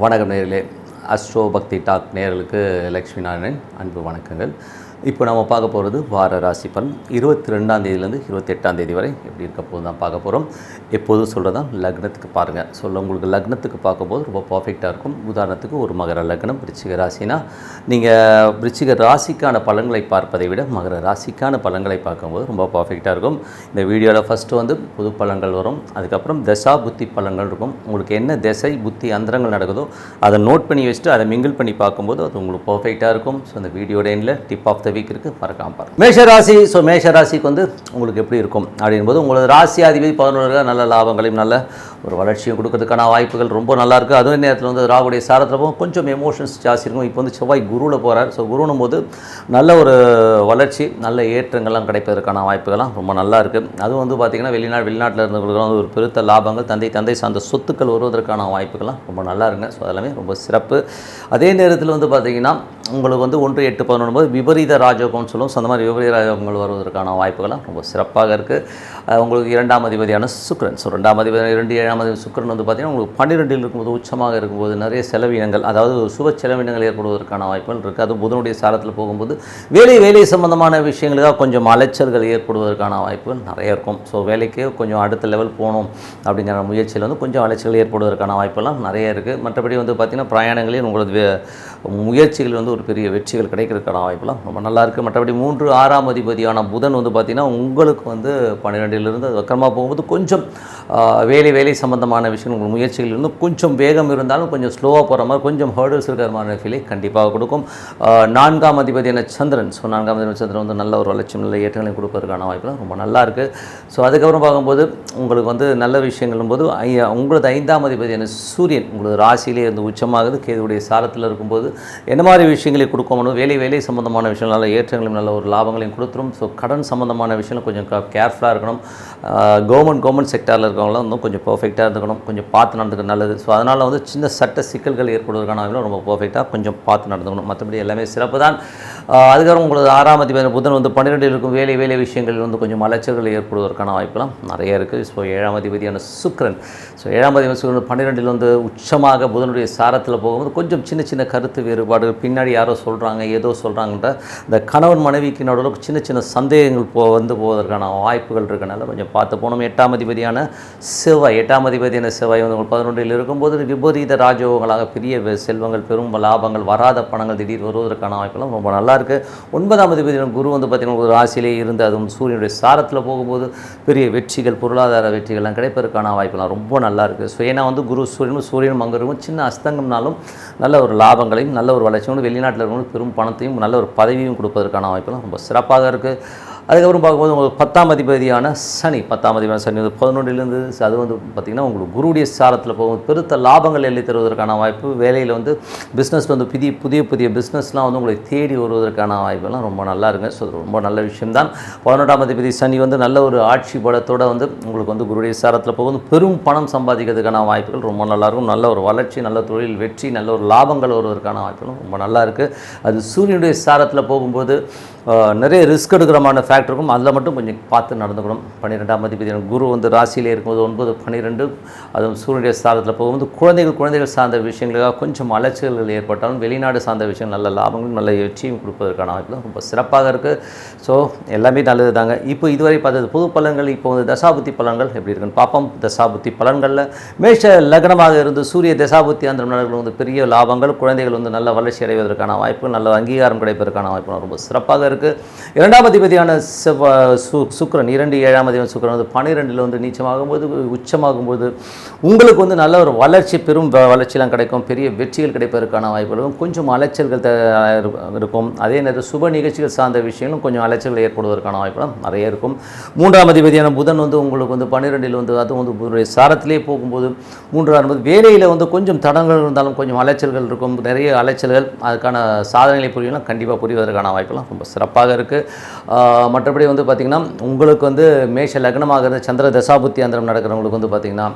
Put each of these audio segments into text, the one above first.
வணக்கம் நேயர்களே. அஸ்ட்ரோ பக்தி டாக் நேயர்களுக்கு லக்ஷ்மி நாராயணன் அன்பு வணக்கங்கள். இப்போ நம்ம பார்க்க போகிறது வார ராசி பலன் 22ஆம் தேதியிலேருந்து 28ஆம் தேதி வரை எப்படி இருக்க போது தான் பார்க்க போகிறோம். எப்போதும் சொல்கிறதான் லக்னத்துக்கு பாருங்கள். உங்களுக்கு லக்னத்துக்கு பார்க்கும்போது ரொம்ப பர்ஃபெக்டாக இருக்கும். உதாரணத்துக்கு ஒரு மகர லக்னம் விருச்சிக ராசினா நீங்கள் விருச்சிக ராசிக்கான பலன்களை பார்ப்பதை விட மகர ராசிக்கான பலன்களை பார்க்கும்போது ரொம்ப பர்ஃபெக்டாக இருக்கும். இந்த வீடியோவில் ஃபஸ்ட்டு பொது பலன்கள் வரும். அதுக்கப்புறம் தசா புத்தி பலன்கள் இருக்கும். உங்களுக்கு என்ன திசை புத்தி அந்தரங்கள் நடக்குதோ அதை நோட் பண்ணி வச்சுட்டு அதை மிங்கிள் பண்ணி பார்க்கும்போது அது உங்களுக்கு பர்ஃபெக்டாக இருக்கும். ஸோ இந்த வீடியோட எண்டில் டிப் ஆஃப் த வீக் இருக்குது, மறக்காம பாருங்கள். மேஷராசி. ஸோ மேஷராசிக்கு உங்களுக்கு எப்படி இருக்கும் அப்படின்போது உங்களோட ராசி அதிபதி 11 நல்ல லாபங்களையும் நல்ல ஒரு வளர்ச்சியும் கொடுக்கறதுக்கான வாய்ப்புகள் ரொம்ப நல்லா இருக்குது. அதே நேரத்தில் ராகுடைய சாரத்தில் போகும் கொஞ்சம் எமோஷன்ஸ் ஜாஸ்தி இருக்கும். இப்போ செவ்வாய் குருவில் போகிறார். ஸோ குருனும் போது நல்ல ஒரு வளர்ச்சி நல்ல ஏற்றங்கள்லாம் கிடைப்பதற்கான வாய்ப்புகள்லாம் ரொம்ப நல்லா இருக்குது. அதுவும் பார்த்திங்கன்னா வெளிநாட்டில் இருந்தவங்களுக்கு ஒரு பெருத்த லாபங்கள் தந்தை சார்ந்த சொத்துக்கள் வருவதற்கான வாய்ப்புகள்லாம் ரொம்ப நல்லா இருக்குங்க. ஸோ அதெல்லாமே ரொம்ப சிறப்பு. அதே நேரத்தில் பார்த்திங்கன்னா உங்களுக்கு 1, 8, 11 போது விபரீத ராஜயோகம்னு சொல்லுவோம். ஸோ அந்த மாதிரி விபரீத ராஜயோகங்கள் வருவதற்கான வாய்ப்புகள்லாம் ரொம்ப சிறப்பாக இருக்குது. உங்களுக்கு 2ஆம் அதிபதியான சுக்கிரன். ஸோ 2ஆம் அதிபதி 2, 7ஆம் அதிபதி சுக்கிரன் பார்த்திங்கன்னா உங்களுக்கு 12 இருக்கும்போது உச்சமாக இருக்கும்போது நிறைய செலவினங்கள், அதாவது சுப செலவினங்கள் ஏற்படுவதற்கான வாய்ப்புகள் இருக்குது. அது புதனுடைய சாரத்தில் போகும்போது வேலை சம்பந்தமான விஷயங்களுக்காக கொஞ்சம் அலைச்சல்கள் ஏற்படுவதற்கான வாய்ப்புகள் நிறைய இருக்கும். ஸோ வேலைக்கு கொஞ்சம் அடுத்த லெவல் போகணும் அப்படிங்கிற முயற்சியில் கொஞ்சம் அலைச்சல்கள் ஏற்படுவதற்கான வாய்ப்பெல்லாம் நிறைய இருக்குது. மற்றபடி பார்த்திங்கன்னா பிரயாணங்களில் உங்களது முயற்சிகள் ஒரு பெரிய வெற்றிகள் கிடைக்கிறதுக்கான வாய்ப்பெல்லாம் ரொம்ப நல்லாயிருக்கு. மற்றபடி 3, 6ஆம் அதிபதியான புதன் பார்த்திங்கன்னா உங்களுக்கு 12லிருந்து வக்கரமாக போகும்போது கொஞ்சம் வேலை சம்பந்தமான விஷயங்கள் உங்கள் முயற்சிகள் கொஞ்சம் வேகம் இருந்தாலும் கொஞ்சம் ஸ்லோவாக போகிற மாதிரி கொஞ்சம் ஹர்டல்ஸ் இருக்கிற மாதிரி ஃபீலை கண்டிப்பாக கொடுக்கும். 4ஆம் அதிபதியான சந்திரன். ஸோ 4ஆம் அதிபதி சந்திரன் நல்ல ஒரு வளர்ச்சி நல்ல ஏற்றங்களையும் கொடுப்பதற்கான வாய்ப்பெல்லாம் ரொம்ப நல்லா இருக்குது. ஸோ அதுக்கப்புறம் பார்க்கும்போது உங்களுக்கு நல்ல விஷயங்களும் போது உங்களது 5ஆம் அதிபதியான சூரியன் உங்களது ராசியிலே உச்சமாகுது. கேதுவுடைய சாரத்தில் இருக்கும்போது என்ன மாதிரி விஷயங்களை கொடுக்கணும், வேலை சம்பந்தமான விஷயங்கள் நல்ல ஏற்றங்களையும் நல்ல ஒரு லாபங்களையும் கொடுத்துரும். ஸோ கடன் சம்பந்தமான விஷயங்கள் கொஞ்சம் கேர்ஃபுல்லாக இருக்கணும். கவர்மெண்ட் செக்டாரில் இருக்கவங்களாம் கொஞ்சம் பர்ஃபெக்டாக இருந்துக்கணும், கொஞ்சம் பார்த்து நடந்துக்க நல்லது. ஸோ அதனால் சின்ன சட்ட சிக்கல்கள் ஏற்படுவதற்கான ரொம்ப பர்ஃபெக்டாக கொஞ்சம் பார்த்து நடந்துக்கணும். மற்றபடி எல்லாமே சிறப்பு தான். அதுக்கப்புறம் உங்களுக்கு 6ஆம் அதிபதி புதன் 12 இருக்கும் வேலை விஷயங்கள் கொஞ்சம் அலைச்சல்கள் ஏற்படுவதற்கான வாய்ப்பெல்லாம் நிறைய இருக்குது. ஸோ 7ஆம் அதிபதியான சுக்கிரன். ஸோ 7ஆம் அதிபதி சுக்கிரன் 12 உச்சமாக புதனுடைய சாரத்தில் போகும்போது கொஞ்சம் சின்ன கருத்து வேறுபாடு, பின்னாடி யாரோ சொல்கிறாங்க ஏதோ சொல்கிறாங்கன்ற இந்த கணவன் மனைவிக்கு நடுவில் சின்ன சந்தேகங்கள் போவதற்கான வாய்ப்புகள் இருக்கனால கொஞ்சம் பார்த்து போகணும். 8ஆம் அதிபதியான செவ்வாய். 8ஆம் அதிபதியான செவ்வாய் 11 இருக்கும்போது விபரீத ராஜயோகங்களாக பெரிய செல்வங்கள் பெரும் லாபங்கள் வராத பணங்கள் திடீர் வருவதற்கான வாய்ப்பெல்லாம் ரொம்ப நல்லா இருக்குது. 9ஆம் அதிபதியான குரு பார்த்திங்கன்னா ஒரு ராசியிலே இருந்து அதுவும் சூரியனுடைய சாரத்தில் போகும்போது பெரிய வெற்றிகள் பொருளாதார வெற்றிகள்லாம் கிடைப்பதற்கான வாய்ப்பெல்லாம் ரொம்ப நல்லா இருக்குது. ஸோ ஏன்னா குரு சூரியனும் அங்கே இருக்கும் சின்ன அஸ்தங்கம்னாலும் நல்ல ஒரு லாபங்களையும் நல்ல ஒரு வளர்ச்சியும் வெளிநாட்டில் இருக்கவங்களுக்கு பெரும் பணத்தையும் நல்ல ஒரு பதவியும் கொடுப்பதற்கான வாய்ப்பெல்லாம் ரொம்ப சிறப்பாக இருக்குது. அதுக்கப்புறம் பார்க்கும்போது உங்களுக்கு 10ஆம் அதிபதியான சனி. 10ஆம் அதிபதியான சனி 11லிருந்து அது பார்த்திங்கன்னா உங்களுக்கு குருடைய சாரத்தில் போகும் பெருத்த லாபங்கள் எள்ளி தருவதற்கான வாய்ப்பு. வேலையில் பிஸ்னஸ் புதிய பிஸ்னஸ்லாம் உங்களை தேடி வருவதற்கான வாய்ப்பெல்லாம் ரொம்ப நல்லா இருக்குங்க. ஸோ ரொம்ப நல்ல விஷயம்தான். 11ஆம் அதிபதி சனி நல்ல ஒரு ஆட்சி பலத்தோடு உங்களுக்கு குருடைய சாரத்தில் போகும் பெரும் பணம் சம்பாதிக்கிறதுக்கான வாய்ப்புகள் ரொம்ப நல்லாயிருக்கும். நல்ல ஒரு வளர்ச்சி நல்ல தொழில் வெற்றி நல்ல ஒரு லாபங்கள் வருவதற்கான வாய்ப்புகளும் ரொம்ப நல்லா இருக்குது. அது சூரியனுடைய சாரத்தில் போகும்போது நிறைய ரிஸ்க் எடுக்கிறமான ஃபேக்ட் இருக்கும். அதில் மட்டும் கொஞ்சம் பார்த்து நடந்துக்கணும். 12ஆம் அதிபதியான குரு ராசியிலே இருக்கும்போது 9, 12 அதுவும் சூரியனுடைய சாரத்தில் போகும்போது குழந்தைகள் சார்ந்த விஷயங்களுக்காக கொஞ்சம் அலைச்சல்கள் ஏற்பட்டாலும் வெளிநாடு சார்ந்த விஷயம் நல்ல லாபங்களும் நல்ல வெற்றியும் கொடுப்பதற்கான வாய்ப்பு ரொம்ப சிறப்பாக இருக்குது. ஸோ எல்லாமே நல்லது தாங்க. இப்போ இதுவரை பார்த்தது பொது பலன்கள். இப்போ தசாபுத்தி பலன்கள் எப்படி இருக்குன்னு பார்ப்போம். தசாபுத்தி பலன்களில் மேஷ லக்னமாக இருந்து சூரிய தசாபுத்தி அந்த நடர்கள் பெரிய லாபங்கள் குழந்தைகள் நல்ல வளர்ச்சி அடைவதற்கான வாய்ப்பு நல்ல அங்கீகாரம் கிடைப்பதற்கான வாய்ப்பு ரொம்ப சிறப்பாக இருக்குது. 2ஆம் அதிபதியான சுக்கிரன் 2, 7ஆம் அதிபதி சுக்கிரன் 12 நீச்சமாகும்போது உச்சமாகும்போது உங்களுக்கு நல்ல ஒரு வளர்ச்சி பெரும் வளர்ச்சியெலாம் கிடைக்கும். பெரிய வெற்றிகள் கிடைப்பதற்கான வாய்ப்புகளும் கொஞ்சம் அலைச்சல்கள் இருக்கும். அதே நேரத்தில் சுப நிகழ்ச்சிகள் சார்ந்த விஷயங்களும் கொஞ்சம் அலைச்சல்கள் ஏற்படுவதற்கான வாய்ப்புகளும் நிறைய இருக்கும். 3ஆம் அதிபதியான புதன் உங்களுக்கு 12 அதுவும் சாரத்திலே போகும்போது 3ஆம் வேலையில் கொஞ்சம் தடங்கள் இருந்தாலும் கொஞ்சம் அலைச்சல்கள் இருக்கும். நிறைய அலைச்சல்கள் அதுக்கான சாதனைகளை புரியலாம் கண்டிப்பாக புரிவதற்கான வாய்ப்பெல்லாம் ரொம்ப சிறப்பாக இருக்குது. மற்றபடி பார்த்திங்கன்னா உங்களுக்கு மேஷ லக்னமாக இருந்த சந்திர தசாபுத்தி அந்தரம் நடக்கிறவங்களுக்கு பார்த்திங்கன்னா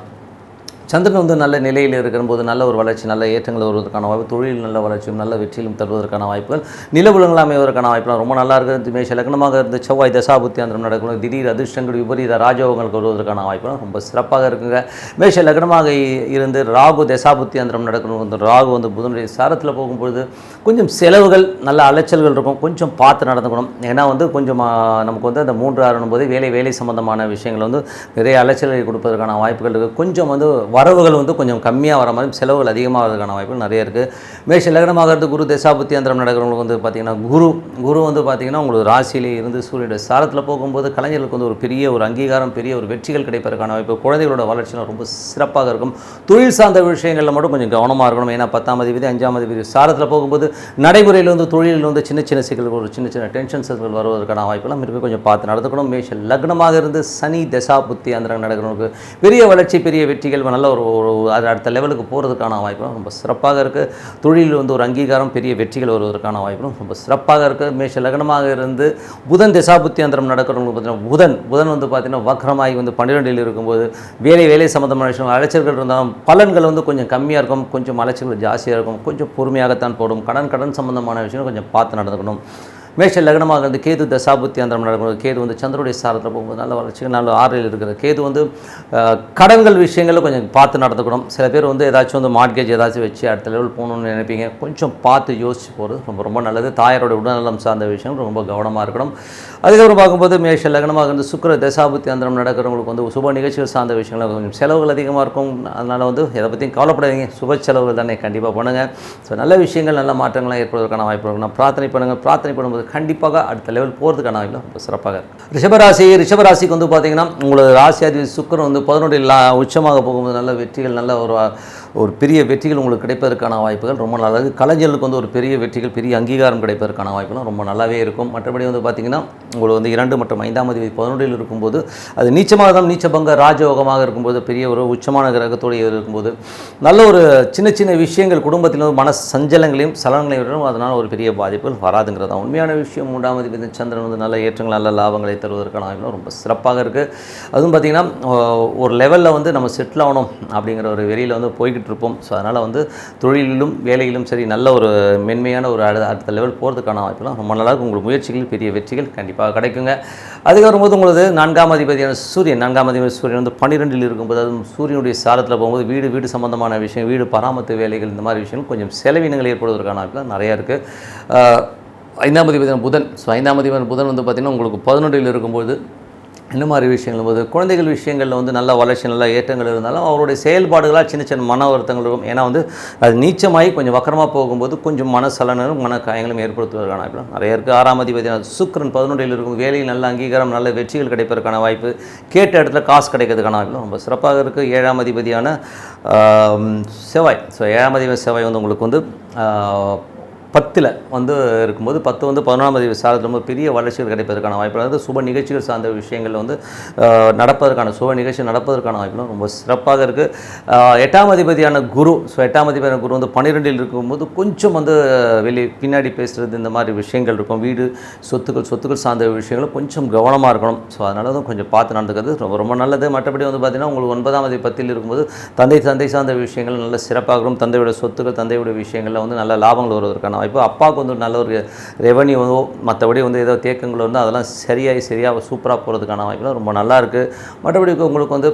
சந்திரன் வந்து நல்ல நிலையில் இருக்கிறபோது நல்ல ஒரு வளர்ச்சி, நல்ல ஏற்றங்கள் வருவதற்கான வாய்ப்பு, தொழில் நல்ல வளர்ச்சியும் நல்ல வெற்றியிலும் தருவதற்கான வாய்ப்புகள், நிலவுலங்கள் அமைவதற்கான வாய்ப்புலாம் ரொம்ப நல்லா இருக்குது. மேஷ லக்னமாக இருந்து செவ்வாய் தசாபுத்தி அந்தரம் நடக்கணும், திடீர் அதிர்ஷ்டங்கள் விபரீத ராஜயோகங்களுக்கு வருவதற்கான வாய்ப்புலாம் ரொம்ப சிறப்பாக இருக்குங்க. மேஷ லக்னமாக இருந்து ராகு தசாபுத்தி அந்தரம் நடக்கணும், இந்த ராகு வந்து புதனுடைய சாரத்தில் போகும்பொழுது கொஞ்சம் செலவுகள் நல்ல அலைச்சல்கள் இருக்கும், கொஞ்சம் பார்த்து நடந்துக்கணும். ஏன்னா வந்து கொஞ்சம் நமக்கு வந்து அந்த 3 போது வேலை சம்பந்தமான விஷயங்கள் வந்து நிறைய அலைச்சல்களை கொடுப்பதற்கான வாய்ப்புகள் இருக்குது. கொஞ்சம் வந்து வரவுகள் வந்து கொஞ்சம் கம்மியாக வர மாதிரி, செலவுகள் அதிகமாக வரதுக்கான வாய்ப்புகள் நிறைய இருக்குது. மேஷ லக்னமாக இருந்து குரு தசாபுத்தி அந்தரம் நடக்கிறவங்களுக்கு வந்து பார்த்திங்கன்னா குரு வந்து பார்த்திங்கன்னா உங்களுக்கு ராசியிலே இருந்து சூரியனுடைய சாரத்தில் போகும்போது கலைஞர்களுக்கு வந்து ஒரு பெரிய ஒரு அங்கீகாரம், பெரிய ஒரு வெற்றிகள் கிடைப்பதற்கான வாய்ப்பு, குழந்தைகளோட வளர்ச்சியெலாம் ரொம்ப சிறப்பாக இருக்கும். தொழில் சார்ந்த விஷயங்களில் மட்டும் கொஞ்சம் கவனமாக இருக்கணும். ஏன்னா 10ஆம் அதிபதி 5ஆம் அதிபதி சாரத்தில் போகும்போது நடைமுறையில் வந்து தொழிலில் வந்து சின்ன சிக்கல்கள், ஒரு சின்ன டென்ஷன்ஸ்கள் வருவதற்கான வாய்ப்பெல்லாம் இருக்குது. கொஞ்சம் பார்த்து நடந்துக்கணும். மேஷ லக்னமாக இருந்து சனி தசாபுத்தி அந்தரம் நடக்கிறவங்களுக்கு பெரிய வளர்ச்சி, பெரிய வெற்றிகள், நல்ல ஒரு அடுத்த லெவலுக்கு போகிறதுக்கான வாய்ப்பும் ரொம்ப சிறப்பாக இருக்குது. தொழிலில் வந்து ஒரு அங்கீகாரம், பெரிய வெற்றிகள் வருவதற்கான வாய்ப்பும் ரொம்ப சிறப்பாக இருக்குது. மேஷ லக்னமாக இருந்து புதன் தசாபுத்தி அந்தரம் நடக்கிறவங்களுக்கு பார்த்தீங்கன்னா புதன் வந்து பார்த்திங்கன்னா வக்ரமாகி வந்து 12இல் இருக்கும்போது வேலை சம்மந்தமான விஷயம் அலைச்சல்கள் இருந்தாலும் பலன்கள் வந்து கொஞ்சம் கம்மியாக இருக்கும், கொஞ்சம் அலைச்சல்கள் ஜாஸ்தியாக இருக்கும், கொஞ்சம் பொறுமையாகத்தான் போடும். கடன் சம்மந்தமான விஷயம் கொஞ்சம் பார்த்து நடந்துக்கணும். மேஷ லக்னமாக இருந்து கேது தசாபுத்தி அந்தரம் நடக்கணும். கேது வந்து சந்திரனுடைய சாரத்தில் போகும்போது நல்ல வளர்ச்சி, நல்ல 6இல் இருக்கிற கேது வந்து கடன்கள் விஷயங்களில் கொஞ்சம் பார்த்து நடந்துக்கணும். சில பேர் வந்து ஏதாச்சும் வந்து மார்ட்கேஜ் ஏதாச்சும் வச்சு அடுத்த லெவல் போகணுன்னு நினைப்பீங்க, கொஞ்சம் பார்த்து யோசிச்சு போகிறது ரொம்ப நல்லது. தாயாரோட உடல்நலம் சார்ந்த விஷயம் ரொம்ப கவனமாக இருக்கணும். அதுக்கப்புறம் பார்க்கும்போது மேஷ லக்னமாக இருந்து சுக்கிர தசாபுத்தி அந்தரம் நடக்கிறவங்களுக்கு வந்து சுப நிகழ்ச்சிகள் சார்ந்த விஷயங்கள் கொஞ்சம் செலவுகள் அதிகமாக இருக்கும். அதனால் வந்து எதை பற்றியும் கவலைப்படாதீங்க, சுப செலவுகள் தானே கண்டிப்பாக பண்ணுங்கள். ஸோ நல்ல விஷயங்கள், நல்ல மாற்றங்கள்லாம் ஏற்படுவதற்கான வாய்ப்பு இருக்கும். பிரார்த்தனை பண்ணும்போது கண்டிப்பாக அடுத்த லெவல் போகிறதுக்கான வாய்ப்பு ரொம்ப சிறப்பாக இருக்கும். ரிஷபராசிக்கு வந்து பார்த்தீங்கன்னா உங்களோட ராசியாதிபதி சுக்கிரன் வந்து 11இல் உச்சமாக போகும்போது நல்ல வெற்றிகள், நல்ல ஒரு பெரிய வெற்றிகள் உங்களுக்கு கிடைப்பதற்கான வாய்ப்புகள் ரொம்ப நல்லது. கலைஞர்களுக்கு வந்து ஒரு பெரிய வெற்றிகள், பெரிய அங்கீகாரம் கிடைப்பதற்கான வாய்ப்புகளும் ரொம்ப நல்லாவே இருக்கும். மற்றபடி வந்து பார்த்திங்கன்னா உங்களுக்கு வந்து 2 மற்றும் 5ஆம் அதிபதி 11இல் இருக்கும்போது அது நீச்சபங்க ராஜயோகமாக இருக்கும்போது, பெரிய ஒரு உச்சமான கிரகத்தோடு இருக்கும்போது நல்ல ஒரு சின்ன விஷயங்கள் குடும்பத்தில் வந்து மன சஞ்சலங்களையும் சலனங்களையும் வரும். அதனால் ஒரு பெரிய பாதிப்புகள் வராதுங்கிறது தான் உண்மையான விஷயம். 3ஆம் அதிபதி சந்திரன் வந்து நல்ல ஏற்றங்கள், நல்ல லாபங்களை தருவதற்கான வாய்ப்புகளும் ரொம்ப சிறப்பாக இருக்குது. அதுவும் பார்த்திங்கன்னா ஒரு லெவலில் வந்து நம்ம செட்டில் ஆகணும் அப்படிங்கிற ஒரு வெளியில் வந்து போய்கிட்டு இருப்போம். ஸோ அதனால் வந்து தொழிலிலும் வேலையிலும் சரி நல்ல ஒரு மென்மையான ஒரு அடுத்த லெவல் போகிறதுக்கான வாய்ப்புலாம் ரொம்ப நல்லாயிருக்கும். உங்களுக்கு முயற்சிகள், பெரிய வெற்றிகள் கண்டிப்பாக கிடைக்குங்க. அதுக்கப்புறம் போது உங்களுக்கு 4ஆம் அதிபதியான சூரியன் வந்து 12இல் இருக்கும்போது, அதுவும் சூரியனுடைய சாரத்தில் போகும்போது வீடு சம்பந்தமான விஷயம், வீடு பராமரிப்பு வேலைகள், இந்த மாதிரி விஷயங்கள் கொஞ்சம் செலவினங்கள் ஏற்படுவதற்கான வாய்ப்புலாம் நிறையா இருக்குது. 5ஆம் அதிபதியான புதன். ஸோ 5ஆம் அதிபதியான புதன் வந்து பார்த்திங்கன்னா உங்களுக்கு 11இல் இருக்கும்போது இந்த மாதிரி விஷயங்கள் போது குழந்தைகள் விஷயங்களில் வந்து நல்ல வளர்ச்சி, நல்ல ஏற்றங்கள் இருந்தாலும் அவருடைய செயல்பாடுகளாக சின்ன மன வருத்தங்கள் இருக்கும். ஏன்னா வந்து அது நீச்சமாகி கொஞ்சம் வக்கரமாக போகும்போது கொஞ்சம் மனசலனும் மன காயங்களும் ஏற்படுத்துவதற்கான வாய்ப்பு நிறைய இருக்குது. 6ஆம் அதிபதியான சுக்கிரன் 11இல் இருக்கும் வேலையில் நல்ல அங்கீகாரம், நல்ல வெற்றிகள் கிடைப்பதற்கான வாய்ப்பு, கேட்ட இடத்துல காசு கிடைக்கிறதுக்கான வாய்ப்பு ரொம்ப சிறப்பாக இருக்குது. 7ஆம் அதிபதியான செவ்வாய். ஸோ 7ஆம் அதிபதி செவ்வாய் வந்து உங்களுக்கு வந்து 10இல் வந்து இருக்கும்போது 10 வந்து 11ஆம் அதிபதி சாரத்தில் ரொம்ப பெரிய வளர்ச்சிகள் கிடைப்பதற்கான வாய்ப்பு, அதாவது சுப நிகழ்ச்சிகள் சார்ந்த விஷயங்கள் வந்து சுப நிகழ்ச்சி நடப்பதற்கான வாய்ப்புலாம் ரொம்ப சிறப்பாக இருக்குது. 8ஆம் அதிபதியான குரு. ஸோ 8ஆம் அதிபதியான குரு வந்து 12இல் இருக்கும்போது கொஞ்சம் வந்து பின்னாடி பேசுகிறது, இந்த மாதிரி விஷயங்கள் இருக்கும். வீடு சொத்துக்கள் சார்ந்த விஷயங்களும் கொஞ்சம் கவனமாக இருக்கணும். ஸோ அதனால தான் கொஞ்சம் பார்த்து நடந்துக்கிறது ரொம்ப நல்லது. மற்றபடி வந்து பார்த்திங்கன்னா உங்களுக்கு 9ஆம் அதிபதி 10இல் இருக்கும்போது தந்தை சார்ந்த விஷயங்கள் நல்ல சிறப்பாக இருக்கும். தந்தையோட சொத்துக்கள், தந்தையோட விஷயங்களில் வந்து நல்ல லாபங்கள் வருவதற்கான வாய்ப்பு, அப்பாவுக்கு வந்து நல்ல ஒரு ரெவன்யூ, மற்றபடி வந்து ஏதோ தேக்கங்கள் வந்து அதெல்லாம் சரியாக சூப்பராக போகிறதுக்கான வாய்ப்புலாம் ரொம்ப நல்லா இருக்குது. மற்றபடி உங்களுக்கு வந்து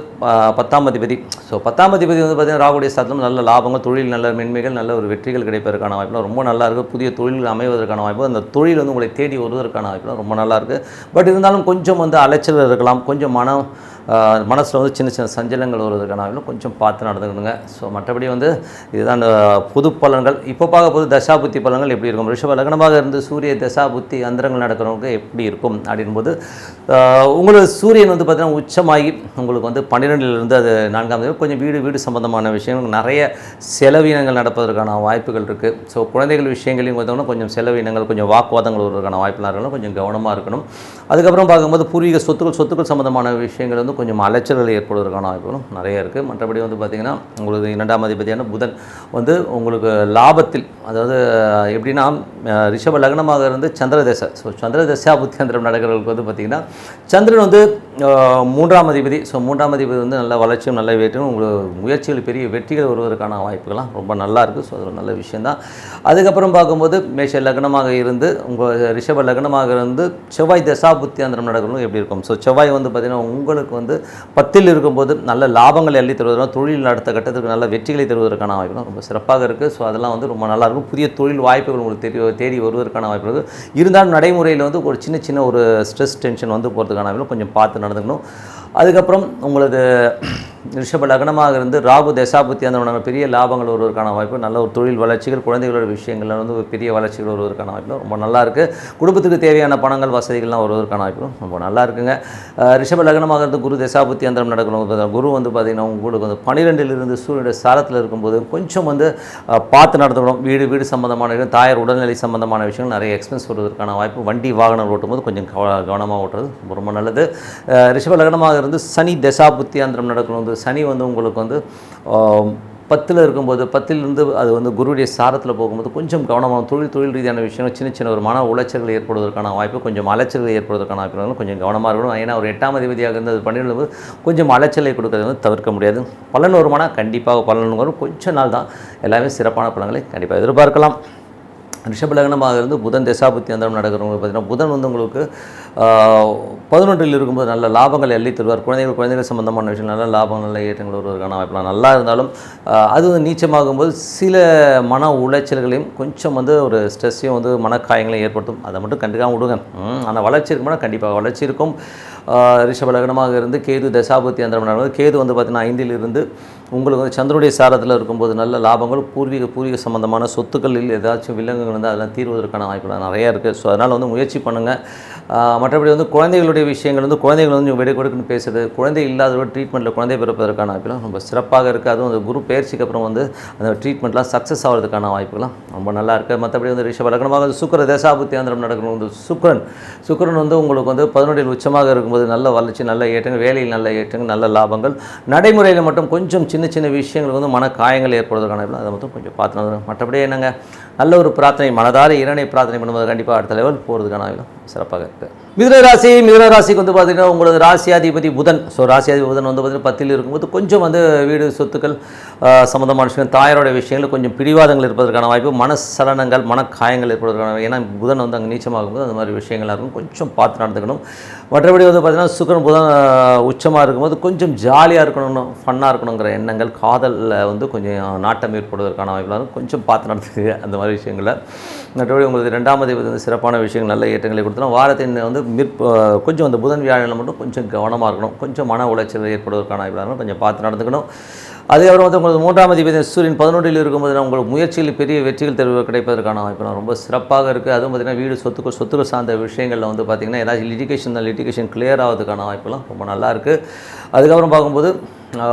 10ஆம் அதிபதி. ஸோ 10ஆம் அதிபதி வந்து பார்த்திங்கன்னா ராகுடைய சாத்திரம் நல்ல லாபங்கள், தொழில் நல்ல மென்மைகள், நல்ல ஒரு வெற்றிகள் கிடைப்பதற்கான வாய்ப்புலாம் ரொம்ப நல்லா இருக்குது. புதிய தொழில்கள் அமைவதற்கான வாய்ப்பு, அந்த தொழில் வந்து உங்களை தேடி வருவதற்கான வாய்ப்புலாம் ரொம்ப நல்லா இருக்குது. பட் இருந்தாலும் கொஞ்சம் வந்து அலைச்சல் இருக்கலாம், கொஞ்சம் மனசில் வந்து சின்ன சஞ்சலங்கள் வருவதற்கான வாய்ப்பு கொஞ்சம் பார்த்து நடந்துக்கணுங்க. ஸோ மற்றபடி வந்து இதுதான் பொது பலன்கள். இப்போ பார்க்க போது தசாபுத்தி பலன்கள் எப்படி இருக்கும். ரிஷப லக்னமாக இருந்து சூரிய தசாபுத்தி அந்தரங்கள் நடக்கிறவங்க எப்படி இருக்கும் அப்படின்போது உங்களுக்கு சூரியன் வந்து பார்த்திங்கன்னா உச்சமாகி உங்களுக்கு வந்து 12இலிருந்து அது 4ஆம் தேதி கொஞ்சம் வீடு சம்பந்தமான விஷயங்கள், நிறைய செலவினங்கள் நடப்பதற்கான வாய்ப்புகள் இருக்குது. ஸோ குழந்தைகள் விஷயங்களையும் பார்த்தோம்னா கொஞ்சம் செலவினங்கள், கொஞ்சம் வாக்குவாதங்கள் வருவதற்கான வாய்ப்புலாம் இருக்கணும், கொஞ்சம் கவனமாக இருக்கணும். அதுக்கப்புறம் பார்க்கும்போது பூர்வீக சொத்துக்கள் சம்பந்தமான விஷயங்கள் வந்து கொஞ்சம் அலைச்சல்கள் ஏற்படுவதற்கான வாய்ப்புகளும் நிறைய இருக்குது. மற்றபடி வந்து பார்த்திங்கன்னா உங்களுக்கு 2ஆம் அதிபதியான புதன் வந்து உங்களுக்கு லாபத்தில், அதாவது எப்படின்னா ரிஷப லக்னமாக இருந்து சந்திர தசை, ஸோ சந்திர தசா புத்தியந்திரம் நடக்கிறவங்களுக்கு வந்து பார்த்திங்கன்னா சந்திரன் வந்து 3ஆம் அதிபதி. ஸோ 3ஆம் அதிபதி வந்து நல்ல வளர்ச்சியும் நல்ல வெற்றியும் உங்களுக்கு முயற்சிகள் பெரிய வெற்றிகள் வருவதற்கான வாய்ப்புகள்லாம் ரொம்ப நல்லா இருக்குது. ஸோ அது ஒரு நல்ல விஷயந்தான். அதுக்கப்புறம் பார்க்கும்போது மேஷ லக்னமாக இருந்து உங்கள் ரிஷப லக்னமாக இருந்து செவ்வாய் தசா புத்தியாந்திரம் நடக்கணும் எப்படி இருக்கும். ஸோ செவ்வாய் வந்து பார்த்திங்கன்னா உங்களுக்கு வந்து 10ல் இருக்கும்போது நல்ல லாபங்களை அள்ளி தருவதற்கான, தொழில் அடுத்த கட்டத்துக்கு நல்ல வெற்றிகளை தருவதற்கான வாய்ப்புகள் ரொம்ப சிறப்பாக இருக்குது. ஸோ அதெல்லாம் வந்து ரொம்ப நல்லாயிருக்கும். புதிய தொழில் வாய்ப்புகள் உங்களுக்கு தேடி வருவதற்கான வாய்ப்பு இருக்குது. இருந்தாலும் நடைமுறையில் வந்து ஒரு சின்ன ஒரு ஸ்ட்ரெஸ் டென்ஷன் வந்து போகிறதுக்கான வாய்ப்பு கொஞ்சம் பார்த்து நடந்துக்கணும். அதுக்கப்புறம் உங்களுக்கு ரிஷப லக்னமாக இருந்து ராகு தசாபுத்தி அந்த பெரிய லாபங்கள் வருவதற்கான வாய்ப்பு, நல்ல ஒரு தொழில் வளர்ச்சிகள், குழந்தைகளோட விஷயங்களில் வந்து ஒரு பெரிய வளர்ச்சிகள் வருவதற்கான வாய்ப்பு ரொம்ப நல்லா இருக்குது. குடும்பத்துக்கு தேவையான பணங்கள் வசதிகள்லாம் வருவதற்கான வாய்ப்பு ரொம்ப நல்லா இருக்குங்க. ரிஷப லக்னமாக இருந்து குரு தசாபுத்தி அந்தரம் நடக்கணும். குரு வந்து பார்த்திங்கன்னா உங்களுக்கு வந்து 12லிருந்து சூரியனுடைய சாரத்தில் இருக்கும்போது கொஞ்சம் வந்து பார்த்து நடந்துக்கணும். வீடு சம்மந்தமான விஷயம், தாயார் உடல்நிலை சம்மந்தமான விஷயங்கள் நிறைய எக்ஸ்பென்ஸ் வருவதற்கான வாய்ப்பு. வண்டி வாகனம் ஓட்டும்போது கொஞ்சம் கவனமாக ஓட்டுறது ரொம்ப நல்லது. ரிஷப லக்னமாக இருந்து சனி தசாபுத்தி அந்தரம் நடக்கணும். சனி வந்து உங்களுக்கு வந்து 10ல் இருக்கும்போது 10லிருந்து அது வந்து குருவுடைய சாரத்தில் போகும்போது கொஞ்சம் கவனமாக தொழில் ரீதியான விஷயங்கள் சின்ன ஒரு மன உளைச்சல்கள் ஏற்படுவதற்கான வாய்ப்பு, கொஞ்சம் அலைச்சல்கள் ஏற்படுவதற்கான வாய்ப்பு கொஞ்சம் கவனமாக இருக்கணும். ஏன்னா ஒரு 8ஆம் அதிபதியாக இருந்து அது 12 கொஞ்சம் அலைச்சலை கொடுக்கறது வந்து தவிர்க்க முடியாது. பலன் வருமானா கண்டிப்பாக பலன் வரும். கொஞ்சம் நாள் தான், எல்லாமே சிறப்பான பலன்களை கண்டிப்பாக எதிர்பார்க்கலாம். ரிஷப லக்னமாக இருந்து புதன் தசாபுத்தி அந்தரம் நடக்கிறவங்க பார்த்திங்கன்னா புதன் வந்து உங்களுக்கு 11ல் இருக்கும்போது நல்ல லாபங்களை அள்ளி தருவார். குழந்தைகள் சம்பந்தமான விஷயம் நல்ல லாபங்கள் நல்ல ஏற்றங்கள் வருவதற்கான வாய்ப்புலாம் நல்லா இருந்தாலும் அது வந்து நீச்சமாகும்போது சில மன உளைச்சல்களையும் கொஞ்சம் வந்து ஒரு ஸ்ட்ரெஸ்ஸையும் வந்து மனக்காயங்களையும் ஏற்படுத்தும். அதை மட்டும் கண்டிப்பாக விடுங்க. ஆனால் வளர்ச்சி இருக்கும்போது கண்டிப்பாக வளர்ச்சி இருக்கும். ரிஷப லக்னமாக இருந்து கேது தசாபுத்தி அந்தரம் நடக்குது. கேது வந்து பார்த்திங்கன்னா 5ல் இருந்து உங்களுக்கு வந்து சந்திரனுடைய சாரத்தில் இருக்கும்போது நல்ல லாபங்கள், பூர்வீக சம்பந்தமான சொத்துக்களில் ஏதாச்சும் வில்லங்கங்கள் வந்து அதெல்லாம் தீர்வதற்கான வாய்ப்புகள் நிறையா இருக்குது. ஸோ அதனால் வந்து முயற்சி பண்ணுங்கள். மற்றபடி வந்து குழந்தைகளுடைய விஷயங்கள் வந்து குழந்தைகள் வந்து வெடி கொடுக்குன்னு பேசுகிறது, குழந்தை இல்லாதவர்கள் ட்ரீட்மெண்ட்டில் குழந்தை பிறப்பதற்கான வாய்ப்புலாம் ரொம்ப சிறப்பாக இருக்குது. அதுவும் அந்த குரு பயிற்சிக்கு அப்புறம் வந்து அந்த ட்ரீட்மெண்ட்லாம் சக்ஸஸ் ஆகிறதுக்கான வாய்ப்புலாம் ரொம்ப நல்லா இருக்குது. மற்றபடி வந்து ரிஷப லக்னமாக சுக்கிர தசாபுத்தி அந்தரம் நடக்கணும். வந்து சுக்கிரன் வந்து உங்களுக்கு வந்து 11ல் உச்சமாக இருக்கும்போது நல்ல வளர்ச்சி, நல்ல ஏற்றங்கள், வேலையில் நல்ல ஏற்றங்கள், நல்ல லாபங்கள். நடைமுறையில் மட்டும் கொஞ்சம் சின்ன விஷயங்கள் வந்து மன காயங்கள் ஏற்படுவதற்கான அதை மட்டும் கொஞ்சம் பார்த்து. மற்றபடி என்னங்க, நல்ல ஒரு பிரார்த்தனை, மனதார இறைவனை பிரார்த்தனை பண்ணும்போது கண்டிப்பாக அடுத்த லெவல் போகிறதுக்கான சிறப்பாக இருக்குது. மிதுனராசிக்கு வந்து பார்த்திங்கன்னா உங்களது ராசியாதிபதி புதன். ஸோ ராசியாதிபதி புதன் வந்து பார்த்திங்கன்னா 10ல் இருக்கும்போது கொஞ்சம் வந்து வீடு சொத்துக்கள் சம்மந்தமான விஷயம், தாயாரோட விஷயங்கள் கொஞ்சம் பிடிவாதங்கள் இருப்பதற்கான வாய்ப்பு, மனசலனங்கள் மனக்காயங்கள் ஏற்படுவதற்கான, ஏன்னா புதன் வந்து அங்கே நீச்சமாகும்போது அந்த மாதிரி விஷயங்களாக இருக்கும், கொஞ்சம் பார்த்து நடந்துக்கணும். மற்றபடி வந்து பார்த்திங்கன்னா சுக்கிரன் புதன் உச்சமாக இருக்கும்போது கொஞ்சம் ஜாலியாக இருக்கணும், ஃபன்னாக இருக்கணுங்கிற எண்ணங்கள், காதலில் வந்து கொஞ்சம் நாட்டம் ஏற்படுவதற்கான வாய்ப்புலாம் இருக்கும், கொஞ்சம் பார்த்து நடந்துக்கு அந்த மாதிரி விஷயங்களில். மற்றபடி உங்களுக்கு 2ஆம் அதிபதி வந்து சிறப்பான விஷயங்கள் நல்ல ஏற்றங்களை கொடுத்தோம். வாரத்தின் வந்து கொஞ்சம் அந்த புதன் வியாழனில் மட்டும் கொஞ்சம் கவனமாக இருக்கணும், கொஞ்சம் மன உளைச்சல் ஏற்படுவதற்கான வாய்ப்புலாம் கொஞ்சம் பார்த்து நடந்துக்கணும். அதுக்கப்புறம் வந்து உங்களுக்கு 3ஆம் அதிபதி சூரியன் 11ல் இருக்கும்போது உங்களுக்கு முயற்சியில் பெரிய வெற்றிகள் கிடைப்பதற்கான வாய்ப்புலாம் ரொம்ப சிறப்பாக இருக்குது. அதுவும் பார்த்திங்கன்னா வீடு சொத்துக்கள் சார்ந்த விஷயங்களில் வந்து பார்த்திங்கன்னா ஏதாச்சும் லிட்டிகேஷன் கிளியர் ஆகிறதுக்கான வாய்ப்புலாம் ரொம்ப நல்லா இருக்குது. அதுக்கப்புறம் பார்க்கும்போது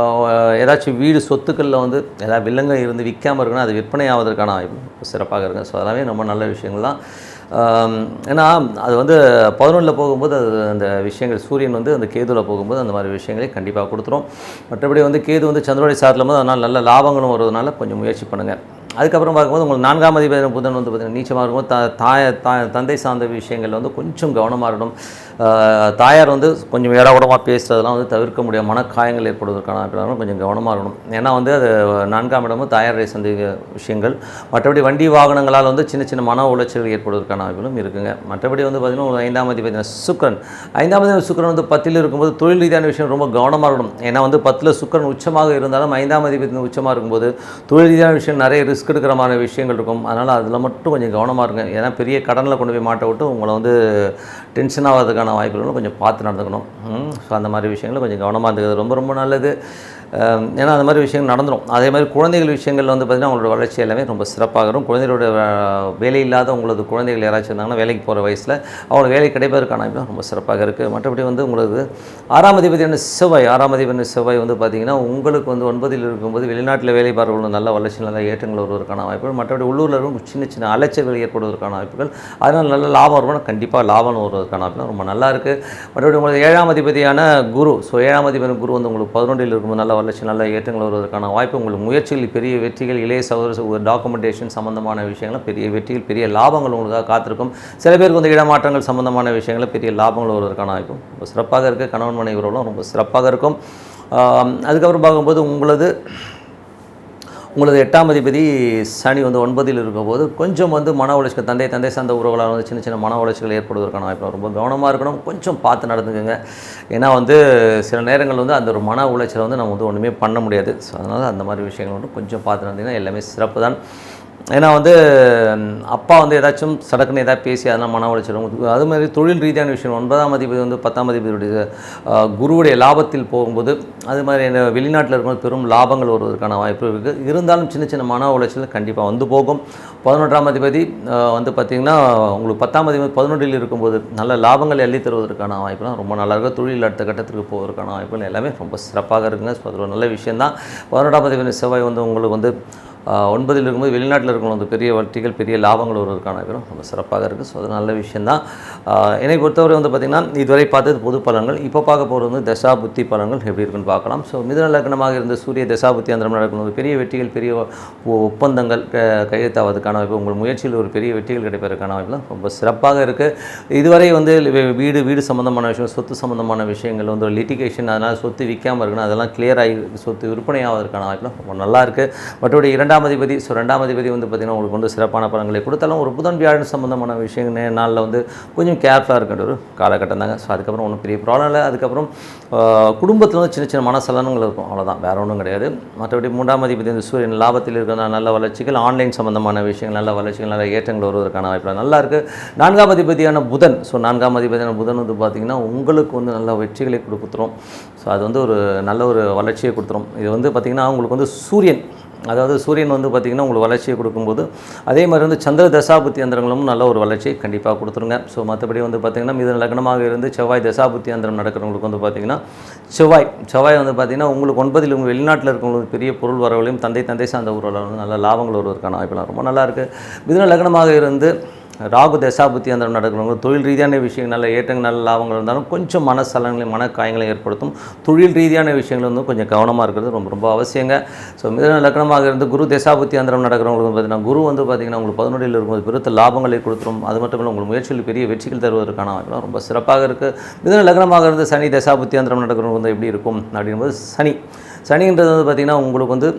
ஏதாச்சும் வீடு சொத்துக்களில் வந்து ஏதாவது வில்லங்க இருந்து விற்காமல் இருக்குன்னா அது விற்பனை ஆவதற்கான வாய்ப்பு சிறப்பாக இருக்குது. ஸோ அதெல்லாமே ரொம்ப நல்ல விஷயங்கள் தான். ஏன்னா அது வந்து 11ல் போகும்போது அது அந்த விஷயங்கள், சூரியன் வந்து அந்த கேதுவில் போகும்போது அந்த மாதிரி விஷயங்களை கண்டிப்பாக கொடுத்துரும். மற்றபடி வந்து கேது வந்து சந்திரனுடைய சாரத்தில் போது அதனால் நல்ல லாபங்களும் வருவதனால கொஞ்சம் முயற்சி பண்ணுங்கள். அதுக்கப்புறம் பார்க்கும்போது உங்களுக்கு 4ஆம் அதிபதி புதன் வந்து பார்த்திங்கன்னா நீச்சமாக இருக்கும்போது தந்தை சார்ந்த விஷயங்களில் வந்து கொஞ்சம் கவனமாக இருக்கணும். தாயார் வந்து கொஞ்சம் ஏடாகூடமாக பேசுகிறதெல்லாம் வந்து தவிர்க்க முடியாது, மனக்காயங்கள் ஏற்படுவதற்கான கொஞ்சம் கவனமாக இருக்கணும். ஏன்னா வந்து அது 4ஆம் இடமும் தாயாரை சந்திக்க விஷயங்கள். மற்றபடி வண்டி வாகனங்களால் வந்து சின்ன மன உளைச்சல்கள் ஏற்படுவதற்கான வாய்ப்புகளும் இருக்குங்க. மற்றபடி வந்து பார்த்திங்கன்னா ஒரு 5ஆம் அதிபதி சுக்கிரன். 5ஆம் அதிபதி சுக்கிரன் வந்து 10ல் இருக்கும்போது தொழில் ரீதியான விஷயம் ரொம்ப கவனமாக இருக்கணும். ஏன்னா வந்து 10ல் சுக்கிரன் உச்சமாக இருந்தாலும் 5ஆம் அதிபதி உச்சமாக இருக்கும்போது தொழில் ரீதியான விஷயம் நிறைய ரிஸ்க் எடுக்கிற மாதிரி விஷயங்கள் இருக்கும். அதனால் அதில் மட்டும் கொஞ்சம் கவனமாக இருங்க. ஏன்னா பெரிய கடனில் கொண்டு போய் மாட்ட விட்டு உங்களை வந்து டென்ஷன் ஆகிறதுக்கான வாய்ப்புகளும் கொஞ்சம் பார்த்து நடந்துக்கணும். ஸோ அந்த மாதிரி விஷயங்களும் கொஞ்சம் கவனமாக இருந்துக்கிறது ரொம்ப நல்லது. ஏன்னா அந்த மாதிரி விஷயங்கள் நடந்துடும். அதே மாதிரி குழந்தைகள் விஷயங்களில் வந்து பார்த்திங்கன்னா அவங்களோட வளர்ச்சி எல்லாமே ரொம்ப சிறப்பாக இருக்கும். குழந்தைகளோட வேலை இல்லாத உங்களது குழந்தைகள் யாராச்சும் இருந்தாங்கன்னா வேலைக்கு போகிற வயசில் அவங்களுக்கு வேலை கிடைப்பதற்கான வாய்ப்பு ரொம்ப சிறப்பாக இருக்குது. மற்றபடி வந்து உங்களுக்கு 6ஆம் அதிபதியான செவ்வாய் வந்து பார்த்திங்கன்னா உங்களுக்கு வந்து 9ல் இருக்கும்போது வெளிநாட்டில் வேலை பார்க்கணும் நல்ல வளர்ச்சி நல்ல ஏற்றங்கள் வருவதற்கான வாய்ப்புகள், மற்றபடி உள்ளூரில் இருக்கும் சின்ன சின்ன அலைச்சல்கள் ஏற்படுவதற்கான வாய்ப்புகள், அதனால் நல்ல லாபம் வருமானம் கண்டிப்பாக லாபம் வருவதற்கான வாய்ப்புகள் ரொம்ப நல்லா இருக்குது. மற்றபடி உங்களுக்கு 7ஆம் அதிபதியான குரு, 7ஆம் அதிபதியான குரு வந்து உங்களுக்கு 11ல் இருக்கும்போது நல்ல வளர்ச்சி நல்ல ஏற்றங்கள் வருவதற்கான வாய்ப்பு, உங்களுக்கு முயற்சிகள் பெரிய வெற்றிகள், இளைய சகோதர டாக்குமெண்டேஷன் சம்பந்தமான விஷயங்கள் பெரிய வெற்றிகள் பெரிய லாபங்கள் உங்களுக்காக காத்திருக்கும். சில பேருக்கு வந்து இடமாற்றங்கள் சம்பந்தமான விஷயங்கள் பெரிய லாபங்கள் வருவதற்கான வாய்ப்பு ரொம்ப சிறப்பாக இருக்குது. கணவன் மனைவி உறவுகளும் ரொம்ப சிறப்பாக இருக்கும். அதுக்கப்புறம் பார்க்கும்போது உங்களது 8ஆம் அதிபதி சனி வந்து 9ல் இருக்கும்போது கொஞ்சம் வந்து மன உளைச்சல் தந்தை சார்ந்த உறவுகளால் வந்து சின்ன சின்ன மன உளைச்சல் ஏற்படுவதற்கான வாய்ப்பு, ரொம்ப கவனமாக இருக்கணும், கொஞ்சம் பார்த்து நடந்துக்கோங்க. ஏன்னா வந்து சில நேரங்கள் வந்து அந்த ஒரு மன உளைச்சலை வந்து நம்ம வந்து ஒன்றுமே பண்ண முடியாது. ஸோ அதனால் அந்த மாதிரி விஷயங்கள் வந்து கொஞ்சம் பார்த்து நடந்தீங்கன்னா எல்லாமே சிறப்பு தான். ஏன்னா வந்து அப்பா வந்து ஏதாச்சும் சடக்குன்னு ஏதாவது பேசி அதெல்லாம் மன உளைச்சலும், அது மாதிரி தொழில் ரீதியான விஷயம் 9ஆம் அதிபதி வந்து 10ஆம் அதிபதியுடைய குருவுடைய லாபத்தில் போகும்போது அது மாதிரி வெளிநாட்டில் இருக்கும்போது பெரும் லாபங்கள் வருவதற்கான வாய்ப்பு இருக்குது. இருந்தாலும் சின்ன சின்ன மன உளைச்சல் கண்டிப்பாக வந்து போகும். 11ஆம் அதிபதி வந்து பார்த்திங்கன்னா உங்களுக்கு 10ஆம் அதிபதி 11ல் இருக்கும்போது நல்ல லாபங்கள் அள்ளி தருவதற்கான வாய்ப்புலாம் ரொம்ப நல்லா இருக்குது. தொழில் அடுத்த கட்டத்திற்கு போவதற்கான வாய்ப்புகள் எல்லாமே ரொம்ப சிறப்பாக இருக்குங்க. ஸோ அது ஒரு நல்ல விஷயந்தான். 11ஆம் அதிபதி செவ்வாய் வந்து உங்களுக்கு வந்து 9ல் இருக்கும்போது வெளிநாட்டில் இருக்கணும் வந்து பெரிய வட்டிகள் பெரிய லாபங்கள் வருவதற்கான வாய்ப்பும் ரொம்ப சிறப்பாக இருக்குது. ஸோ அது நல்ல விஷயந்தான். என்னை பொறுத்தவரை வந்து பார்த்திங்கன்னா இதுவரை பார்த்தது பொது பலன்கள். இப்போ பார்க்க போகிறது வந்து தசா புத்தி பலன்கள் எப்படி இருக்குன்னு பார்க்கலாம். ஸோ மிதுன லக்னமாக இருந்து சூரிய தசா புத்தி அந்த நடக்கணும் பெரிய வெற்றிகள் பெரிய ஒப்பந்தங்கள் கையெழுத்தாவதுக்கான வாய்ப்பு, உங்கள் முயற்சியில் ஒரு பெரிய வெற்றிகள் கிடைப்பதற்கான வாய்ப்புலாம் ரொம்ப சிறப்பாக இருக்குது. இதுவரை வந்து வீடு சம்மந்தமான விஷயம் சொத்து சம்மந்தமான விஷயங்கள் வந்து லிட்டிகேஷன் அதனால் சொத்து விற்காமல் இருக்கணும் அதெல்லாம் கிளியர் ஆகி சொத்து விற்பனை ஆவதற்கான வாய்ப்புலாம் ரொம்ப நல்லா இருக்குது. மற்றபடி 2ஆம் அதிபதி வந்து பார்த்திங்கன்னா உங்களுக்கு வந்து சிறப்பான பலன்களை கொடுத்தாலும் ஒரு புதன் வியாழன் சம்மந்தமான விஷயங்கள் நாளில் வந்து கொஞ்சம் கேர்ஃபுல்லாக இருக்கின்ற ஒரு காலகட்டம் தாங்க. ஸோ அதுக்கப்புறம் ஒன்றும் பெரிய ப்ராப்ளம் இல்லை. அதுக்கப்புறம் குடும்பத்தில் வந்து சின்ன சின்ன மனசலனங்கள் இருக்கும், அவ்வளோதான், வேறு ஒன்றும் கிடையாது. மற்றபடி 3ஆம் அதிபதி வந்து சூரியன் லாபத்தில் இருக்கிற நல்ல வளர்ச்சிகள், ஆன்லைன் சம்மந்தமான விஷயங்கள் நல்ல வளர்ச்சிகள் நல்ல ஏற்றங்கள் வருவதற்கான வாய்ப்பு நல்லா இருக்குது. 4ஆம் அதிபதியான புதன், ஸோ 4ஆம் அதிபதியான புதன் வந்து பார்த்திங்கன்னா உங்களுக்கு வந்து நல்ல வெற்றிகளை கொடுத்துரும். ஸோ அது வந்து ஒரு நல்ல ஒரு வளர்ச்சியை கொடுத்துரும். இது வந்து பார்த்திங்கன்னா உங்களுக்கு வந்து சூரியன் வந்து பார்த்திங்கன்னா உங்களுக்கு வளர்ச்சியை கொடுக்கும்போது அதே மாதிரி வந்து சந்திர தசாபுத்தி அந்தரங்களும் நல்ல ஒரு வளர்ச்சியை கண்டிப்பாக கொடுத்துருங்க. ஸோ மற்றபடி வந்து பார்த்திங்கன்னா மிதுன லக்னமாக இருந்து செவ்வாய் தசாபுத்தி அந்தரம் நடக்கிறவங்களுக்கு வந்து பார்த்திங்கன்னா செவ்வாய் வந்து பார்த்திங்கன்னா உங்களுக்கு 9ல் உங்கள் வெளிநாட்டில் இருக்கிறவங்களுக்கு பெரிய பொருள் வரவுகளையும் தந்தை சார்ந்த உறவுகள் வந்து நல்ல லாபங்கள் வருவதற்கான வாய்ப்பெல்லாம் ரொம்ப நல்லாயிருக்கு. மிதுன லக்னமாக இருந்து ராகு தசாபுத்தி அந்த நடக்கிறவங்க தொழில் ரீதியான விஷயங்கள் நல்ல ஏற்றங்கள் நல்ல லாபங்கள் இருந்தாலும் கொஞ்சம் மனசலங்களையும் மனக்காயங்களையும் ஏற்படுத்தும். தொழில் ரீதியான விஷயங்கள் வந்து கொஞ்சம் கவனமாக இருக்கிறது ரொம்ப அவசியங்க. ஸோ மிதுன லக்னமாக இருந்து குரு தசாபுத்தி அந்தரம் நடக்கிறவங்களுக்கு பார்த்தீங்கன்னா குரு வந்து பார்த்திங்கன்னா உங்களுக்கு 11ல் இருக்கும்போது பெருத்த லாபங்களை கொடுத்துரும். அது மட்டும் இல்லை உங்களுக்கு முயற்சியில் பெரிய வெற்றிகள் தருவதற்கான வாய்ப்புலாம் ரொம்ப சிறப்பாக இருக்குது. மிதுன லக்னமாக இருந்து சனி தசாபுத்தி அந்தரம் நடக்கிறவங்க வந்து எப்படி இருக்கும் அப்படிங்கும்போது சனின்றது வந்து பார்த்திங்கன்னா உங்களுக்கு வந்து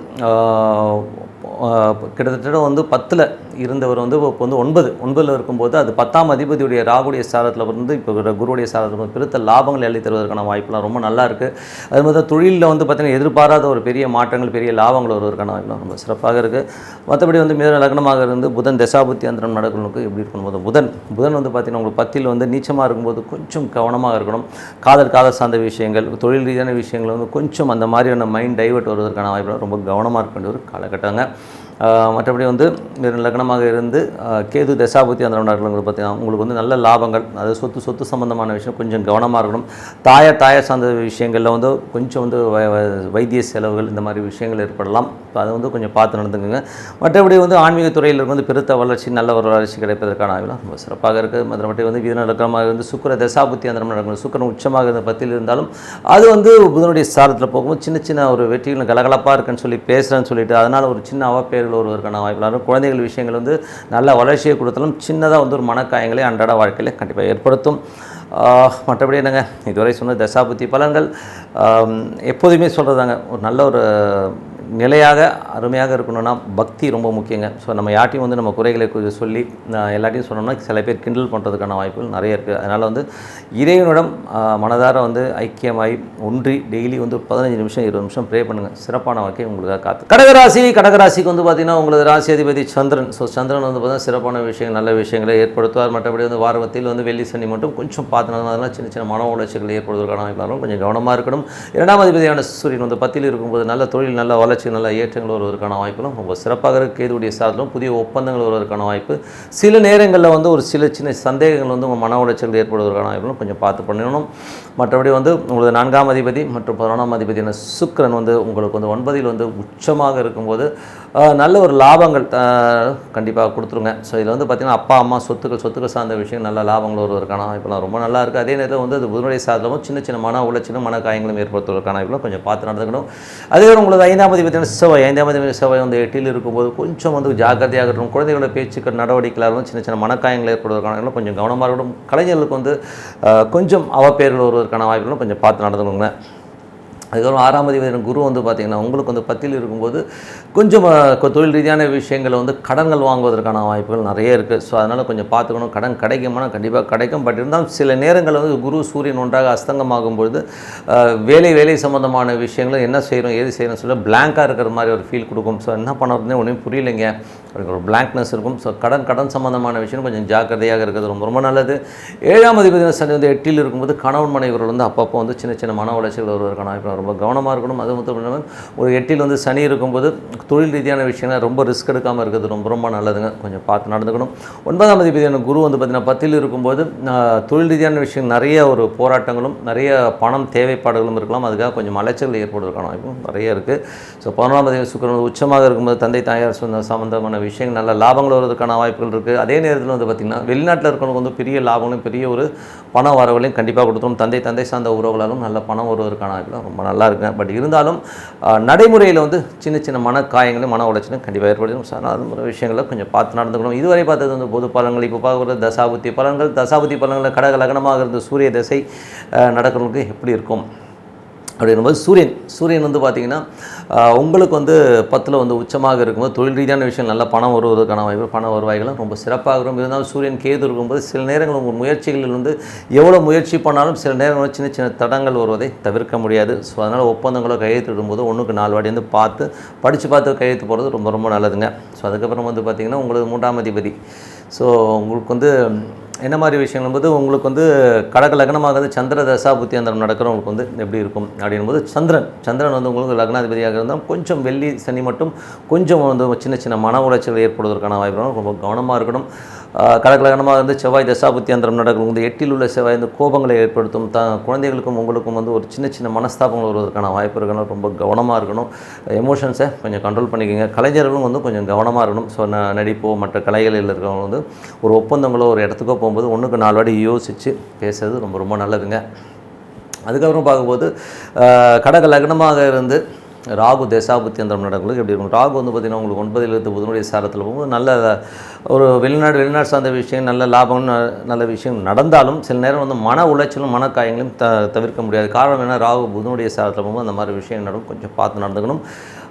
கிட்டத்தட்ட வந்து 10ல் இருந்தவர் வந்து இப்போ வந்து 9ல் இருக்கும்போது அது 10ஆம் அதிபதியுடைய ராகுடைய சாரத்தில் வந்து இப்போ குருவுடைய சாரத்தில் பெருத்த லாபங்கள் அள்ளி தருவதற்கான வாய்ப்புலாம் ரொம்ப நல்லா இருக்குது. அது மாதிரி தொழிலில் வந்து பார்த்திங்கன்னா எதிர்பாராத ஒரு பெரிய மாற்றங்கள் பெரிய லாபங்கள் வருவதற்கான வாய்ப்புலாம் ரொம்ப சிறப்பாக இருக்குது. மற்றபடி வந்து மிதுன லக்னமாக இருந்து புதன் தசாபுத்தி அந்தரம் நடக்கணுக்கு எப்படி இருக்கும்போது புதன் வந்து பார்த்திங்கன்னா உங்களுக்கு 10ல் வந்து நீச்சமாக இருக்கும்போது கொஞ்சம் கவனமாக இருக்கணும். காதல் சார்ந்த விஷயங்கள் தொழில் ரீதியான விஷயங்கள் வந்து கொஞ்சம் அந்த மாதிரியான மைண்ட் டைவர்ட் வருவதற்கான வாய்ப்புலாம் ரொம்ப கவனமாக இருக்க வேண்டிய ஒரு காலகட்டங்க. மற்றபடி வந்து லக்னமாக இருந்து கேது தசாபுத்தி அந்த நடக்கிறது பார்த்திங்கன்னா உங்களுக்கு வந்து நல்ல லாபங்கள், அது சொத்து சம்பந்தமான விஷயம் கொஞ்சம் கவனமாக இருக்கணும். தாயார் சார்ந்த விஷயங்களில் வந்து கொஞ்சம் வந்து வைத்திய செலவுகள் இந்த மாதிரி விஷயங்கள் ஏற்படலாம். இப்போ அதை வந்து கொஞ்சம் பார்த்து நடந்துக்குங்க. மற்றபடி வந்து ஆன்மீக துறையில் வந்து பெருத்த வளர்ச்சி நல்ல ஒரு வளர்ச்சி கிடைப்பதற்கான ஆய்வுலாம் ரொம்ப சிறப்பாக இருக்குது. மற்றபடி வந்து மிதுன லக்னமாக இருந்து சுக்கிர தசாபுத்தி அந்த நடக்கணும். சுக்கிரன் உச்சமாக இருந்த 10ல் இருந்தாலும் அது வந்து புதனுடைய சாரத்தில் போகும்போது சின்ன ஒரு வெற்றிகள் கலகலப்பாக இருக்குன்னு சொல்லி பேசுகிறேன்னு சொல்லிட்டு அதனால் ஒரு சின்ன அவப்பேர்கள் வருவதற்கான வாய்ப்புகள் குழந்தைகள் விஷயங்கள் வந்து நல்ல வளர்ச்சியை கொடுத்தாலும் சின்னதாக வந்து ஒரு மனக்காயங்களை அன்றாட வாழ்க்கையில் கண்டிப்பாக ஏற்படுத்தும். மற்றபடி என்னங்க இதுவரை சொன்ன தசாபுத்தி பலன்கள் எப்போதுமே சொல்கிறதாங்க ஒரு நல்ல ஒரு நிலையாக அருமையாக இருக்கணும்னா பக்தி ரொம்ப முக்கியங்க. ஸோ நம்ம யார்ட்டையும் வந்து நம்ம குறைகளை சொல்லி எல்லாத்தையும் சொன்னோம்னா சில பேர் கிண்டல் பண்ணுறதுக்கான வாய்ப்புகள் நிறைய இருக்குது. அதனால் வந்து இறைவனிடம் மனதார வந்து ஐக்கியமாகி ஒன்றி டெய்லி வந்து 15 நிமிஷம் 20 நிமிஷம் ப்ரே பண்ணுங்கள். சிறப்பான வாழ்க்கை உங்களுக்காக காத்து. கடகராசிக்கு வந்து பார்த்திங்கன்னா உங்களது ராசி அதிபதி சந்திரன். ஸோ சந்திரன் வந்து பார்த்தீங்கன்னா சிறப்பான விஷயங்கள் நல்ல விஷயங்களை ஏற்படுத்துவார். மற்றபடி வந்து வாரத்தில் வந்து வெள்ளி சனி மட்டும் கொஞ்சம் பார்த்துனா அதெல்லாம் சின்ன சின்ன மன உளைச்சல்களை ஏற்படுவதற்கான வாய்ப்பு கொஞ்சம் கவனமாக இருக்கணும். 2ஆம் அதிபதியான சூரியன் வந்து 10ல் இருக்கும்போது நல்ல தொழில் நல்ல வளர்ச்சி நல்ல ஏற்றங்கள் வருவதற்கான வாய்ப்புகளும் ரொம்ப சிறப்பாக இருக்குது. கேதுவுடைய சாதத்திலும் புதிய ஒப்பந்தங்கள் வருவதற்கான வாய்ப்பு. சில நேரங்களில் வந்து ஒரு சின்ன சந்தேகங்கள் வந்து உங்கள் மன உளைச்சல் ஏற்படுவதற்கான வாய்ப்புகளும் கொஞ்சம் பார்த்து பண்ணணும். மற்றபடி வந்து உங்களது 4ஆம் அதிபதி மற்றும் 11ஆம் அதிபதியான சுக்கிரன் வந்து உங்களுக்கு வந்து 9ல் வந்து உச்சமாக இருக்கும்போது நல்ல ஒரு லாபங்கள் கண்டிப்பாக கொடுத்துருங்க. ஸோ இதில் வந்து பார்த்திங்கன்னா அப்பா அம்மா சொத்துக்கள் சார்ந்த விஷயம் நல்ல லாபங்கள் வருவதற்கான வாய்ப்புலாம் ரொம்ப நல்லா இருக்குது. அதே நேரத்தில் வந்து அது புதனுடைய சாதனமும் சின்ன சின்ன மன உளைச்சலும் மன காயங்களும் ஏற்படுத்துவதற்கான வாய்ப்புலாம் கொஞ்சம் பார்த்து நடந்துக்கணும். அதே உங்களது 5ஆம் அதிபதியான செவ்வாய் வந்து 8ல் இருக்கும்போது கொஞ்சம் வந்து ஜாக்கிரதையாக இருக்கணும். குழந்தைகளோட பேச்சுக்கள் நடவடிக்கைகளாக சின்ன சின்ன மனக்காயங்கள் ஏற்படுவதற்கான கொஞ்சம் கவனமாக இருக்கணும். கலைஞர்களுக்கு வந்து கொஞ்சம் அவப்பெயர்கள் வருவதற்கான வாய்ப்புகளும் கொஞ்சம் பார்த்து நடந்துக்கணுங்க. அதுக்கப்புறம் 6ஆம் அதிபதி குரு வந்து பார்த்திங்கன்னா உங்களுக்கு வந்து 10ல் இருக்கும்போது கொஞ்சம் தொழில் ரீதியான விஷயங்களை வந்து கடன்கள் வாங்குவதற்கான வாய்ப்புகள் நிறைய இருக்குது. ஸோ அதனால் கொஞ்சம் பார்த்துக்கணும். கடன் கிடைக்குமானா கண்டிப்பாக கிடைக்கும். பட் இருந்தாலும் சில நேரங்களில் வந்து குரு சூரியன் ஒன்றாக அஸ்தங்கமாகும்பொழுது வேலை சம்மந்தமான விஷயங்களை என்ன செய்கிறோம் ஏது செய்யணும் சொல்ல பிளாங்காக இருக்கிற மாதிரி ஒரு ஃபீல் கொடுக்கும். ஸோ என்ன பண்ணுறதுனே ஒன்றும் புரியலைங்க அப்படிங்கிற ஒரு பிளாங்க்னஸ் இருக்கும். ஸோ கடன் சம்மந்தமான விஷயம் கொஞ்சம் ஜாக்கிரதையாக இருக்கிறது ரொம்ப ரொம்ப நல்லது. 7ஆம் அதிபதி சனி வந்து 8ல் இருக்கும்போது கணவன் மனைவிகள் வந்து அப்பப்போ வந்து சின்ன சின்ன மன உளைச்சல் வருவதற்கான வாய்ப்பு ரொம்ப கவனமாக இருக்கணும். அது மட்டும் இல்லாமல் ஒரு 8ல் வந்து சனி இருக்கும்போது தொழில் ரீதியான விஷயங்கள் ரொம்ப ரிஸ்க் எடுக்காமல் இருக்கிறது ரொம்ப ரொம்ப நல்லதுங்க. கொஞ்சம் பார்த்து நடந்துக்கணும். 9ஆம் அதிபதியான குரு வந்து பார்த்திங்கன்னா 10ல் இருக்கும்போது தொழில் ரீதியான விஷயம் நிறைய ஒரு போராட்டங்களும் நிறைய பணம் தேவைப்பாடுகளும் இருக்கலாம். அதுக்காக கொஞ்சம் அலைச்சல் ஏற்படுவதற்கான வாய்ப்பும் நிறைய இருக்குது. ஸோ 11ஆம் அதிபதி சுக்கிரன் உச்சமாக இருக்கும்போது தந்தை தாயார் சம்பந்தமான விஷயங்கள் நல்ல லாபங்கள் வருவதற்கான வாய்ப்புகள் இருக்குது. அதே நேரத்தில் வந்து பார்த்திங்கன்னா வெளிநாட்டில் இருக்கிறவங்க வந்து பெரிய லாபங்களும் பெரிய ஒரு பண வரவுகளையும் கண்டிப்பாக கொடுத்தோம். தந்தை சார்ந்த உறவுகளாலும் நல்ல பணம் வருவதற்கான வாய்ப்புலாம் ரொம்ப நல்லா இருக்குங்க. பட் இருந்தாலும் நடைமுறையில் வந்து சின்ன சின்ன மன காயங்களும் மன உளைச்சலும் கண்டிப்பாக ஏற்படுத்தும். ஸோ அது மாதிரி விஷயங்களை கொஞ்சம் பார்த்து நடந்துக்கணும். இதுவரை பார்த்தது வந்து பொது பலன்கள். இப்போ பார்க்குறது தசாபுத்தி பலன்களில் கடக லக்னமாக இருந்த சூரிய திசை நடக்கிறவங்களுக்கு எப்படி இருக்கும் அப்படிங்கும்போது சூரியன் வந்து பார்த்திங்கன்னா உங்களுக்கு வந்து 10ல் வந்து உச்சமாக இருக்கும்போது தொழில் ரீதியான விஷயம் நல்ல பணம் வருவதற்கான வாய்ப்பு பண வருவாய்களும் ரொம்ப சிறப்பாக இருக்கும். இருந்தாலும் சூரியன் கேது இருக்கும்போது சில நேரங்கள் உங்கள் முயற்சிகளில் வந்து எவ்வளோ முயற்சி பண்ணாலும் சில நேரங்கள் சின்ன சின்ன தடங்கள் வருவதை தவிர்க்க முடியாது. ஸோ அதனால் ஒப்பந்தங்களை கையெழுத்திடும்போது 1க்கு 4 வாட்டி வந்து படித்து கையெழுத்து போகிறது ரொம்ப ரொம்ப நல்லதுங்க. ஸோ அதுக்கப்புறம் வந்து பார்த்திங்கன்னா உங்களுக்கு 3ஆம் அதிபதி. ஸோ உங்களுக்கு வந்து என்ன மாதிரி விஷயங்கள் போது உங்களுக்கு வந்து கடக லக்னமாக சந்திர தசாபுத்தி அந்த நடக்கிறவங்களுக்கு வந்து எப்படி இருக்கும் அப்படின்போது சந்திரன் வந்து உங்களுக்கு லக்னாதிபதியாக இருந்தால் கொஞ்சம் வெள்ளி சனி மட்டும் கொஞ்சம் வந்து சின்ன சின்ன மன உளைச்சல் ஏற்படுவதற்கான வாய்ப்பு ரொம்ப கவனமாக இருக்கணும். கடக லக்னமாக வந்து செவ்வாய் தசாபுத்தி அந்தரம் நடக்கும் வந்து 8ல் உள்ள செவ்வாய் வந்து கோபங்களை ஏற்படுத்தும். குழந்தைகளுக்கும் உங்களுக்கும் வந்து ஒரு சின்ன சின்ன மனஸ்தாபங்கள் வருவதற்கான வாய்ப்பு இருக்கணும். ரொம்ப கவனமாக இருக்கணும். எமோஷன்ஸை கொஞ்சம் கண்ட்ரோல் பண்ணிக்கோங்க. கலைஞர்களும் வந்து கொஞ்சம் கவனமாக இருக்கணும். ஸோ நடிப்போ மற்ற கலைகளில் இருக்கிறவங்க வந்து ஒரு ஒப்பந்தங்களோ ஒரு இடத்துக்கோ போகும்போது 1க்கு 4 வாட்டி யோசித்து பேசுறது ரொம்ப ரொம்ப நல்லதுங்க. அதுக்கப்புறம் பார்க்கும்போது கடக லக்னமாக இருந்து ராகு தசாபுத்தி அந்த நடக்கும்போது எப்படி இருக்கும். ராகு வந்து பார்த்திங்கன்னா உங்களுக்கு 9ல் இருந்து புதனுடைய சாரத்தில் போகும்போது நல்ல ஒரு வெளிநாடு சார்ந்த விஷயம் நல்ல லாபம் நல்ல விஷயம் நடந்தாலும் சில நேரம் வந்து மன உளைச்சலும் மனக்காயங்களையும் தவிர்க்க முடியாது. காரணம் என்ன, ராகு புதனுடைய சாரத்தில் போகும்போது அந்த மாதிரி விஷயம் நடக்கும். கொஞ்சம் பார்த்து நடந்துக்கணும்.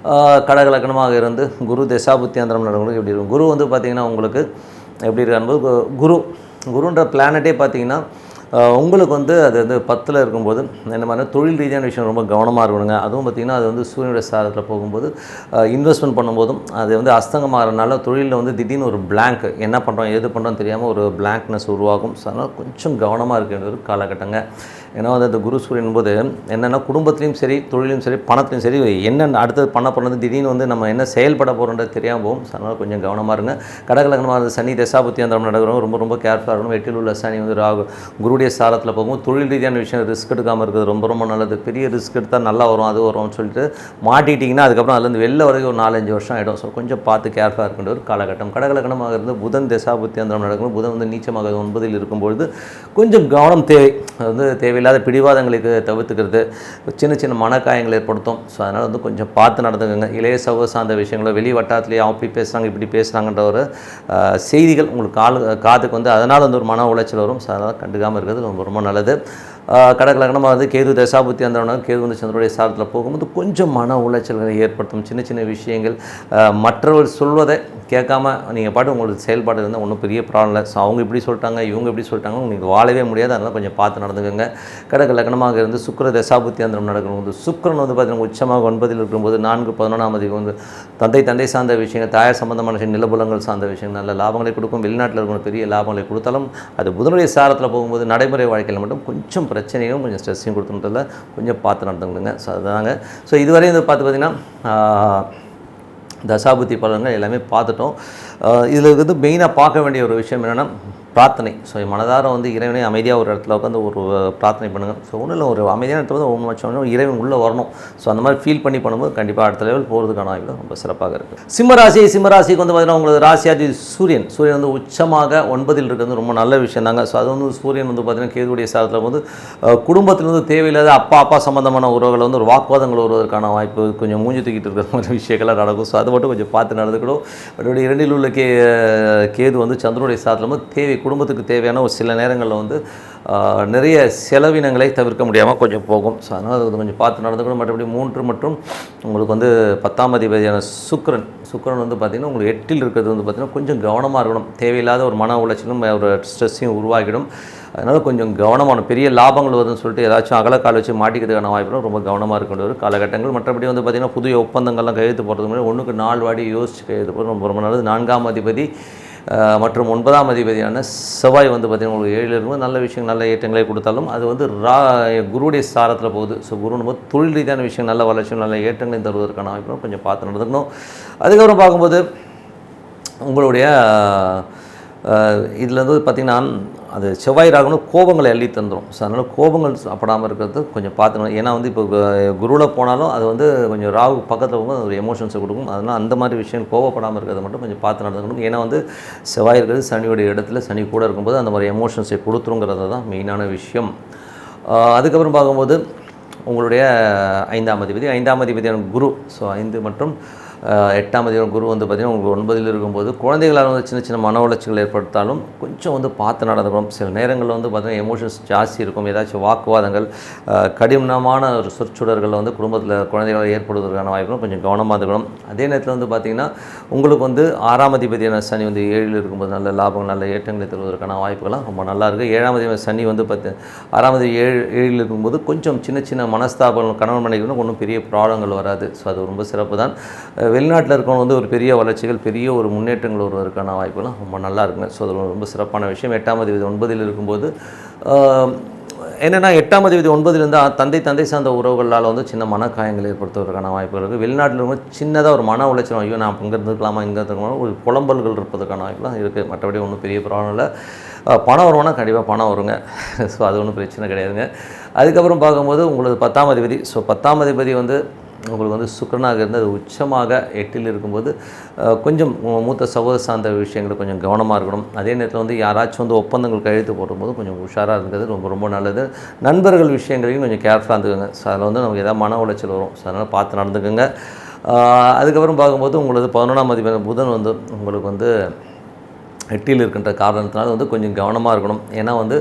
கடக லக்னமாக இருந்து குரு தசாபுத்தி அந்தரம் நடக்கும்போது எப்படி இருக்கும். குரு வந்து பார்த்திங்கன்னா உங்களுக்கு எப்படி இருக்கும்போது குருன்ற பிளானட்டே பார்த்திங்கன்னா உங்களுக்கு வந்து அது வந்து 10ல் இருக்கும்போது என்ன மாதிரி தொழில் ரீதியான விஷயம் ரொம்ப கவனமாக இருக்கணுங்க. அதுவும் பார்த்திங்கன்னா அது வந்து சூரியனுடைய சாரத்தில் போகும்போது இன்வெஸ்ட்மெண்ட் பண்ணும்போதும் அது வந்து அஸ்தங்கமாகறதுனால தொழிலில் வந்து திடீர்னு ஒரு பிளாங்க் என்ன பண்ணுறோம் ஏது பண்ணுறோம் தெரியாமல் ஒரு பிளாங்க்னஸ் உருவாகும். ஸோ அதனால் கொஞ்சம் கவனமாக இருக்க வேண்டிய ஒரு காலகட்டங்க. ஏன்னா வந்து அந்த குரு சூரியன் போது என்னென்னா குடும்பத்துலேயும் சரி தொழிலும் சரி பணத்துலையும் சரி என்னென்ன அடுத்தது பண்ண போகிறது திடீர்னு வந்து நம்ம என்ன செயல்பட போகிறோன்றது தெரியாமல் போகும். ஸோ அதனால் கொஞ்சம் கவனமாக இருங்க. கடக லக்னமாக இருந்த சனி தசாபுத்தி அந்த நடக்கிறவங்க ரொம்ப ரொம்ப கேர்ஃபுல்லாக இருக்கணும். 8ல் உள்ள சனி வந்து குருடைய சாரத்தில் போகும். தொழில் ரீதியான விஷயம் ரிஸ்க் எடுக்காமல் இருக்கிறது ரொம்ப ரொம்ப நல்லது. பெரிய ரிஸ்க் எடுத்தால் நல்லா வரும் அது வரும்னு சொல்லிட்டு மாட்டிட்டிங்கன்னா அதுக்கப்புறம் அதுலேருந்து வெளில வரைக்கும் ஒரு 4-5 வருஷம் ஆகிடும். ஸோ கொஞ்சம் பார்த்து கேர்ஃபுல்லாக இருக்கின்ற ஒரு காலகட்டம். கடக லக்னமாக இருந்து புதன் தசாபுத்தி அந்த நடக்கும். புதன் வந்து நீச்சமாக 9ல் இருக்கும்பொழுது கொஞ்சம் கவனம் தேவை. அது வந்து தேவையில்லாத பிடிவாதங்களுக்கு தவிர்த்துக்கிறது சின்ன சின்ன மனக்காயங்கள் ஏற்படுத்தும். ஸோ அதனால் வந்து கொஞ்சம் பார்த்து நடந்துக்கோங்க. இளைய சகோதர சார்ந்த விஷயங்களோ வெளி வட்டாரத்துலேயே அப்படி பேசுகிறாங்க இப்படி பேசுகிறாங்கன்ற ஒரு செய்திகள் உங்களுக்கு காதுக்கு வந்து அதனால் வந்து ஒரு மன உளைச்சல் வரும். ஸோ அதனால் கண்டுக்காமல் இருக்கிறது ரொம்ப ரொம்ப நல்லது. கடக லக்னமாக வந்து கேது தசாபுத்தி அந்த கேது வந்து சந்திரனுடைய சாரத்தில் போகும்போது கொஞ்சம் மன உளைச்சல்களை ஏற்படுத்தும். சின்ன சின்ன விஷயங்கள் மற்றவர் சொல்வதை கேட்காம நீங்கள் பாட்டு உங்களுக்கு செயல்பாடு இருந்தால் ஒன்றும் பெரிய ப்ராப்ளம் இல்லை. ஸோ அவங்க இப்படி சொல்லிட்டாங்க, இவங்க இப்படி சொல்லிட்டாங்க, உங்களுக்கு வாழவே முடியாது. அதனால் கொஞ்சம் பார்த்து நடந்துக்கோங்க. கடக லக்னமாக இருந்து சுக்கிர தசாபுத்தி அந்த நடக்கணும். வந்து சுக்கிரன் வந்து பார்த்தீங்கன்னா உச்சமாக 9 இருக்கும்போது 4-11 வந்து தந்தை சார்ந்த விஷயங்கள், தாயார் சம்பந்தமான விஷயம், நிலபுலங்கள் சார்ந்த விஷயங்கள் நல்ல லாபங்களை கொடுக்கும். வெளிநாட்டில் இருக்கிற பெரிய லாபங்களை கொடுத்தாலும் அது புதனுடைய சாரத்தில் போகும்போது நடைமுறை வாழ்க்கையில் மட்டும் கொஞ்சம் பிரச்சனையும் கொஞ்சம் ஸ்ட்ரெஸ்ஸையும் கொடுத்துன்றதில்ல கொஞ்சம் பார்த்து நடந்துக்கணுங்க. ஸோ அதுதாங்க. ஸோ இதுவரையும் வந்து பார்த்தீங்கன்னா தசாபுத்தி பலன்கள் எல்லாமே பார்த்துட்டோம். இதில் வந்து மெயினாக பார்க்க வேண்டிய ஒரு விஷயம் என்னென்னா பிரார்த்தனை. ஸோ மனதார வந்து இறைவனை அமைதியாக ஒரு இடத்துல உட்காந்து ஒரு பிரார்த்தனை பண்ணுங்கள். ஸோ ஒன்றும் இல்லை, ஒரு அமைதியான இடத்துல வந்து ஒன்று வச்சோன்னா இறைவன் உள்ளே வரணும். ஸோ அந்த மாதிரி ஃபீல் பண்ணும்போது கண்டிப்பாக அடுத்த லெவல் போகிறதுக்கான வாய்ப்பு ரொம்ப சிறப்பாக இருக்குது. சிம்மராசிக்கு வந்து பார்த்திங்கன்னா உங்களுக்கு ராசியாதி சூரியன் வந்து உச்சமாக 9 இருக்கிறது ரொம்ப நல்ல விஷயம் தாங்க. ஸோ அது வந்து சூரியன் வந்து பார்த்திங்கன்னா கேதுடைய சாரத்தில் வந்து குடும்பத்தில் வந்து தேவையில்லாத அப்பா சம்மந்தமான உறவுகளை வந்து ஒரு வாக்குவாதங்கள் வருவதற்கான வாய்ப்பு, கொஞ்சம் மூஞ்சி தூக்கிட்டு இருக்கிற மாதிரி விஷயங்கள்லாம் நடக்கும். ஸோ அதை மட்டும் கொஞ்சம் பார்த்து நடந்துக்கணும். அவருடைய 2 உள்ள கேது வந்து சந்திரனுடைய சாரத்தில் வந்து குடும்பத்துக்கு தேவையான ஒரு சில நேரங்களில் வந்து நிறைய செலவினங்களை தவிர்க்க முடியாமல் கொஞ்சம் போகும். ஸோ அதனால் அது கொஞ்சம் பார்த்து நடந்துக்கணும். மற்றபடி 3 மற்றும் உங்களுக்கு வந்து 10ஆம் அதிபதியான சுக்கிரன் வந்து பார்த்திங்கன்னா உங்களுக்கு 8 இருக்கிறது வந்து பார்த்திங்கன்னா கொஞ்சம் கவனமாக இருக்கணும். தேவையில்லாத ஒரு மன உளைச்சலும் ஒரு ஸ்ட்ரெஸ்ஸையும் உருவாகிடும். அதனால் கொஞ்சம் கவனமான பெரிய லாபங்கள் வருதுன்னு சொல்லிட்டு ஏதாச்சும் அகலக்கால் வச்சு மாட்டிக்கிறதுக்கான வாய்ப்புகளும் ரொம்ப கவனமாக இருக்க வேண்டிய ஒரு காலகட்டங்கள். மற்றபடி வந்து பார்த்திங்கன்னா புதிய ஒப்பந்தங்கள்லாம் கையெழுத்து போடுறதுக்கு முன்னாடி 1க்கு 4 வாடி யோசிச்சு கையெழுத்து போகிறது ரொம்ப நல்லது. 4ஆம் அதிபதி மற்றும் 9ஆம் அதிபதியான செவ்வாய் வந்து பார்த்திங்கன்னா உங்களுக்கு 7 இருக்கும்போது நல்ல விஷயம், நல்ல ஏற்றங்களை கொடுத்தாலும் அது வந்து குருவுடைய சாரத்தில் போகுது. ஸோ குருன்னு போது தொழில் ரீதியான விஷயம், நல்ல வளர்ச்சியும் நல்ல ஏற்றங்களையும் தருவதற்கான வாய்ப்புகளும் கொஞ்சம் பார்த்து நடந்துக்கணும். அதுக்கப்புறம் பார்க்கும்போது உங்களுடைய இதில் வந்து பார்த்திங்கன்னா அது செவ்வாய் ராகுன்னு கோபங்களை அள்ளி தந்துடும். ஸோ அதனால் கோபங்கள் அப்படாமல் இருக்கிறது கொஞ்சம் பார்த்துக்கணும். ஏன்னா வந்து இப்போ குருவில் போனாலும் அது வந்து கொஞ்சம் ராகு பக்கத்தில் போகும்போது அது ஒரு எமோஷன்ஸை கொடுக்கும். அதனால் அந்த மாதிரி விஷயம் கோபப்படாமல் இருக்கிறத மட்டும் கொஞ்சம் பார்த்து நடந்துக்கணும். ஏன்னா வந்து செவ்வாய் இருக்கிறது சனியுடைய இடத்துல, சனி கூட இருக்கும்போது அந்த மாதிரி எமோஷன்ஸை கொடுத்துருங்கிறது தான் மெயினான விஷயம். அதுக்கப்புறம் பார்க்கும்போது உங்களுடைய 5ஆம் அதிபதியான குரு. ஸோ 5 மற்றும் 8ஆம் அதிபதி குரு வந்து பார்த்திங்கன்னா உங்களுக்கு 9 இருக்கும்போது குழந்தைகளால் வந்து சின்ன சின்ன மன உளைச்சல்கள் ஏற்படுத்தாலும் கொஞ்சம் வந்து பார்த்து நடந்துக்கணும். சில நேரங்களில் வந்து பார்த்திங்கன்னா எமோஷன்ஸ் ஜாஸ்தி இருக்கும். ஏதாச்சும் வாக்குவாதங்கள், கடினமான ஒரு சொற்சுடர்கள் வந்து குடும்பத்தில் குழந்தைகளால் ஏற்படுவதற்கான வாய்ப்புகளும் கொஞ்சம் கவனமாக இருக்கணும். அதே நேரத்தில் வந்து பார்த்திங்கன்னா உங்களுக்கு வந்து 6ஆம் அதிபதியான சனி வந்து 7 இருக்கும்போது நல்ல லாபங்கள், நல்ல ஏற்றங்களை தருவதற்கான வாய்ப்புகள்லாம் ரொம்ப நல்லா இருக்குது. 7ஆம் அதிபதி சனி வந்து 6ஆம் அதிபதி 7 இருக்கும்போது கொஞ்சம் சின்ன சின்ன மனஸ்தாபங்கள் கணவன் மனைவிக்கு ஒன்றும் பெரிய ப்ராப்ளங்கள் வராது. ஸோ அது ரொம்ப சிறப்பு தான். வெளிநாட்டில் இருக்கவங்க வந்து ஒரு பெரிய வளர்ச்சிகள், பெரிய ஒரு முன்னேற்றங்கள் வருவதற்கான வாய்ப்புலாம் ரொம்ப நல்லா இருக்குங்க. ஸோ அது ரொம்ப சிறப்பான விஷயம். 8ஆம் அதிபதி 9 இருக்கும்போது என்னென்னா 8ஆம் அதிபதி 9 இருந்தால் தந்தை சார்ந்த உறவுகளால் வந்து சின்ன மனக்காயங்கள் ஏற்படுத்துவதற்கான வாய்ப்புகள் இருக்குது. வெளிநாட்டில் இருக்கும்போது சின்னதாக ஒரு மன உளைச்சல், ஐயோ நான் இங்கே இருந்துக்கலாமா, இங்கே இருந்துக்கலாமா, ஒரு புலம்பல்கள் இருப்பதற்கான வாய்ப்புலாம் இருக்குது. மற்றபடி ஒன்றும் பெரிய ப்ராப்ளம் இல்லை. பணம் வருமானா கண்டிப்பாக பணம் வருங்க. ஸோ அது ஒன்றும் பிரச்சனை கிடையாதுங்க. அதுக்கப்புறம் பார்க்கும்போது உங்களுக்கு 10ஆம் அதிபதி. ஸோ 10ஆம் அதிபதி வந்து உங்களுக்கு வந்து சுக்கிரனாக இருந்து அது உச்சமாக 8 இருக்கும்போது கொஞ்சம் மூத்த சகோதர சார்ந்த விஷயங்கள் கொஞ்சம் கவனமாக இருக்கணும். அதே நேரத்தில் வந்து யாராச்சும் வந்து ஒப்பந்தங்கள் கையெழுத்து போடும்போது கொஞ்சம் உஷாராக இருக்கிறது ரொம்ப நல்லது. நண்பர்கள் விஷயங்களையும் கொஞ்சம் கேர்ஃபுல்லாக இருந்துக்கோங்க. ஸோ அதில் வந்து நமக்கு எதாவது மன உளைச்சல் வரும். ஸோ அதனால் பார்த்து நடந்துக்கோங்க. அதுக்கப்புறம் பார்க்கும்போது உங்களுக்கு 11ஆம் அதிபதி புதன் வந்து உங்களுக்கு வந்து 8 இருக்கின்ற காரணத்தினால வந்து கொஞ்சம் கவனமாக இருக்கணும். ஏன்னா வந்து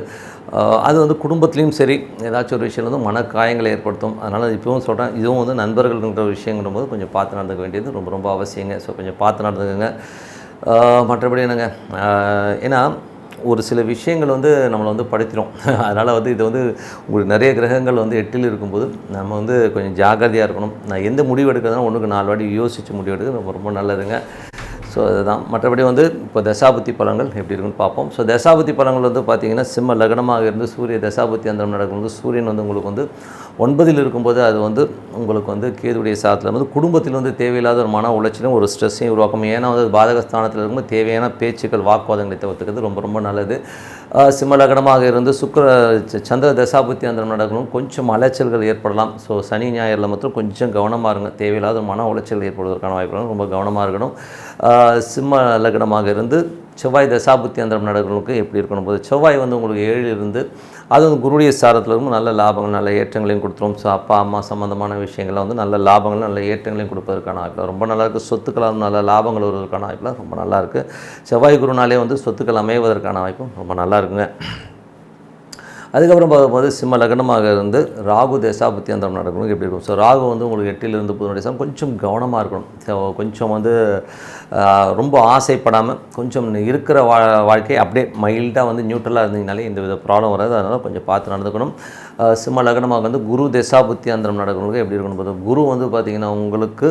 அது வந்து குடும்பத்துலேயும் சரி ஏதாச்சும் ஒரு விஷயம் வந்து மனக்காயங்களை ஏற்படுத்தும். அதனால் இப்போவும் சொல்கிறேன், இதுவும் வந்து நண்பர்கள்ன்ற விஷயங்கிற போது கொஞ்சம் பார்த்து நடந்துக்க வேண்டியது ரொம்ப அவசியங்க. ஸோ கொஞ்சம் பார்த்து நடந்துக்கோங்க. மற்றபடி என்னங்க, ஏன்னா ஒரு சில விஷயங்கள் வந்து நம்மளை வந்து படுத்திடும். அதனால் வந்து இது வந்து உங்களுக்கு நிறைய கிரகங்கள் வந்து 8 இருக்கும்போது நம்ம வந்து கொஞ்சம் ஜாக்கிரதையாக இருக்கணும். நான் எந்த முடிவு எடுக்கிறதுனா 1க்கு 4 வாட்டி யோசித்து முடிவு எடுக்கிறது ரொம்ப நல்லதுங்க. ஸோ அதுதான். மற்றபடி வந்து இப்போ தசாபுத்தி பலன்கள் எப்படி இருக்குன்னு பார்ப்போம். ஸோ தசாபுத்தி பலன்கள் வந்து பார்த்திங்கன்னா சிம்ம லக்னமாக இருந்து சூரிய தசாபுத்தி அந்தரம் நடக்கும்போது சூரியன் வந்து உங்களுக்கு வந்து 9 இருக்கும்போது அது வந்து உங்களுக்கு வந்து கேதுடைய சாரத்தில் வந்து குடும்பத்தில் வந்து தேவையில்லாத ஒரு மன உளைச்சலும் ஒரு ஸ்ட்ரெஸ்ஸையும் உருவாக்கும். ஏன்னா வந்து பாதகஸ்தானத்தில் இருக்கும்போது தேவையான பேச்சுக்கள், வாக்குவாதங்களை தவிர்த்துக்கிறது ரொம்ப நல்லது. சிம்ம லக்னமாக இருந்து சந்திர தசாபுத்தி அந்தரம் நடக்கணும், கொஞ்சம் அலைச்சல்கள் ஏற்படலாம். ஸோ சனி ஞாயிறில் மட்டும் கொஞ்சம் கவனமாக இருங்க. தேவையில்லாத மன உளைச்சல் ஏற்படுவதற்கான வாய்ப்புகள் ரொம்ப கவனமாக இருக்கணும். சிம்ம லக்னமாக இருந்து செவ்வாய் தசாபுத்தி அந்தரம் நடக்கிறவங்களுக்கு எப்படி இருக்கணும் போது செவ்வாய் வந்து உங்களுக்கு 7 இருந்து அது வந்து குருடைய சாரத்தில் இருக்கும் நல்ல லாபங்கள், நல்ல ஏற்றங்களையும் கொடுத்துரும். ஸோ அப்பா அம்மா சம்மந்தமான விஷயங்கள்லாம் வந்து நல்ல லாபங்கள், நல்ல ஏற்றங்களையும் கொடுப்பதற்கான வாய்ப்பில் ரொம்ப நல்லாயிருக்கு. சொத்துக்களால் நல்ல லாபங்கள் வருவதற்கான வாய்ப்பில் ரொம்ப நல்லாயிருக்கு. செவ்வாய் குருனாலே வந்து சொத்துக்கள் அமைவதற்கான வாய்ப்பும் ரொம்ப நல்லா இருக்குங்க. அதுக்கப்புறம் பார்க்கும்போது சிம்ம லக்னமாக இருந்து ராகு தசாபுத்தி அந்த நடக்கணும் எப்படி இருக்கும். ஸோ ராகு வந்து உங்களுக்கு 8லிருந்து புதனுடைய சாரம் கொஞ்சம் கவனமாக இருக்கணும். ஸோ கொஞ்சம் வந்து ரொம்ப ஆசைப்படாமல் கொஞ்சம் இருக்கிற வாழ்க்கை அப்படியே மைல்டாக வந்து நியூட்ரலாக இருந்தீங்கனாலே இந்த வித ப்ராப்ளம் வராது. அதனால் கொஞ்சம் பார்த்து நடந்துக்கணும். சிம்ம லக்னமாக வந்து குரு தசாபுத்தி அந்தரம் நடக்கணும் எப்படி இருக்கணும் பார்த்தா, குரு வந்து பார்த்திங்கன்னா உங்களுக்கு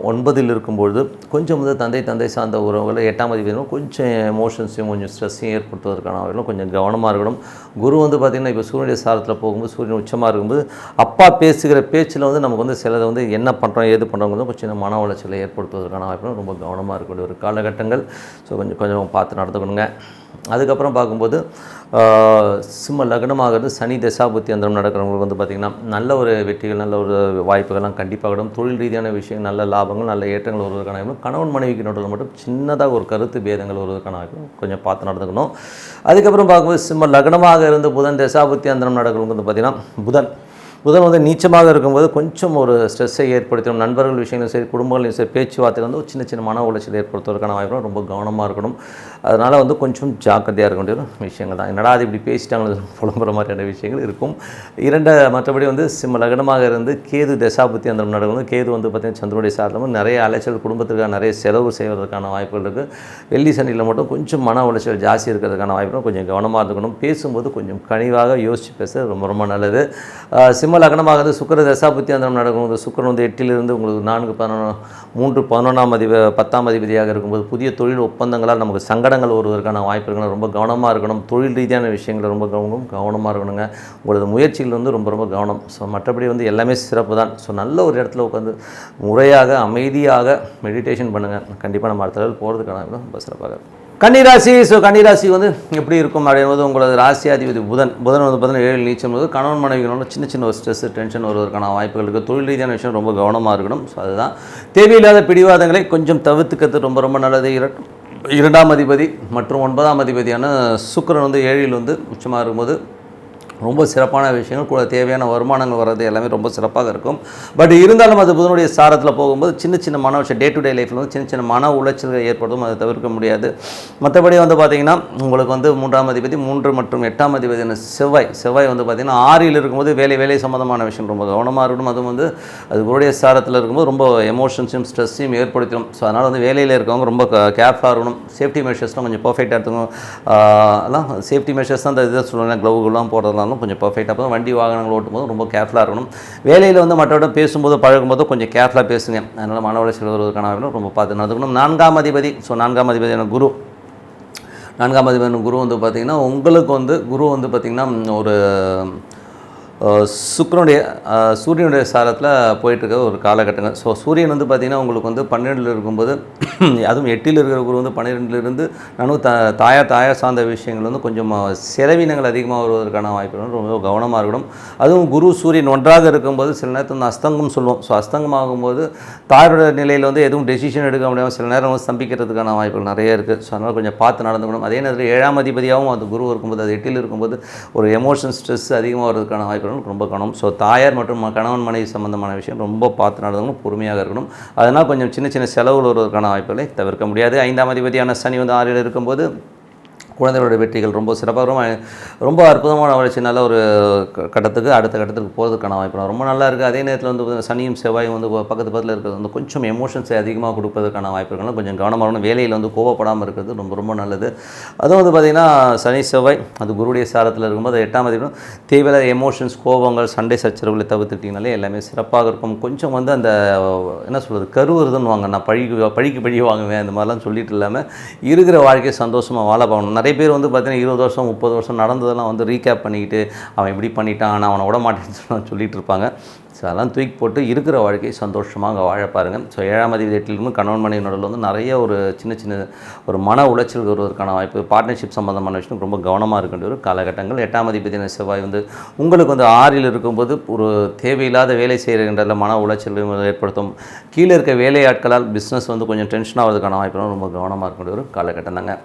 9ல் இருக்கும்பொழுது கொஞ்சம் வந்து தந்தை சார்ந்த உறவுகளை 8ஆம் அதிபதி கொஞ்சம் எமோஷன்ஸையும் கொஞ்சம் ஸ்ட்ரெஸ்ஸையும் ஏற்படுத்துவதற்கான அவர்களும் கொஞ்சம் கவனமாக இருக்கணும். குரு வந்து பார்த்திங்கன்னா இப்போ சூரியனுடைய சாரத்தில் போகும்போது சூரியன் உச்சமாக இருக்கும்போது அப்பா பேசுகிற பேச்சில் வந்து நமக்கு வந்து சிலதை வந்து என்ன பண்ணுறோம் ஏது பண்ணுறோங்கிறது கொஞ்சம் மன உளைச்சலை ஏற்படுத்துவதற்கான வாய்ப்புகளும் ரொம்ப கவனமாக இருக்கக்கூடிய ஒரு காலகட்டங்கள். ஸோ கொஞ்சம் பார்த்து நடந்துக்கணுங்க. அதுக்கப்புறம் பார்க்கும்போது சிம்ம லக்னமாகிறது சனி தசாபுத்தி அந்தரம் நடக்கிறவங்களுக்கு வந்து பார்த்திங்கன்னா நல்ல ஒரு வெற்றிகள் நல்ல ஒரு வாய்ப்புகள்லாம் கண்டிப்பாக கிடும். தொழில் ரீதியான விஷயம் நல்ல லாபங்கள் நல்ல ஏற்றங்கள் வருவதற்கான வாய்ப்பு. கணவன் மனைவிக்கு நடுவில் மட்டும் சின்னதாக ஒரு கருத்து பேதங்கள் வருவதற்கான வாய்ப்பு கொஞ்சம் பார்த்து நடந்துக்கணும். அதுக்கப்புறம் பார்க்கும்போது சிம்ம லக்னமாக இருந்து புதன் தசாபுத்தி அந்தரம் நடக்கிறவங்க வந்து பார்த்திங்கன்னா புதன் வந்து நீச்சமாக இருக்கும்போது கொஞ்சம் ஒரு ஸ்ட்ரெஸ்ஸை ஏற்படுத்தணும். நண்பர்கள் விஷயங்களும் சரி குடும்பங்களையும் சரி பேச்சுவார்த்தையில் வந்து ஒரு சின்ன மன உளைச்சல் ஏற்படுத்துவதற்கான வாய்ப்பு ரொம்ப கவனமாக இருக்கணும். அதனால் வந்து கொஞ்சம் ஜாக்கிரதையாக இருக்க வேண்டிய விஷயங்கள் தான். என்னடா அது இப்படி பேசிட்டாங்க புலம்புற மாதிரியான விஷயங்கள் இருக்கும். மற்றபடி வந்து சிம்ம லக்னமாக இருந்து கேது தசாபுத்தி அந்த நடக்கணும். கேது வந்து பார்த்திங்கன்னா சந்திரனுடைய சாரத்தில் நிறைய அலைச்சல் குடும்பத்திற்காக நிறைய செலவு செய்வதற்கான வாய்ப்புகள் இருக்குது. வெள்ளி சனியில் மட்டும் கொஞ்சம் மன உளைச்சல் ஜாஸ்தி இருக்கிறதுக்கான வாய்ப்பு கொஞ்சம் கவனமாக இருந்துக்கணும். பேசும்போது கொஞ்சம் கனிவாக யோசித்து பேச ரொம்ப நல்லது. சிம்ம லக்னமாக வந்து சுக்கிர தசாபுத்தி அந்த நடக்கும். சுக்கிரன் வந்து 8லிருந்து உங்களுக்கு 3-11ஆம் 10ஆம் அதிபதியாக இருக்கும்போது புதிய தொழில் ஒப்பந்தங்களால் நமக்கு சங்கடங்கள் வருவதற்கான வாய்ப்பு இருக்கணும். ரொம்ப கவனமாக இருக்கணும். தொழில் ரீதியான விஷயங்கள் ரொம்ப கவனமாக இருக்கணுங்க. உங்களது முயற்சிகள் வந்து ரொம்ப கவனம். ஸோ மற்றபடி வந்து எல்லாமே சிறப்பு தான். ஸோ நல்ல ஒரு இடத்துல உட்காந்து முறையாக அமைதியாக மெடிடேஷன் பண்ணுங்கள். கண்டிப்பாக நம்ம அடுத்த லெவல் போகிறதுக்கான ரொம்ப சிறப்பாக. கன்னிராசி. ஸோ கன்னிராசி வந்து எப்படி இருக்கும் அப்படின்போது உங்களது ராசியாதிபதி புதன் வந்து பார்த்தீங்கன்னா 7 நீச்சம் போது கணவன் மனைவிகளோட சின்ன ஒரு ஸ்ட்ரெஸ் டென்ஷன் வருவதற்கான வாய்ப்புகள் இருக்குது. தொழில் ரீதியான விஷயம் ரொம்ப கவனமாக இருக்கணும். ஸோ அதுதான் தேவையில்லாத பிடிவாதங்களை கொஞ்சம் தவிர்த்துக்கிறது ரொம்ப நல்லது. 2ஆம் அதிபதி மற்றும் 9ஆம் அதிபதியான சுக்கிரன் வந்து 7ல் வந்து உச்சமாக இருக்கும்போது ரொம்ப சிறப்பான விஷயங்கள் கூட தேவையான வருமானங்கள் வர்றது எல்லாமே ரொம்ப சிறப்பாக இருக்கும். பட் இருந்தாலும் அது புதனுடைய சாரத்தில் போகும்போது சின்ன மன விஷயம் டே டு டே லைஃப்பில் வந்து சின்ன மன உளைச்சல்கள் ஏற்படும். அதை தவிர்க்க முடியாது. மற்றபடி வந்து பார்த்திங்கன்னா உங்களுக்கு வந்து 3ஆம் அதிபதி 3 மற்றும் 8ஆம் அதிபதியான செவ்வாய் வந்து பார்த்திங்கன்னா 6ல் இருக்கும்போது வேலை சம்மந்தமான விஷயம் ரொம்ப கவனமாக இருக்கணும். அதுவும் வந்து அது புதனுடைய சாரத்தில் இருக்கும்போது ரொம்ப எமோஷன்ஸையும் ஸ்ட்ரெஸ்ஸையும் ஏற்படுத்திடும். ஸோ அதனால் வந்து வேலையில் இருக்கவங்க ரொம்ப கேர்ஃபுல்லாக இருக்கணும். சேஃப்டி மெஷர்ஸ்லாம் கொஞ்சம் பர்ஃபெக்டாக எடுத்துக்கணும். எல்லாம் சேஃப்டி மெஷர்ஸ் தான் அந்த இதை சொல்லுவாங்க க்ளவுலாம் போடுறதுனால கொஞ்சம் பர்ஃபெக்டாக போதும். வண்டி வாகனங்கள் ஓட்டும்போது ரொம்ப கேர்ஃபுல்லாக இருக்கணும். வேலையில் வந்து மற்றவங்க பேசும்போது பழகும்போது கொஞ்சம் கேர்ஃபுல்லாக பேசுங்க. அதனால் மன உளைச்சல் வருவதற்கான ரொம்ப பார்த்து நடந்துக்கணும். 4ஆம் அதிபதி. ஸோ 4ஆம் அதிபதியான குரு. 4ஆம் அதிபதியான குரு வந்து பார்த்திங்கன்னா உங்களுக்கு வந்து குரு வந்து பார்த்திங்கன்னா ஒரு சூரியனுடைய சாரத்தில் போயிட்டுருக்க ஒரு காலகட்டங்கள். ஸோ சூரியன் வந்து பார்த்திங்கன்னா உங்களுக்கு வந்து 12ல் இருக்கும்போது அதுவும் 8ல் இருக்கிற குரு வந்து 12லிருந்து நானும் தாயார் சார்ந்த விஷயங்கள் வந்து கொஞ்சம் செலவினங்கள் அதிகமாக வருவதற்கான வாய்ப்புகள் ரொம்ப கவனமாக இருக்கணும். அதுவும் குரு சூரியன் ஒன்றாக இருக்கும்போது சில நேரத்தில் வந்து அஸ்தங்கம் சொல்லுவோம். ஸோ அஸ்தங்கம் ஆகும்போது தாயோட நிலையில் வந்து எதுவும் டெசிஷன் எடுக்க முடியாமல் சில நேரம் வந்து ஸ்தம்பிக்கிறதுக்கான வாய்ப்புகள் நிறைய இருக்குது. ஸோ அதனால் கொஞ்சம் பார்த்து நடந்துக்கணும். அதே நேரத்தில் 7ஆம் அதிபதியாகவும் அந்த குரு இருக்கும்போது அது 8ல் இருக்கும்போது ஒரு எமோஷன் ஸ்ட்ரெஸ் அதிகமாக வருவதற்கான வாய்ப்புகள் ரொம்ப கவனம். ஸோ தாயார் மற்றும் கணவன் மனைவி சம்பந்தமான விஷயம் ரொம்ப பார்த்து நடந்துக்கணும். பொறுமையாக இருக்கணும். அதனால் கொஞ்சம் சின்ன செலவுகள் வருவதற்கான வாய்ப்புகளை தவிர்க்க முடியாது. 5ஆம் அதிபதியான சனி வந்து 6ல் இருக்கும்போது குழந்தைகளோட வெற்றிகள் ரொம்ப சிறப்பாக ரொம்ப அற்புதமான வளர்ச்சி நல்ல ஒரு அடுத்த கட்டத்துக்கு போகிறதுக்கான வாய்ப்பு ரொம்ப நல்லா இருக்குது. அதே நேரத்தில் வந்து சனியும் செவ்வாயும் வந்து பக்கத்தில் இருக்கிறது வந்து கொஞ்சம் எமோஷன்ஸை அதிகமாக கொடுப்பதற்கான வாய்ப்புகள் கொஞ்சம் கவனமாக இருக்கணும். வேலையில் வந்து கோவப்படாமல் இருக்கிறது ரொம்ப நல்லது. அதுவும் வந்து பார்த்திங்கன்னா சனி செவ்வாய் அது குருடைய சாரத்தில் இருக்கும்போது 8ஆம் அதிபதி தேவையில்லாத எமோஷன்ஸ் கோபங்கள் சண்டை சச்சரவுகளை தவிர்த்துட்டிங்கனாலே எல்லாமே சிறப்பாக இருக்கும். கொஞ்சம் வந்து அந்த என்ன சொல்கிறது கருவுறுதுன்னு வாங்க நான் பழி வாங்குவேன் அந்த மாதிரிலாம் சொல்லிட்டு இல்லாமல் இருக்கிற வாழ்க்கையை சந்தோஷமாக வாழ பார்க்கணும். நிறைய பேர் வந்து பார்த்தீங்கன்னா 20 வருஷம் 30 வருஷம் நடந்ததெல்லாம் வந்து ரீகேப் பண்ணிக்கிட்டு அவன் இப்படி பண்ணிட்டான் நான் அவனை விட மாட்டேன்னு சொல்லிட்டு இருப்பாங்க. ஸோ அதெல்லாம் தூக்கி போட்டு இருக்கிற வாழ்க்கையை சந்தோஷமாக அங்கே வாழ பாருங்கள். ஸோ 7ஆம் அதிபதி 8லிருந்து கணவன் மனைவி நடுவில் வந்து நிறைய ஒரு சின்ன ஒரு மன உளைச்சல் வருவதற்கான வாய்ப்பு பார்ட்னர்ஷிப் சம்பந்தமான விஷயம் ரொம்ப கவனமாக இருக்கின்ற ஒரு காலகட்டங்கள். 8ஆம் அதிபதியான செவ்வாய் வந்து உங்களுக்கு வந்து 6ல் இருக்கும்போது ஒரு தேவையில்லாத வேலை செய்கின்ற மன உளைச்சல் ஏற்படுத்தும். கீழே இருக்க வேலையாட்களால் பிஸ்னஸ் வந்து கொஞ்சம் டென்ஷன் ஆகிறதுக்கான வாய்ப்பு ரொம்ப கவனமாக இருக்கின்ற ஒரு காலகட்டம் தாங்க.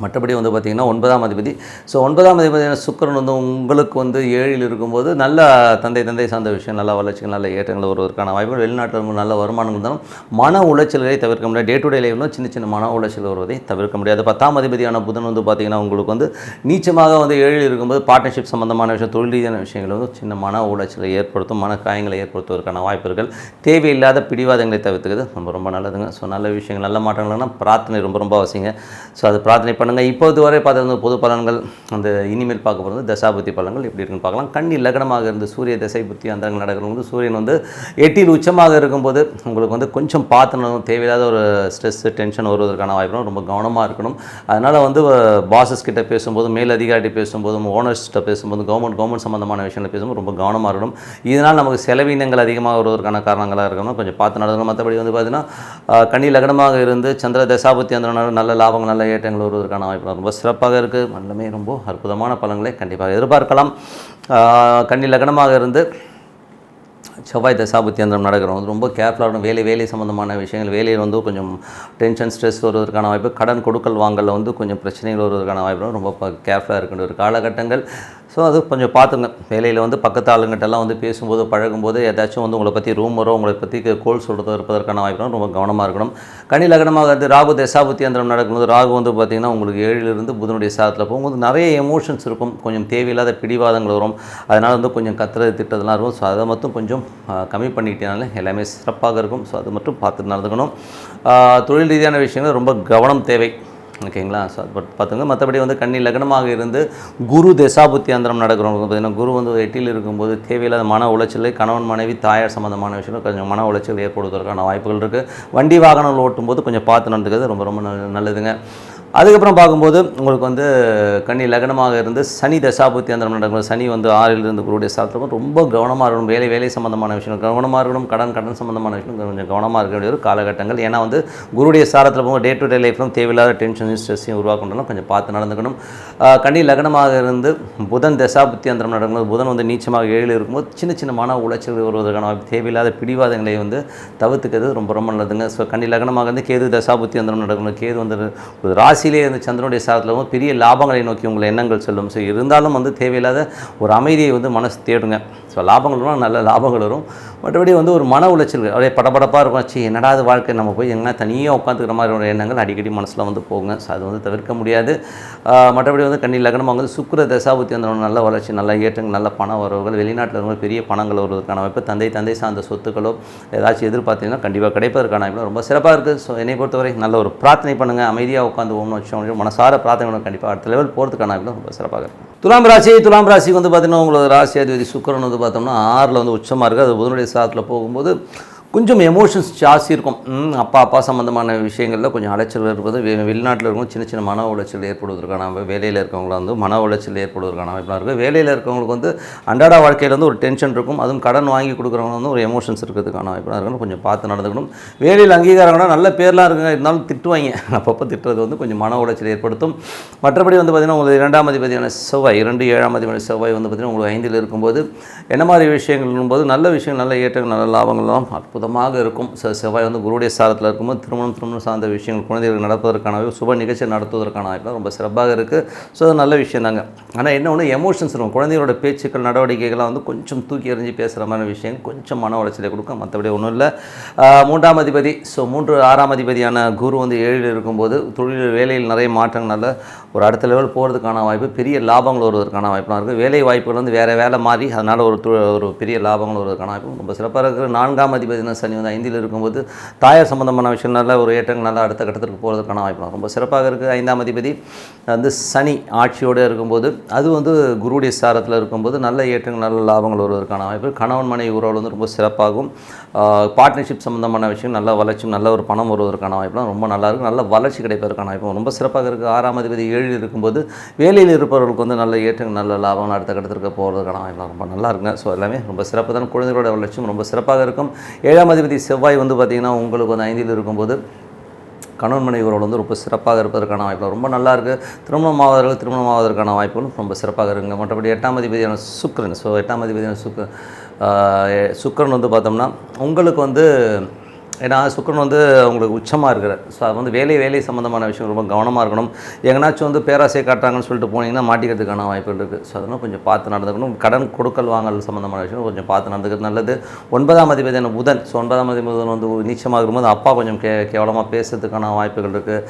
மற்றபடி வந்து பார்த்திங்கன்னா 9ஆம் அதிபதி. ஸோ 9ஆம் அதிபதியான சுக்கிரன் வந்து உங்களுக்கு வந்து 7ல் இருக்கும்போது நல்ல தந்தை சார்ந்த விஷயம், நல்ல வளர்ச்சிகள், நல்ல ஏற்றங்கள் வருவதற்கான வாய்ப்புகள், வெளிநாட்டில் இருக்கும் நல்ல வருமானங்கள் இருந்தாலும் மன உளைச்சல்களை தவிர்க்க முடியாது. டே டு டே லைஃப்லாம் சின்ன மன உளைச்சல் வருவதை தவிர்க்க முடியாது. 10ஆம் அதிபதியான புதன் வந்து பார்த்திங்கன்னா உங்களுக்கு வந்து நீச்சமாக வந்து 7ல் இருக்கும்போது பார்ட்னர்ஷிப் சம்பந்தமான விஷயம், தொழில் ரீதியான விஷயங்கள் வந்து சின்ன மன உளைச்சலை ஏற்படுத்தும், மன காயங்களை ஏற்படுத்துவதற்கான வாய்ப்புகள். தேவையில்லாத பிடிவாதங்களை தவிர்த்துக்கிறது ரொம்ப நல்லதுங்க. ஸோ நல்ல விஷயங்கள், நல்ல மாற்றங்கள்னா பிரார்த்தனை ரொம்ப அவசியங்க. ஸோ அது பிரார்த்தனை பண்ணுங்கள். இப்போது வரை பார்த்து பொது பலன்கள், அந்த இனிமேல் பார்க்க போகிறது தசாபுத்தி பலன்கள் எப்படி இருக்குன்னு பார்க்கலாம். கன்னி லக்னமாக இருந்து சூரிய தசை புத்தி அந்தரங்கள் நடக்கிறவங்க சூரியன் வந்து 8ல் உச்சமாக இருக்கும்போது உங்களுக்கு வந்து கொஞ்சம் பார்த்துணும், தேவையில்லாத ஒரு ஸ்ட்ரெஸ் டென்ஷன் வருவதற்கான வாய்ப்பு, ரொம்ப கவனமாக இருக்கணும். அதனால் வந்து பாசஸ் கிட்ட பேசும்போது, மேல் அதிகாரி பேசும்போதும், ஓனர்ஸ்கிட்ட பேசும்போது, கவர்மெண்ட் சம்மந்தமான விஷயங்கள் பேசும்போது ரொம்ப கவனமாக இருக்கணும். இதனால் நமக்கு செலவினங்கள் அதிகமாக வருவதற்கான காரணங்களாக இருக்கணும், கொஞ்சம் பார்த்து நடக்கணும். மற்றபடி வந்து பார்த்திங்கன்னா கன்னி லக்னமாக இருந்து சந்திர தசாபுத்தி அந்த நல்ல லாபங்கள், நல்ல ஏற்றங்கள் வருவதற்கான வாய்ப்பு ரொம்ப சிறப்பாக இருக்குது. நல்லமே ரொம்ப அற்புதமான பலன்களை கண்டிப்பாக எதிர்பார்க்கலாம். கன்னி லக்னமாக இருந்து செவ்வாய் தசாபுத்தி அந்தரம் நடக்கிறவங்க ரொம்ப கேர்ஃபுல்லாக இருக்கணும். வேலை சம்மந்தமான விஷயங்கள், வேலையில் வந்து கொஞ்சம் டென்ஷன் ஸ்ட்ரெஸ் வருவதற்கான வாய்ப்பு, கடன் கொடுக்கல் வாங்கலில் வந்து கொஞ்சம் பிரச்சனைகள் வருவதற்கான வாய்ப்பு, ரொம்ப கேர்ஃபுல்லாக இருக்கின்ற ஒரு காலகட்டங்கள். ஸோ அது கொஞ்சம் பார்த்துங்க. வேலையில் வந்து பக்கத்து ஆளுங்கிட்டெல்லாம் வந்து பேசும்போது பழகும்போது ஏதாச்சும் வந்து உங்களை பற்றி ரூமரோ உங்களை பற்றி கோல் சொல்கிறது இருப்பதற்கான வாய்ப்பு, ரொம்ப கவனமாக இருக்கணும். கன்னி லக்னமாக வந்து ராகு தசாபுத்தி அந்தரம் நடக்கும்போது ராகு வந்து பார்த்திங்கன்னா உங்களுக்கு 7லிருந்து புதனுடைய சாதத்தில் போகும்போது நிறைய எமோஷன்ஸ் இருக்கும், கொஞ்சம் தேவையில்லாத பிடிவாதங்கள் வரும், அதனால் வந்து கொஞ்சம் கத்துறது திட்டதெல்லாம் இருக்கும். ஸோ அதை மட்டும் கொஞ்சம் கம்மி பண்ணிக்கிட்டனால எல்லாமே சிறப்பாக இருக்கும். ஸோ அது மட்டும் பார்த்து நடந்துக்கணும். தொழில் ரீதியான விஷயங்கள் ரொம்ப கவனம் தேவை, ஓகேங்களா. ஸோ அது பார்த்துங்க. மற்றபடி வந்து கன்னி லக்னமாக இருந்து குரு தசாபுத்தி அந்தரம் நடக்கிறவங்க பார்த்திங்கன்னா குரு வந்து 8ல் இருக்கும்போது தேவையில்லாத மன உளைச்சல், கணவன் மனைவி தாயார் சம்மந்தமான விஷயம் கொஞ்சம் மன உளைச்சல் ஏற்படுவதற்கான வாய்ப்புகள் இருக்குது. வண்டி வாகனங்கள் ஓட்டும்போது கொஞ்சம் பார்த்து நடந்துக்கிறது ரொம்ப நல்லதுங்க. அதுக்கப்புறம் பார்க்கும்போது உங்களுக்கு வந்து கன்னி லக்னமாக இருந்து சனி தசாபுத்தி அந்தரம் நடக்கும். சனி வந்து 6லிருந்து குருடைய சாதத்தில் ரொம்ப கவனமாக இருக்கணும். வேலை சம்மந்தமான விஷயம் கவனமாக இருக்கணும். கடன் சம்மந்தமான விஷயம் கொஞ்சம் கவனமாக இருக்க வேண்டிய ஒரு காலகட்டங்கள். ஏன்னா வந்து குருடைய சாரத்தில் போகும்போது டே டு டே லைஃப்லும் தேவையில்லாத டென்ஷனையும் ஸ்ட்ரெஸ்ஸையும் உருவாக்கணும், கொஞ்சம் பார்த்து நடந்துக்கணும். கன்னி லக்னமாக இருந்து புதன் தசாபுத்தி அந்தரம் நடக்கும்போது புதன் வந்து நீச்சமாக 7ல் இருக்கும்போது சின்ன மன உளைச்சல் வருவதற்கான வாய்ப்பு, தேவையில்லாத பிடிவாதங்களை வந்து தவிர்த்துக்கிறது ரொம்ப நல்லதுங்க. ஸோ கன்னி லக்னமாக இருந்து கேது தசாபுத்தி அந்தரம் நடக்கணும். கேது வந்து ஒரு ராசியிலே அந்த சந்திரனுடைய சாதத்தில் பெரிய லாபங்களை நோக்கி உங்களை எண்ணங்கள் செல்லும். ஸோ இருந்தாலும் வந்து தேவையில்லாத ஒரு அமைதியை வந்து மனசு தேடுங்க. ஸோ லாபங்கள் வரும், நல்ல லாபங்கள் வரும். மற்றபடி வந்து ஒரு மன உளைச்சல் அப்படியே படபடப்பாக இருக்கும். ஆச்சு என்னடா அது வாழ்க்கை, நம்ம போய் எங்கன்னா தனியாக உட்காந்துக்கிற மாதிரி ஒரு எண்ணங்கள் அடிக்கடி மனசில் வந்து போகுங்க. ஸோ அது வந்து தவிர்க்க முடியாது. மற்றபடி வந்து கன்னி லக்னமாக வந்து சுக்கிர தசாபுத்தி அந்த நல்ல வளர்ச்சி, நல்ல ஏற்றங்கள், நல்ல பண வரவுகள், வெளிநாட்டில் இருக்க பெரிய பணங்கள் வருவதற்கான வாய்ப்பு, தந்தை சார்ந்த சொத்துக்களோ ஏதாச்சும் எதிர்பார்த்தீங்கன்னா கண்டிப்பாக கிடைப்பதற்கான வாய்ப்பு ரொம்ப சிறப்பாக இருக்குது. ஸோ என்னை பொறுத்தவரை நல்ல ஒரு பிரார்த்தனை பண்ணுங்கள், அமைதியாக உட்காந்து ஓம்னு வச்சோம் மனசார பிரார்த்தனை பண்ணுங்கள், கண்டிப்பாக அடுத்த லெவல் போகிறதுக்கான வாய்ப்பு ரொம்ப சிறப்பாக இருக்கும். துலாம் ராசிக்கு வந்து பார்த்திங்கன்னா உங்களோட ராசி அதிபதி சுக்கிரன் வந்து பார்த்தோம்னா 6ல் வந்து உச்சமாக இருக்குது. அது புதனுடைய சாதத்தில் போகும்போது கொஞ்சம் எமோஷன்ஸ் ஜாஸ்தி இருக்கும். அப்பா சம்மந்தமான விஷயங்களில் கொஞ்சம் அலைச்சல் இருப்பது, வெளிநாட்டில் இருக்கும் சின்ன மன உளைச்சல் ஏற்படுவதற்கான, வேலையில் இருக்கவங்களாம் வந்து மன உளைச்சல் ஏற்படுவதற்கான வாய்ப்பாக இருக்குது. வேலையில் இருக்கவங்களுக்கு வந்து அன்றாட வாழ்க்கையில் வந்து ஒரு டென்ஷன் இருக்கும், அதுவும் கடன் வாங்கி கொடுக்குறவங்க வந்து ஒரு எமோஷன்ஸ் இருக்கிறதுக்கான வாய்ப்பாக இருக்கணும், கொஞ்சம் பார்த்து நடந்துக்கணும். வேலையில் அங்கீகாரம்னா நல்ல பேர்லாம் இருக்குங்க, இருந்தாலும் திட்டுவாங்க, அப்பப்போ திட்டுறது வந்து கொஞ்சம் மன உளைச்சல் ஏற்படுத்தும். மற்றபடி வந்து பார்த்திங்கன்னா உங்களுக்கு 2ஆம் அதிபதியான செவ்வாய், 7ஆம் அதிபதியான செவ்வாய் வந்து பார்த்திங்கன்னா உங்களுக்கு 5ல் இருக்கும்போது என்ன மாதிரி விஷயங்கள் போது நல்ல விஷயம், நல்ல ஏற்றங்கள், நல்ல லாபங்கள்லாம் அற்புதமாக இருக்கும். செவ்வாய் வந்து குருடைய சாரத்தில் இருக்கும்போது திருமணம் சார்ந்த விஷயங்கள், குழந்தைகள் நடப்பதற்கான சுப நிகழ்ச்சி நடத்துவதற்கான வாய்ப்பு ரொம்ப சிறப்பாக இருக்குது. ஸோ அது நல்ல விஷயம் தாங்க. ஆனால் என்ன ஒன்று எமோஷன்ஸ் இருக்கும், குழந்தைகளோட பேச்சுக்கள் நடவடிக்கைகள்லாம் வந்து கொஞ்சம் தூக்கி எறிஞ்சு பேசுகிற மாதிரி விஷயம் கொஞ்சம் மன உளைச்சலை கொடுக்கும், மற்றபடி ஒன்றும் இல்லை. 3ஆம் அதிபதி, ஸோ 6ஆம் அதிபதியான குரு வந்து 7ல் இருக்கும்போது தொழில் வேலையில் நிறைய மாற்றங்கள், நல்ல ஒரு அடுத்த லெவல் போகிறதுக்கான வாய்ப்பு, பெரிய லாபங்கள் வருவதற்கான வாய்ப்புலாம் இருக்குது. வேலை வாய்ப்புகள் வந்து வேலை மாறி அதனால் ஒரு பெரிய லாபங்கள் வருவதற்கான வாய்ப்பு ரொம்ப சிறப்பாக இருக்குது. 4ஆம் அதிபதி சனி வந்து 5ல் இருக்கும்போது தாயார் சம்பந்தமான விஷயம் நல்ல ஒரு ஏற்றங்கள், நல்ல அடுத்த கட்டத்திற்கு போகிறதுக்கான வாய்ப்பு ரொம்ப சிறப்பாக இருக்குது. 5ஆம் அதிபதி வந்து சனி ஆட்சியோடு இருக்கும்போது அது வந்து குருடைய சாரத்தில் இருக்கும்போது நல்ல ஏற்றங்கள், நல்ல லாபங்கள் வருவதற்கான வாய்ப்பு, கணவன் மனைவி உறவுகள் வந்து ரொம்ப சிறப்பாகும். பார்ட்னர்ஷிப் சம்பந்தமான விஷயம் நல்ல வளர்ச்சி, நல்ல ஒரு பணம் வருவதற்கான வாய்ப்புலாம் ரொம்ப நல்லாயிருக்கும், நல்ல வளர்ச்சி கிடைப்பதற்கான வாய்ப்பு ரொம்ப சிறப்பாக இருக்குது. 6ஆம் அதிபதி 7ல் இருக்கும்போது வேலையில் இருப்பவர்களுக்கு வந்து நல்ல ஏற்றங்கள், நல்ல லாபங்கள் அடுத்த கட்டத்திற்கு போகிறதுக்கான வாய்ப்புலாம் ரொம்ப நல்லா இருக்குங்க. ஸோ எல்லாமே ரொம்ப சிறப்பு தான். குழந்தைகளோட வளர்ச்சியும் ரொம்ப சிறப்பாக இருக்கும். 7ஆம் அதிபதி செவ்வாய் வந்து பார்த்திங்கன்னா உங்களுக்கு வந்து 5ல் இருக்கும்போது கணவன் மனைவி உறவுகள் வந்து ரொம்ப சிறப்பாக இருப்பதற்கான வாய்ப்பு ரொம்ப நல்லாயிருக்கு. திருமணம் ஆவதற்கான வாய்ப்புகளும் ரொம்ப சிறப்பாக இருக்குங்க. மற்றபடி 8ஆம் அதிபதியான சுக்கிரன், ஸோ 8ஆம் அதிபதியான சுக்கிரன் வந்து பார்த்தோம்னா உங்களுக்கு வந்து ஏன்னா சுக்கிரன் வந்து உங்களுக்கு உச்சமாக இருக்கிறார். ஸோ அது வந்து வேலை சம்மந்தமான விஷயம் ரொம்ப கவனமாக இருக்கணும். எங்கனாச்சும் வந்து பேராசை காட்டுறாங்கன்னு சொல்லிட்டு போனீங்கன்னா மாட்டிக்கிறதுக்கான வாய்ப்புகள் இருக்குது. ஸோ அதெல்லாம் கொஞ்சம் பார்த்து நடந்துக்கணும். கடன் கொடுக்கல் வாங்கல் சம்மந்தமான விஷயம் கொஞ்சம் பார்த்து நடந்துக்கிறது நல்லது. 9ஆம் அதிபதியான புதன். ஸோ 9ஆம் அதிபதி புதன் வந்து நீச்சமாக இருக்கும்போது அப்பா கொஞ்சம் கேவலமாக பேசுறதுக்கான வாய்ப்புகள் இருக்குது.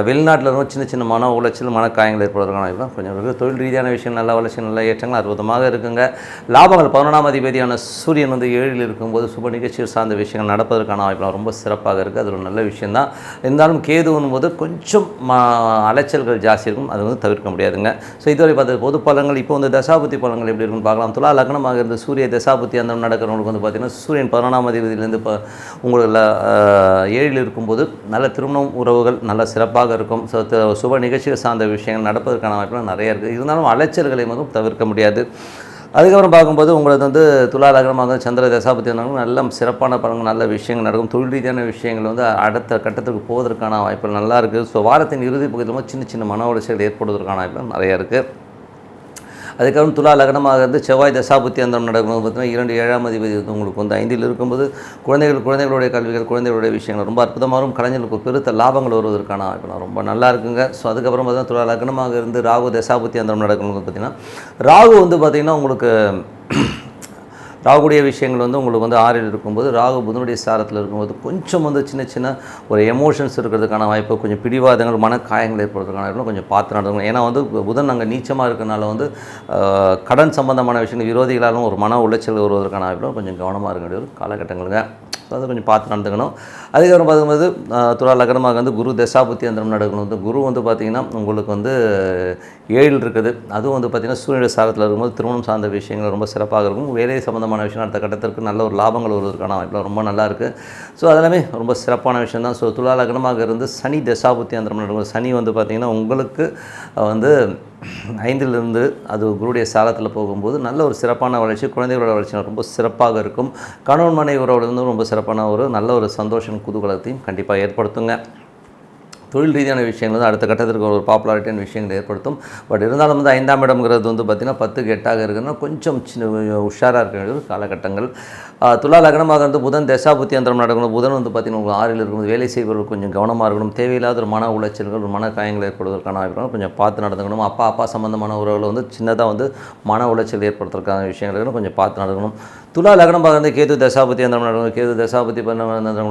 வெளிநாட்டில் இருக்கும் சின்ன மன உளைச்சல் மனக்காயங்கள் ஏற்படுவதற்கான வாய்ப்பு கொஞ்சம் இருக்குது. தொழில் ரீதியான விஷயம் நல்ல வளர்ச்சி நல்ல ஏற்றங்கள் அற்புதமாக இருக்குங்க. லாபங்கள் 11ஆம் அதிபதியான சூரியன் வந்து 7ல் இருக்கும்போது சுப நிகழ்ச்சிகள் சார்ந்த விஷயங்கள் நடப்பதற்கான வாய்ப்பு ரொம்ப சிறப்பாக இருக்குது. அது ஒரு நல்ல விஷயந்தான். இருந்தாலும் கேதுவும் போது கொஞ்சம் அலைச்சல்கள் ஜாஸ்தி இருக்கும். அது வந்து தவிர்க்க முடியாதுங்க. ஸோ இதுவரை பார்த்து பொது பலன்கள். இப்போ வந்து தசாபுத்தி பலன்கள் எப்படி இருக்குன்னு பார்க்கலாம். துலா லக்னமாக இருந்து சூரிய தசாபுத்தி அந்த நடக்கிறவங்களுக்கு வந்து பார்த்திங்கன்னா சூரியன் 11ஆம் அதிபதியிலேருந்து இப்போ உங்களுக்கு 7ல் இருக்கும்போது நல்ல திருமணம் உறவுகள் நல்ல சிறப்பாக இருக்கும். ஸோ சுப நிகழ்ச்சிகள் சார்ந்த விஷயங்கள் நடப்பதற்கான வாய்ப்புகள் நிறைய இருக்குது. இருந்தாலும் அலைச்சல்களை மட்டும் தவிர்க்க முடியாது. அதுக்கப்புறம் பார்க்கும்போது உங்களுக்கு வந்து துலா லக்னமாக சந்திர தசாபதி இருந்தாலும் நல்ல சிறப்பான பலன்கள் நல்ல விஷயங்கள் நடக்கும். தொழில் ரீதியான விஷயங்கள் வந்து அடுத்த கட்டத்துக்கு போவதற்கான வாய்ப்புகள் நல்லா இருக்குது. ஸோ வாரத்தின் இறுதி பகுதியில் சின்ன மன உளைச்சல் ஏற்படுவதற்கான வாய்ப்புகள் நிறையா இருக்குது. அதுக்கப்புறம் துலா லக்னமாக இருந்து செவ்வாய் தசாபுத்தி அந்த நடக்கும்போது பார்த்தீங்கன்னா 2 7ஆம் அதிபதி உங்களுக்கு வந்து 5ல் இருக்கும்போது குழந்தைகளுடைய கல்விகள் குழந்தைகளுடைய விஷயங்கள் ரொம்ப அற்புதமாகவும் கலைஞர்களுக்கு பெருத்த லாபங்கள் வருவதற்கான வாய்ப்புலாம் ரொம்ப நல்லா இருக்குங்க. ஸோ அதுக்கப்புறம் பார்த்தீங்கன்னா துலா லக்னமாக இருந்து ராகு தசாபுத்தி அந்த நடக்கும்போது பார்த்திங்கன்னா ராகு வந்து பார்த்திங்கன்னா உங்களுக்கு ராகுடைய விஷயங்கள் வந்து உங்களுக்கு வந்து 6ல் இருக்கும்போது ராகு புதனுடைய சாரத்தில் இருக்கும்போது கொஞ்சம் வந்து சின்ன ஒரு எமோஷன்ஸ் இருக்கிறதுக்கான வாய்ப்பு கொஞ்சம் பிடிவாதங்கள் மனக்காயங்கள் ஏற்படுறதுக்கான வாய்ப்பு கொஞ்சம் பார்த்து நடக்கணும். ஏன்னா வந்து புதன் அங்கே நீச்சமாக இருக்கிறனால வந்து கடன் சம்பந்தமான விஷயங்கள் விரோதிகளாலும் ஒரு மன உளைச்சல் வருவதற்கான வாய்ப்பு கொஞ்சம் கவனமாக இருக்க வேண்டிய ஒரு காலகட்டங்களுங்க. ஸோ அதை கொஞ்சம் பார்த்து நடந்துக்கணும். அதுக்கப்புறம் பார்க்கும்போது துலா லக்னமாக வந்து குரு தசாபுத்தி அந்த நடக்கணும். வந்து குரு வந்து பார்த்திங்கன்னா உங்களுக்கு வந்து 7ல் இருக்குது. அதுவும் வந்து பார்த்திங்கன்னா சூரியனுடைய சாரத்தில் இருக்கும்போது திருமணம் சார்ந்த விஷயங்கள் ரொம்ப சிறப்பாக இருக்கும். வேலை சம்பந்தமான விஷயம் அடுத்த கட்டத்திற்கு நல்ல ஒரு லாபங்கள் வருவதற்கான வாய்ப்பு ரொம்ப நல்லா இருக்குது. ஸோ அதெல்லாமே ரொம்ப சிறப்பான விஷயம் தான். ஸோ துலா லக்னமாக இருந்து சனி தசாபுத்தி அந்த நடக்கும். சனி வந்து பார்த்திங்கன்னா உங்களுக்கு வந்து 5லிருந்து அது குருடைய சாரத்தில் போகும்போது நல்ல ஒரு சிறப்பான வளர்ச்சி குழந்தைகளோட வளர்ச்சி ரொம்ப சிறப்பாக இருக்கும். கணவன் மனைவி உறவோடு வந்து ரொம்ப சிறப்பான ஒரு நல்ல ஒரு சந்தோஷம் குதூகலத்தையும் கண்டிப்பாக ஏற்படுத்துங்க. தொழில் ரீதியான விஷயங்கள் வந்து அடுத்த கட்டத்திற்கு ஒரு பாப்புலாரிட்டியான விஷயங்கள் ஏற்படுத்தும். பட் இருந்தாலும் வந்து 5ஆம் இடம்ங்கிறது வந்து பார்த்திங்கன்னா 10க்கு 8ஆக இருக்குதுன்னா கொஞ்சம் உஷாராக இருக்க வேண்டிய ஒரு காலகட்டங்கள். துலா லக்னமாக இருந்து புதன் தசாபுத்தி அந்தரம் நடக்கணும். புதன் வந்து பார்த்திங்கன்னா 6ல் இருக்கும்போது வேலை செய்பவர்கள் கொஞ்சம் கவனமாக இருக்கணும். தேவையில்லாத ஒரு மன உளைச்சல்கள் ஒரு மன காயங்கள் ஏற்படுவதற்கான வாய்ப்பு கொஞ்சம் பார்த்து நடந்துக்கணும். அப்பா சம்பந்தமான உறவுகளை வந்து சின்னதாக வந்து மன உளைச்சல் ஏற்படுத்துறதுக்கான விஷயங்கள் கொஞ்சம் பார்த்து நடக்கணும். துலா லக்னமாக இருந்து கேது தசாபுத்தி அந்தரம் நடக்கணும். கேது தசாபுத்தி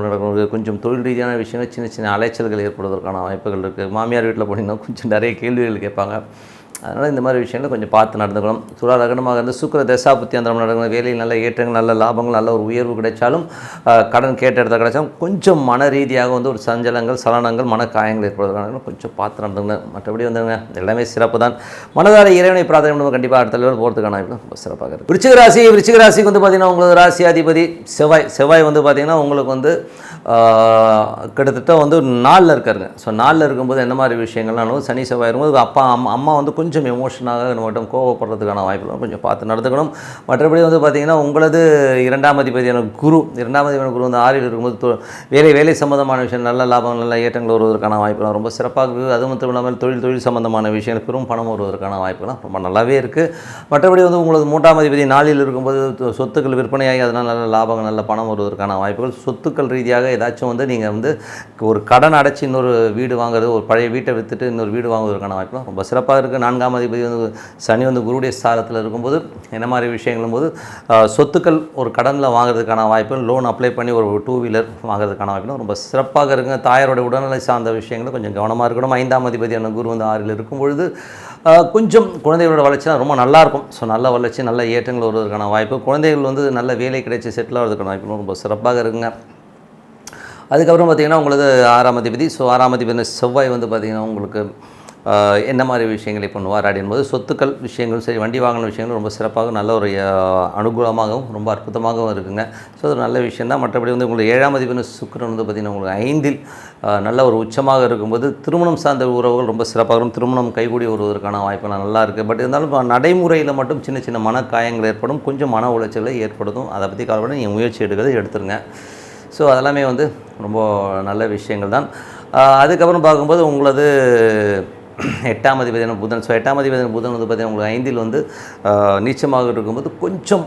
நடக்கணும். கொஞ்சம் தொழில் ரீதியான விஷயங்கள் சின்ன அலைச்சல்கள் ஏற்படுவதற்கான வாய்ப்புகள் இருக்குது. மாமியார் வீட்டில் போனீங்கன்னா கொஞ்சம் நிறைய கேள்விகள் கேட்பாங்க. அதனால் இந்த மாதிரி விஷயங்களை கொஞ்சம் பார்த்து நடந்துக்கணும். துலா லக்னமாக இருந்து சுக்கிர தசாபுத்தி அந்த நடக்கணும். வேலையில் நல்ல ஏற்றங்கள் நல்ல லாபங்கள் நல்ல ஒரு உயர்வு கிடைச்சாலும் கடன் கேட்ட இடத்துல கிடைச்சாலும் கொஞ்சம் மன ரீதியாக வந்து ஒரு சஞ்சலங்கள் சலனங்கள் மனக்காயங்கள் ஏற்படுவதற்கான கொஞ்சம் பார்த்து நடந்துக்கணும். மற்றபடி வந்துங்க எல்லாமே சிறப்பு தான். மனதார இறைவனை பிரார்த்தனை பண்ணுவோம். கண்டிப்பாக அடுத்த லெவல் போகிறதுக்கான வாய்ப்பு ரொம்ப சிறப்பாக இருக்குது. விருச்சிக ராசிக்கு வந்து பார்த்திங்கன்னா உங்களுக்கு ராசி அதிபதி செவ்வாய் வந்து பார்த்திங்கன்னா உங்களுக்கு வந்து கிட்டத்தட்ட வந்து 4ல் இருக்காருங்க. ஸோ 4ல் இருக்கும்போது என்ன மாதிரி விஷயங்கள்லாம் சனி செவ்வாய் இருக்கும்போது அம்மா வந்து கொஞ்சம் எமோஷனாக நம்மகிட்ட கோவப்படுறதுக்கான வாய்ப்புலாம் கொஞ்சம் பார்த்து நடந்துக்கணும். மற்றபடி வந்து பார்த்திங்கன்னா உங்களது 2ஆம் அதிபதியான குரு வந்து 6ல் இருக்கும்போது வேலை சம்மந்தமான விஷயம் நல்ல லாபம் நல்ல ஏற்றங்கள் வருவதற்கான வாய்ப்புலாம் ரொம்ப சிறப்பாக இருக்குது. அது மட்டும் இல்லாமல் தொழில் சம்மந்தமான விஷயங்கள் பெரும் பணம் வருவதற்கான வாய்ப்புலாம் ரொம்ப நல்லாவே இருக்குது. மற்றபடி வந்து உங்களது 3ஆம் அதிபதி 4ல் இருக்கும்போது சொத்துக்கள் விற்பனையாகி அதனால் நல்ல லாபங்கள் நல்ல பணம் வருவதற்கான வாய்ப்புகள் சொத்துக்கள் ரீதியாக ஏதாச்சும் வந்து நீங்கள் வந்து ஒரு கடன் அடைச்சி இன்னொரு வீடு வாங்குறது ஒரு பழைய வீட்டை விற்றுட்டு இன்னொரு வீடு வாங்குவதற்கான வாய்ப்புலாம் ரொம்ப சிறப்பாக இருக்குது. 4ஆம் அதிபதி வந்து சனி வந்து குருடைய சாரத்தில் இருக்கும்போது என்ன மாதிரி விஷயங்களும் போது சொத்துக்கள் ஒரு கடனில் வாங்குறதுக்கான வாய்ப்புகள் லோன் அப்ளை பண்ணி ஒரு 2 வீலர் வாங்குறதுக்கான வாய்ப்புலாம் ரொம்ப சிறப்பாக இருக்குங்க. தாயாரோட உடல்நிலை சார்ந்த விஷயங்களும் கொஞ்சம் கவனமாக இருக்கணும். 5ஆம் அதிபதியான குரு வந்து 6ல் இருக்கும்பொழுது கொஞ்சம் குழந்தைகளோட வளர்ச்சிலாம் ரொம்ப நல்லாயிருக்கும். ஸோ நல்ல வளர்ச்சி நல்ல ஏற்றங்கள் வருவதற்கான வாய்ப்பு குழந்தைகள் வந்து நல்ல வேலை கிடைச்சி செட்டில் ஆகிறதுக்கான வாய்ப்புகளும் ரொம்ப சிறப்பாக இருக்குங்க. அதுக்கப்புறம் பார்த்திங்கன்னா உங்களுக்கு 6ஆம் அதிபதி. ஸோ 6ஆம் அதிபதி செவ்வாய் வந்து பார்த்திங்கன்னா உங்களுக்கு என்ன மாதிரி விஷயங்களை பண்ணுவார் அப்படின்போது சொத்துக்கள் விஷயங்களும் சரி வண்டி வாங்கின விஷயங்களும் ரொம்ப சிறப்பாக நல்ல ஒரு அனுகூலமாகவும் ரொம்ப அற்புதமாகவும் இருக்குங்க. ஸோ அது நல்ல விஷயந்தான். மற்றபடி வந்து உங்களுக்கு 7ஆம் அதிபதி சுக்கிரன் வந்து பார்த்திங்கன்னா உங்களுக்கு 5ல் நல்ல ஒரு உச்சமாக இருக்கும்போது திருமணம் சார்ந்த உறவுகள் ரொம்ப சிறப்பாக இருக்கும். திருமணம் கைகூடி வருவதற்கான வாய்ப்புலாம் நல்லா இருக்குது. பட் இருந்தாலும் நடைமுறையில் மட்டும் சின்ன மனக்காயங்கள் ஏற்படும் கொஞ்சம் மன உளைச்சலை ஏற்படுத்தும். அதை பற்றி கவலைப்பட நீங்கள் முயற்சி எடுத்துருங்க. ஸோ அதெல்லாமே வந்து ரொம்ப நல்ல விஷயங்கள் தான். அதுக்கப்புறம் பார்க்கும்போது உங்களது 8ஆம் அதிபதியான புதன். ஸோ 8ஆம் அதிபதியான புதன் வந்து பார்த்திங்கன்னா உங்களுக்கு 5இல் வந்து நீச்சமாக இருக்கும்போது கொஞ்சம்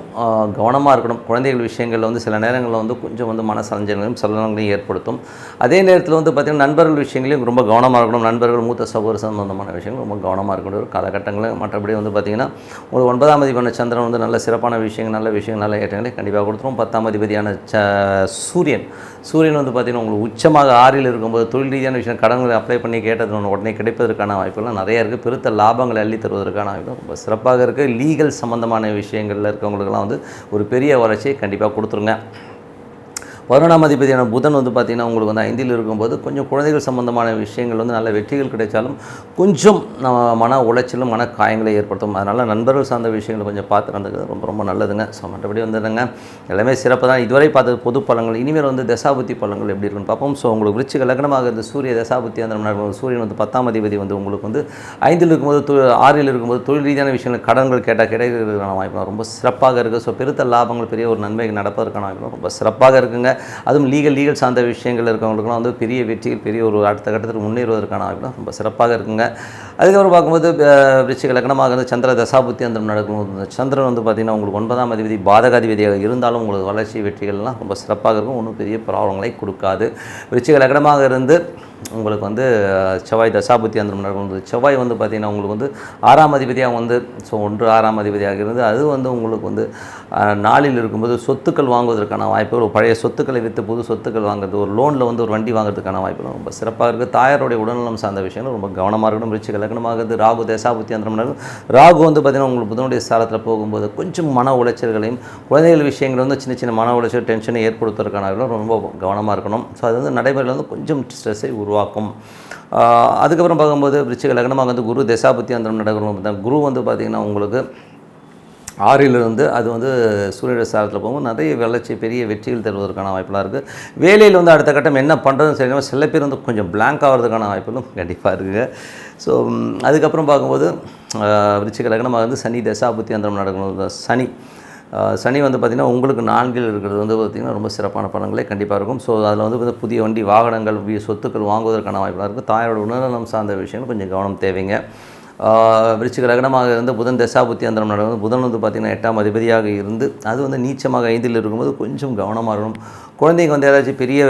கவனமாக இருக்கணும். குழந்தைகள் விஷயங்களில் வந்து சில நேரங்களில் வந்து கொஞ்சம் வந்து மனசஞ்சலங்களையும் சலனங்களையும் ஏற்படுத்தும். அதே நேரத்தில் வந்து பார்த்திங்கன்னா நண்பர்கள் விஷயங்களையும் ரொம்ப கவனமாக இருக்கணும். நண்பர்கள் மூத்த சகோதர சம்பந்தமான விஷயங்கள் ரொம்ப கவனமாக இருக்கணும் ஒரு காலகட்டங்களில். மற்றபடி வந்து பார்த்திங்கன்னா உங்களுக்கு 9ஆம் அதிபதியான சந்திரன் வந்து நல்ல சிறப்பான விஷயங்கள், நல்ல விஷயங்கள், நல்ல ஏற்றங்களை கண்டிப்பாக கொடுத்துரும். 10ஆம் அதிபதியான சூரியன் வந்து பார்த்திங்கன்னா உங்களுக்கு உச்சமாக 6இல் இருக்கும்போது தொழில் ரீதியான விஷயம், கடன்களை அப்ளை பண்ணி கேட்டது உடனே கிடைப்பதற்கான வாய்ப்புகள்லாம் நிறைய இருக்குது. பெருத்த லாபங்களை அள்ளி தருவதற்கான வாய்ப்பு ரொம்ப சிறப்பாக இருக்குது. லீகல் சம்மந்தமான விஷயங்களில் இருக்கவங்களுக்கெல்லாம் வந்து ஒரு பெரிய வளர்ச்சியை கண்டிப்பாக கொடுத்துருங்க. 11ஆம் அதிபதியான புதன் வந்து பார்த்திங்கன்னா உங்களுக்கு வந்து 5இல் இருக்கும்போது கொஞ்சம் குழந்தைகள் சம்பந்தமான விஷயங்கள் வந்து நல்ல வெற்றிகள் கிடைச்சாலும் கொஞ்சம் மன உளைச்சலும் மன காயங்களை ஏற்படுத்தும். அதனால் நண்பர்கள் சார்ந்த விஷயங்களை கொஞ்சம் பார்த்து நடந்துக்கிறது ரொம்ப ரொம்ப நல்லதுங்க. ஸோ மற்றபடி வந்துடுங்க எல்லாமே சிறப்பு தான். இதுவரை பார்த்தது பொது பலன்கள். இனிமேல் வந்து தசாபுத்தி பலன்கள் எப்படி இருக்குன்னு பார்ப்போம். ஸோ உங்களுக்கு விருச்சிக லக்னமாக இருந்த சூரிய தசாபுத்தி அந்த சூரியன் வந்து 10ஆம் அதிபதி வந்து உங்களுக்கு வந்து 5இல் இருக்கும்போது 6இல் இருக்கும்போது தொழில் ரீதியான விஷயங்கள் கடன்கள் கேட்டால் கிடைக்கிறதுக்கான வாய்ப்பு ரொம்ப சிறப்பாக இருக்குது. ஸோ பெருத்த லாபங்கள் பெரிய ஒரு நன்மை நடப்பதற்கான வாய்ப்பு ரொம்ப சிறப்பாக இருக்குங்க. அதுவும் லீகல் சார்ந்த விஷயங்கள் இருக்கிறவங்களுக்குலாம் வந்து பெரிய வெற்றிகள், பெரிய ஒரு அடுத்த கட்டத்தில் முன்னேறுவதற்கான வாய்ப்புலாம் ரொம்ப சிறப்பாக இருக்குங்க. அதுக்கப்புறம் பார்க்கும்போது விருச்சிக லக்னமாக வந்து சந்திர தசாபுத்தி அந்த நடக்கும். சந்திரன் வந்து பார்த்திங்கன்னா உங்களுக்கு 9ஆம் அதிபதி பாதகாதிபதியாக இருந்தாலும் உங்களுக்கு வளர்ச்சி வெற்றிகள்லாம் ரொம்ப சிறப்பாக இருக்கும். ஒன்றும் பெரிய ப்ராப்ளங்களை கொடுக்காது. விருச்சிக லக்னமாக இருந்து உங்களுக்கு வந்து செவ்வாய் தசாபுத்தி அந்த நடக்கும். செவ்வாய் வந்து பார்த்திங்கன்னா உங்களுக்கு வந்து 6ஆம் அதிபதியாக வந்து 6ஆம் அதிபதியாக இருந்து அது வந்து உங்களுக்கு வந்து 4இல் இருக்கும்போது சொத்துக்கள் வாங்குவதற்கான வாய்ப்புகள், பழைய சொத்துக்களை விற்று புது சொத்துக்கள் வாங்குறது, ஒரு லோனில் வந்து ஒரு வண்டி வாங்குறதுக்கான வாய்ப்புகள் ரொம்ப சிறப்பாக இருக்குது. தாயாருடைய உடல்நலம் சார்ந்த விஷயங்கள் ரொம்ப கவனமாக இருக்கணும். விருச்சிக லக்னமாகிறது ராகு தசாபுத்தி அந்த நடக்கும். ராகு வந்து பார்த்திங்கன்னா உங்களுக்கு புதனுடைய சாரத்தில் போகும்போது கொஞ்சம் மன உளைச்சல்களையும் குழந்தைகள் விஷயங்கள் வந்து சின்ன சின்ன மன உளைச்சல் டென்ஷனை ஏற்படுத்துவதற்கான ரொம்ப கவனமாக இருக்கணும். ஸோ அது வந்து நடைமுறையில் வந்து கொஞ்சம் ஸ்ட்ரெஸ்ஸை உருவாக்கும். அதுக்கப்புறம் பார்க்கும்போது விருச்சிக லக்னமாக வந்து குரு தசாபுத்தி அந்த நடக்கும். குரு வந்து பார்த்திங்கன்னா உங்களுக்கு 6இலிருந்து அது வந்து சூரிய சாரத்தில் போகும்போது நிறைய வளர்ச்சி பெரிய வெற்றிகள் தருவதற்கான வாய்ப்பெலாம் இருக்குது. வேலையில் வந்து அடுத்த கட்டம் என்ன பண்ணுறதுன்னு சரியாக சில பேர் வந்து கொஞ்சம் பிளாங்க் ஆகிறதுக்கான வாய்ப்புகளும் கண்டிப்பாக இருக்குது. ஸோ அதுக்கப்புறம் பார்க்கும்போது விருச்சிக லக்னமாக வந்து சனி தசாபுத்தி அந்த நடக்கணும். சனி வந்து பார்த்திங்கன்னா உங்களுக்கு 4இல் இருக்கிறது வந்து பார்த்திங்கன்னா ரொம்ப சிறப்பான பலன்களே கண்டிப்பாக இருக்கும். ஸோ அதில் வந்து புதிய வண்டி வாகனங்கள் சொத்துக்கள் வாங்குவதற்கான வாய்ப்புலாம் இருக்குது. தாயோட உணர்நலம் சார்ந்த விஷயங்கள் கொஞ்சம் கவனம் தேவைங்க. விருச்சிக லக்னமாக இருந்து புதன் தசாபுத்தி அந்த நடக்கும். புதன் வந்து பார்த்திங்கன்னா 8ஆம் அதிபதியாக இருந்து அது வந்து நீச்சமாக 5இல் இருக்கும்போது கொஞ்சம் கவனமாக இருக்கணும். குழந்தைங்க வந்து ஏதாச்சும் பெரிய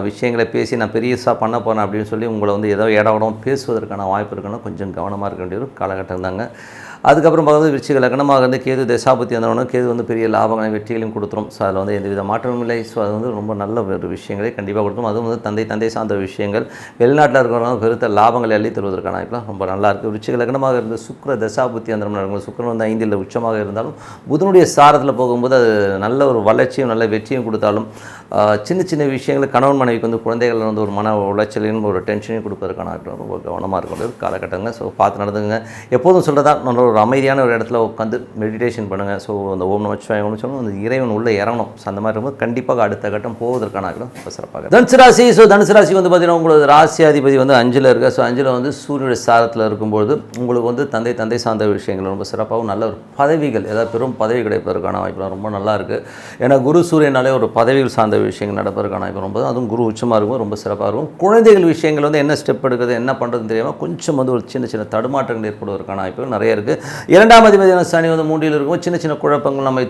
விஷயங்களை பேசி நான் பெரியசாக பண்ண போகிறேன் அப்படின்னு சொல்லி உங்களை வந்து ஏதோ இடவிடம் பேசுவதற்கான வாய்ப்பு இருக்குன்னா கொஞ்சம் கவனமாக இருக்க வேண்டிய ஒரு காலகட்டம் தாங்க. அதுக்கப்புறம் பார்க்கும்போது விருச்சிக லக்னமாக வந்து கேது தசாபுத்தி அந்த கேது வந்து பெரிய லாபங்களை வெற்றிகளையும் கொடுத்துரும். ஸோ அதில் வந்து எந்தவித மாற்றமும் இல்லை. ஸோ அது வந்து ரொம்ப நல்ல ஒரு விஷயங்களே கண்டிப்பாக கொடுத்துரும். அதுவும் வந்து தந்தை சார்ந்த விஷயங்கள் வெளிநாட்டில் இருக்கிறவங்க பெருத்த லாபங்களை அள்ளி தருவதற்கான வாய்ப்புலாம் ரொம்ப நல்லாயிருக்கு. விருச்சிக லக்னமாக இருந்து சுக்கிர தசாபுத்தி அந்த நடக்கும். சுக்கிரன் வந்து 5இல் உச்சமாக இருந்தாலும் புதனுடைய சாரத்தில் போகும்போது அது நல்ல ஒரு வளர்ச்சியும் நல்ல வெற்றியும் கொடுத்தாலும் சின்ன சின்ன விஷயங்கள் கணவன் மனைவிக்கு வந்து குழந்தைகள் வந்து ஒரு மன உளைச்சலையும் ஒரு டென்ஷனையும் கொடுப்பதற்கான வாய்ப்பு ரொம்ப கவனமாக இருக்கும் காலகட்டங்க. ஸோ பார்த்து நடந்துங்க. எப்போதும் சொல்கிறதா நல்ல ஒரு அமைதியான ஒரு இடத்துல உட்காந்து மெடிடேஷன் பண்ணுங்கள். ஸோ அந்த ஓம் நமச்சிவாய சொல்லணும், அந்த இறைவன் உள்ளே இறங்கணும். ஸோ அந்த மாதிரி இருக்கும்போது கண்டிப்பாக அடுத்த கட்டம் போவதற்கான ரொம்ப சிறப்பாக. தனுசு ராசி. ஸோ தனுசு ராசி வந்து பார்த்திங்கன்னா உங்களுக்கு ராசி அதிபதி வந்து 5இல் இருக்குது. ஸோ 5இல் வந்து சூரியனுடைய சாரத்தில் இருக்கும்போது உங்களுக்கு வந்து தந்தை சார்ந்த விஷயங்கள் ரொம்ப சிறப்பாகவும் நல்ல ஒரு பதவிகள் ஏதாவது பெரும் பதவி கிடைப்பதற்கான வாய்ப்புலாம் ரொம்ப நல்லா இருக்குது. ஏன்னா குரு சூரியனாலே ஒரு பதவிகள் சார்ந்த விஷயங்கள் நடப்பதற்கான வாய்ப்பு ரொம்ப, அதுவும் குரு உச்சமாக இருக்கும் ரொம்ப சிறப்பாக இருக்கும். குழந்தைகள் விஷயங்கள் வந்து என்ன ஸ்டெப் எடுக்குது என்ன பண்ணுறதுன்னு தெரியாமல் கொஞ்சம் வந்து ஒரு சின்ன தடுமாற்றங்கள் ஏற்படுவதற்கான வாய்ப்புகள் நிறைய இருக்குது. 2ஆம் அதிபதியான சனி வந்து 3இல் இருக்கும். சின்ன குழப்பங்கள் நம்ம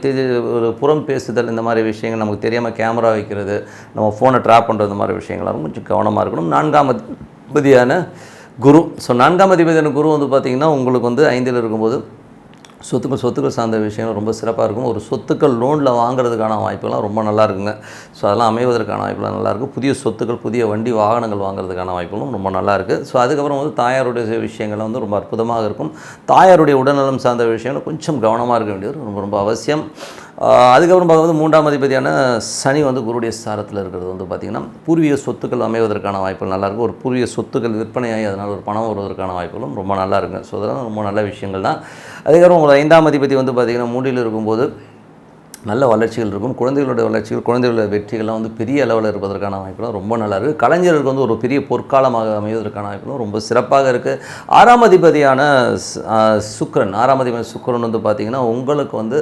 ஒரு புறம் பேசுதல் இந்த மாதிரி விஷயங்கள் நமக்கு தெரியாமல் கேமரா வைக்கிறது, நம்ம ஃபோனை ட்ராப் பண்ணுறது இந்த மாதிரி விஷயங்களாலும் கொஞ்சம் கவனமாக இருக்கணும். 4ஆம் அதிபதியான குரு. ஸோ 4ஆம் அதிபதியான குரு வந்து பார்த்திங்கன்னா உங்களுக்கு வந்து 5இல் இருக்கும்போது சொத்துக்கள் சார்ந்த விஷயம் ரொம்ப சிறப்பாக இருக்கும். ஒரு சொத்துக்கள் லோனில் வாங்குறதுக்கான வாய்ப்புலாம் ரொம்ப நல்லா இருக்குங்க. ஸோ அதெல்லாம் அமைவதற்கான வாய்ப்புலாம் நல்லாயிருக்கும். புதிய சொத்துக்கள் புதிய வண்டி வாகனங்கள் வாங்குறதுக்கான வாய்ப்புகளும் ரொம்ப நல்லாயிருக்கு. ஸோ அதுக்கப்புறம் வந்து தாயாருடைய விஷயங்கள் வந்து ரொம்ப அற்புதமாக இருக்கும். தாயாருடைய உடல்நலம் சார்ந்த விஷயங்கள் கொஞ்சம் கவனமாக இருக்க வேண்டியது ரொம்ப அவசியம். அதுக்கப்புறம் பார்க்கும்போது 3ஆம் அதிபதியான சனி வந்து குருடைய சாரத்தில் இருக்கிறது வந்து பார்த்திங்கன்னா பூர்வீக சொத்துக்கள் அமைவதற்கான வாய்ப்புகள் நல்லாயிருக்கும். ஒரு பூர்வீக சொத்துக்கள் விற்பனையாகி அதனால் ஒரு பணம் வருவதற்கான வாய்ப்புகளும் ரொம்ப நல்லா இருக்குங்க. ஸோ அதெல்லாம் ரொம்ப நல்ல விஷயங்கள் தான். அதுக்கப்புறம் உங்கள் 5ஆம் அதிபதி வந்து பார்த்திங்கன்னா 3இல் இருக்கும்போது நல்ல வளர்ச்சிகள் இருக்கும். குழந்தைகளுடைய வளர்ச்சிகள், குழந்தைகளுடைய வெற்றிகள்லாம் வந்து பெரிய அளவில் இருப்பதற்கான வாய்ப்புகளும் ரொம்ப நல்லா இருக்குது. கலைஞர்களுக்கு வந்து ஒரு பெரிய பொற்காலமாக அமைவதற்கான வாய்ப்புகளும் ரொம்ப சிறப்பாக இருக்குது. 6ஆம் அதிபதியான சுக்கிரன், 6ஆம் அதிபதி சுக்கிரன் வந்து பார்த்திங்கன்னா உங்களுக்கு வந்து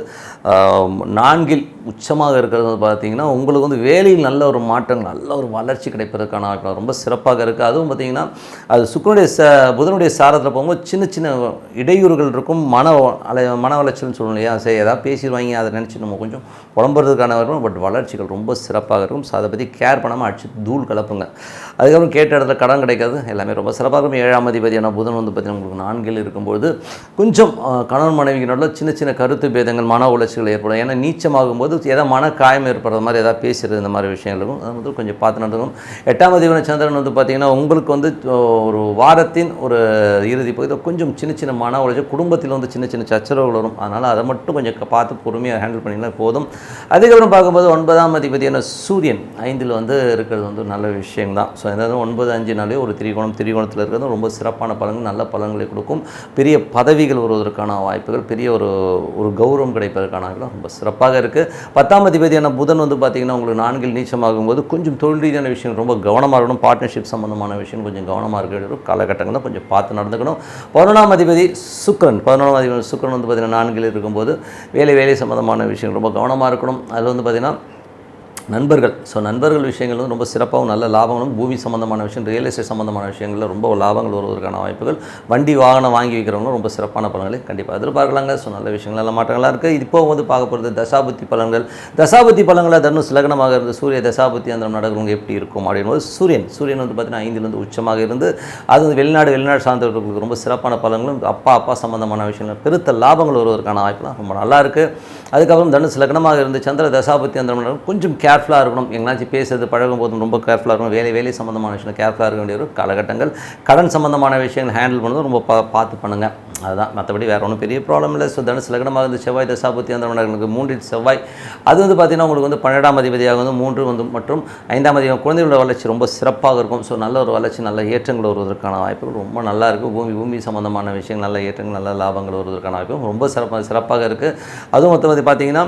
4இல் உச்சமாக இருக்கிறது வந்து பார்த்திங்கன்னா உங்களுக்கு வந்து வேலையில் நல்ல ஒரு மாற்றங்கள், நல்ல ஒரு வளர்ச்சி கிடைப்பதற்கான வாய்ப்பு ரொம்ப சிறப்பாக இருக்குது. அதுவும் பார்த்திங்கன்னா அது சுக்கிரனுடைய புதனுடைய சாரத்தில் போகும்போது சின்ன சின்ன இடையூறுகள் இருக்கும். மன வளர்ச்சின்னு சொல்லணும் இல்லையா, சரி ஏதாவது பேசிடுவாங்க அதை நினச்சி நம்ம கொஞ்சம் புலம்புறதுக்கான இருக்கும். பட் வளர்ச்சிகள் ரொம்ப சிறப்பாக இருக்கும். ஸோ அதை பற்றி கேர் பண்ணாமல் அடிச்சு தூள் கலப்புங்க. அதுக்கப்புறம் கேட்ட இடத்துல கடன் கிடைக்காது, எல்லாமே ரொம்ப சிறப்பாக இருக்கும். 7ஆம் அதிபதியான புதன் வந்து பார்த்திங்கன்னா உங்களுக்கு 4இல் இருக்கும்போது கொஞ்சம் கணவன் மனைவிக்கு நடுவில் சின்ன சின்ன கருத்து பேதங்கள், மன உளைச்சல் ஏற்படும். ஏன்னா நீச்சமாகும்போது ஏதாவது மன காயம் ஏற்படுற மாதிரி ஏதாவது பேசுகிறது, இந்த மாதிரி விஷயங்களுக்கும் அது வந்து கொஞ்சம் பார்த்து நடந்துக்கும். 8ஆம் அதிபதியான சந்திரன் வந்து பார்த்திங்கன்னா உங்களுக்கு வந்து ஒரு வாரத்தின் ஒரு இறுதி பகுதியில் கொஞ்சம் சின்ன சின்ன மன உளைச்சல், குடும்பத்தில் வந்து சின்ன சின்ன சச்சரவுகள் வரும். அதனால் அதை மட்டும் கொஞ்சம் பார்த்து பொறுமையாக ஹேண்டில் பண்ணிங்கன்னா போதும். அதுக்கப்புறம் பார்க்கும்போது 9ஆம் அதிபதியான சூரியன் 5இல் வந்து இருக்கிறது வந்து நல்ல விஷயம் தான். ஸோ அதாவது 9, 5 ஒரு திரிகோணத்தில் இருக்கிறது ரொம்ப சிறப்பான பலன்கள், நல்ல பலன்களை கொடுக்கும். பெரிய பதவிகள் வருவதற்கான வாய்ப்புகள், பெரிய ஒரு கௌரவம் கிடைப்பதற்கான வாய்ப்புகள் ரொம்ப சிறப்பாக இருக்குது. 10ஆம் அதிபதியான புதன் வந்து பார்த்திங்கன்னா உங்களுக்கு 4இல் நீச்சமாகும்போது கொஞ்சம் தொழில் ரீதியான விஷயம் ரொம்ப கவனமாக இருக்கணும். பார்ட்னர்ஷிப் சம்மந்தமான விஷயம் கொஞ்சம் கவனமாக இருக்க காலகட்டங்கள் தான், கொஞ்சம் பார்த்து நடந்துக்கணும். 11ஆம் அதிபதி சுக்கிரன், 11ஆம் அதிபதி சுக்கிரன் வந்து பார்த்திங்கன்னா 4இல் இருக்கும்போது வேலை சம்மந்தமான விஷயம் ரொம்ப கவனமாக இருக்கணும். அதில் வந்து பார்த்திங்கன்னா நண்பர்கள், ஸோ நண்பர்கள் விஷயங்கள் வந்து ரொம்ப சிறப்பாகவும் நல்ல லாபங்களும், பூமி சம்மந்தமான விஷயம், ரியல் எஸ்டேட் சம்மந்தமான விஷயங்களில் ரொம்ப லாபங்கள் வருவதற்கான வாய்ப்புகள், வண்டி வாகனம் வாங்கி வைக்கிறவங்களும் ரொம்ப சிறப்பான பலன்களை கண்டிப்பாக எதிர்பார்க்கலாங்க. ஸோ நல்ல விஷயங்கள் நல்ல மாற்றங்களாக இருக்குது. இப்போ வந்து பார்க்க போகிறது தசாபுத்தி பலன்கள். தசாபுத்தி பலன்களை தனுசு லக்னமாக இருந்து சூரிய தசாபுத்தி அந்த நடக்கிறவங்க எப்படி இருக்கும் அப்படின்போது சூரியன் வந்து பார்த்திங்கன்னா 5இலிருந்து உச்சமாக இருந்து அது வந்து வெளிநாடு சார்ந்தவர்களுக்கு ரொம்ப சிறப்பான பலன்களும், அப்பா சம்மந்தமான விஷயங்கள் பெருத்த லாபங்கள் வருவதற்கான வாய்ப்புலாம் ரொம்ப நல்லா இருக்குது. அதுக்கப்புறம் தனுசு லக்னமாக இருந்து சந்திர தசாபுத்தி அந்த கொஞ்சம் கேர்ஃபுல்லாக இருக்கணும். எங்கேனாச்சும் பேசுறது பழகும் போதும் ரொம்ப கேர்ஃபுல்லாக இருக்கணும். வேலை சம்மந்தமான விஷயம் கேர்ஃபுல்லாக இருக்க வேண்டிய ஒரு காலகட்டங்கள். கடன் சம்மந்தமான விஷயங்கள் ஹேண்டில் பண்ணுறது ரொம்ப பார்த்து பண்ணுங்கள். அதுதான், மற்றபடி வேறு ஒன்றும் பெரிய ப்ராப்ளம் இல்லை. ஸோ தனுசு லக்னமாக இருந்து செவ்வாய் தசாபுத்தி அந்த 3இல் செவ்வாய், அது வந்து பார்த்திங்கன்னா உங்களுக்கு வந்து 12ஆம் அதிபதியாக வந்து 3 வந்து மற்றும் 5ஆம் அதிபதி குழந்தைகளோட வளர்ச்சி ரொம்ப சிறப்பாக இருக்கும். ஸோ நல்ல ஒரு வளர்ச்சி, நல்ல ஏற்றங்கள் வருவதற்கான வாய்ப்புகள் ரொம்ப நல்லா இருக்குது. பூமி சம்மந்தமான விஷயங்கள் நல்ல ஏற்றங்கள், நல்ல லாபங்கள் வருவதற்கான வாய்ப்புகள் ரொம்ப சிறப்பாக இருக்குது. அதுவும் மொத்தம் பார்த்திங்கன்னா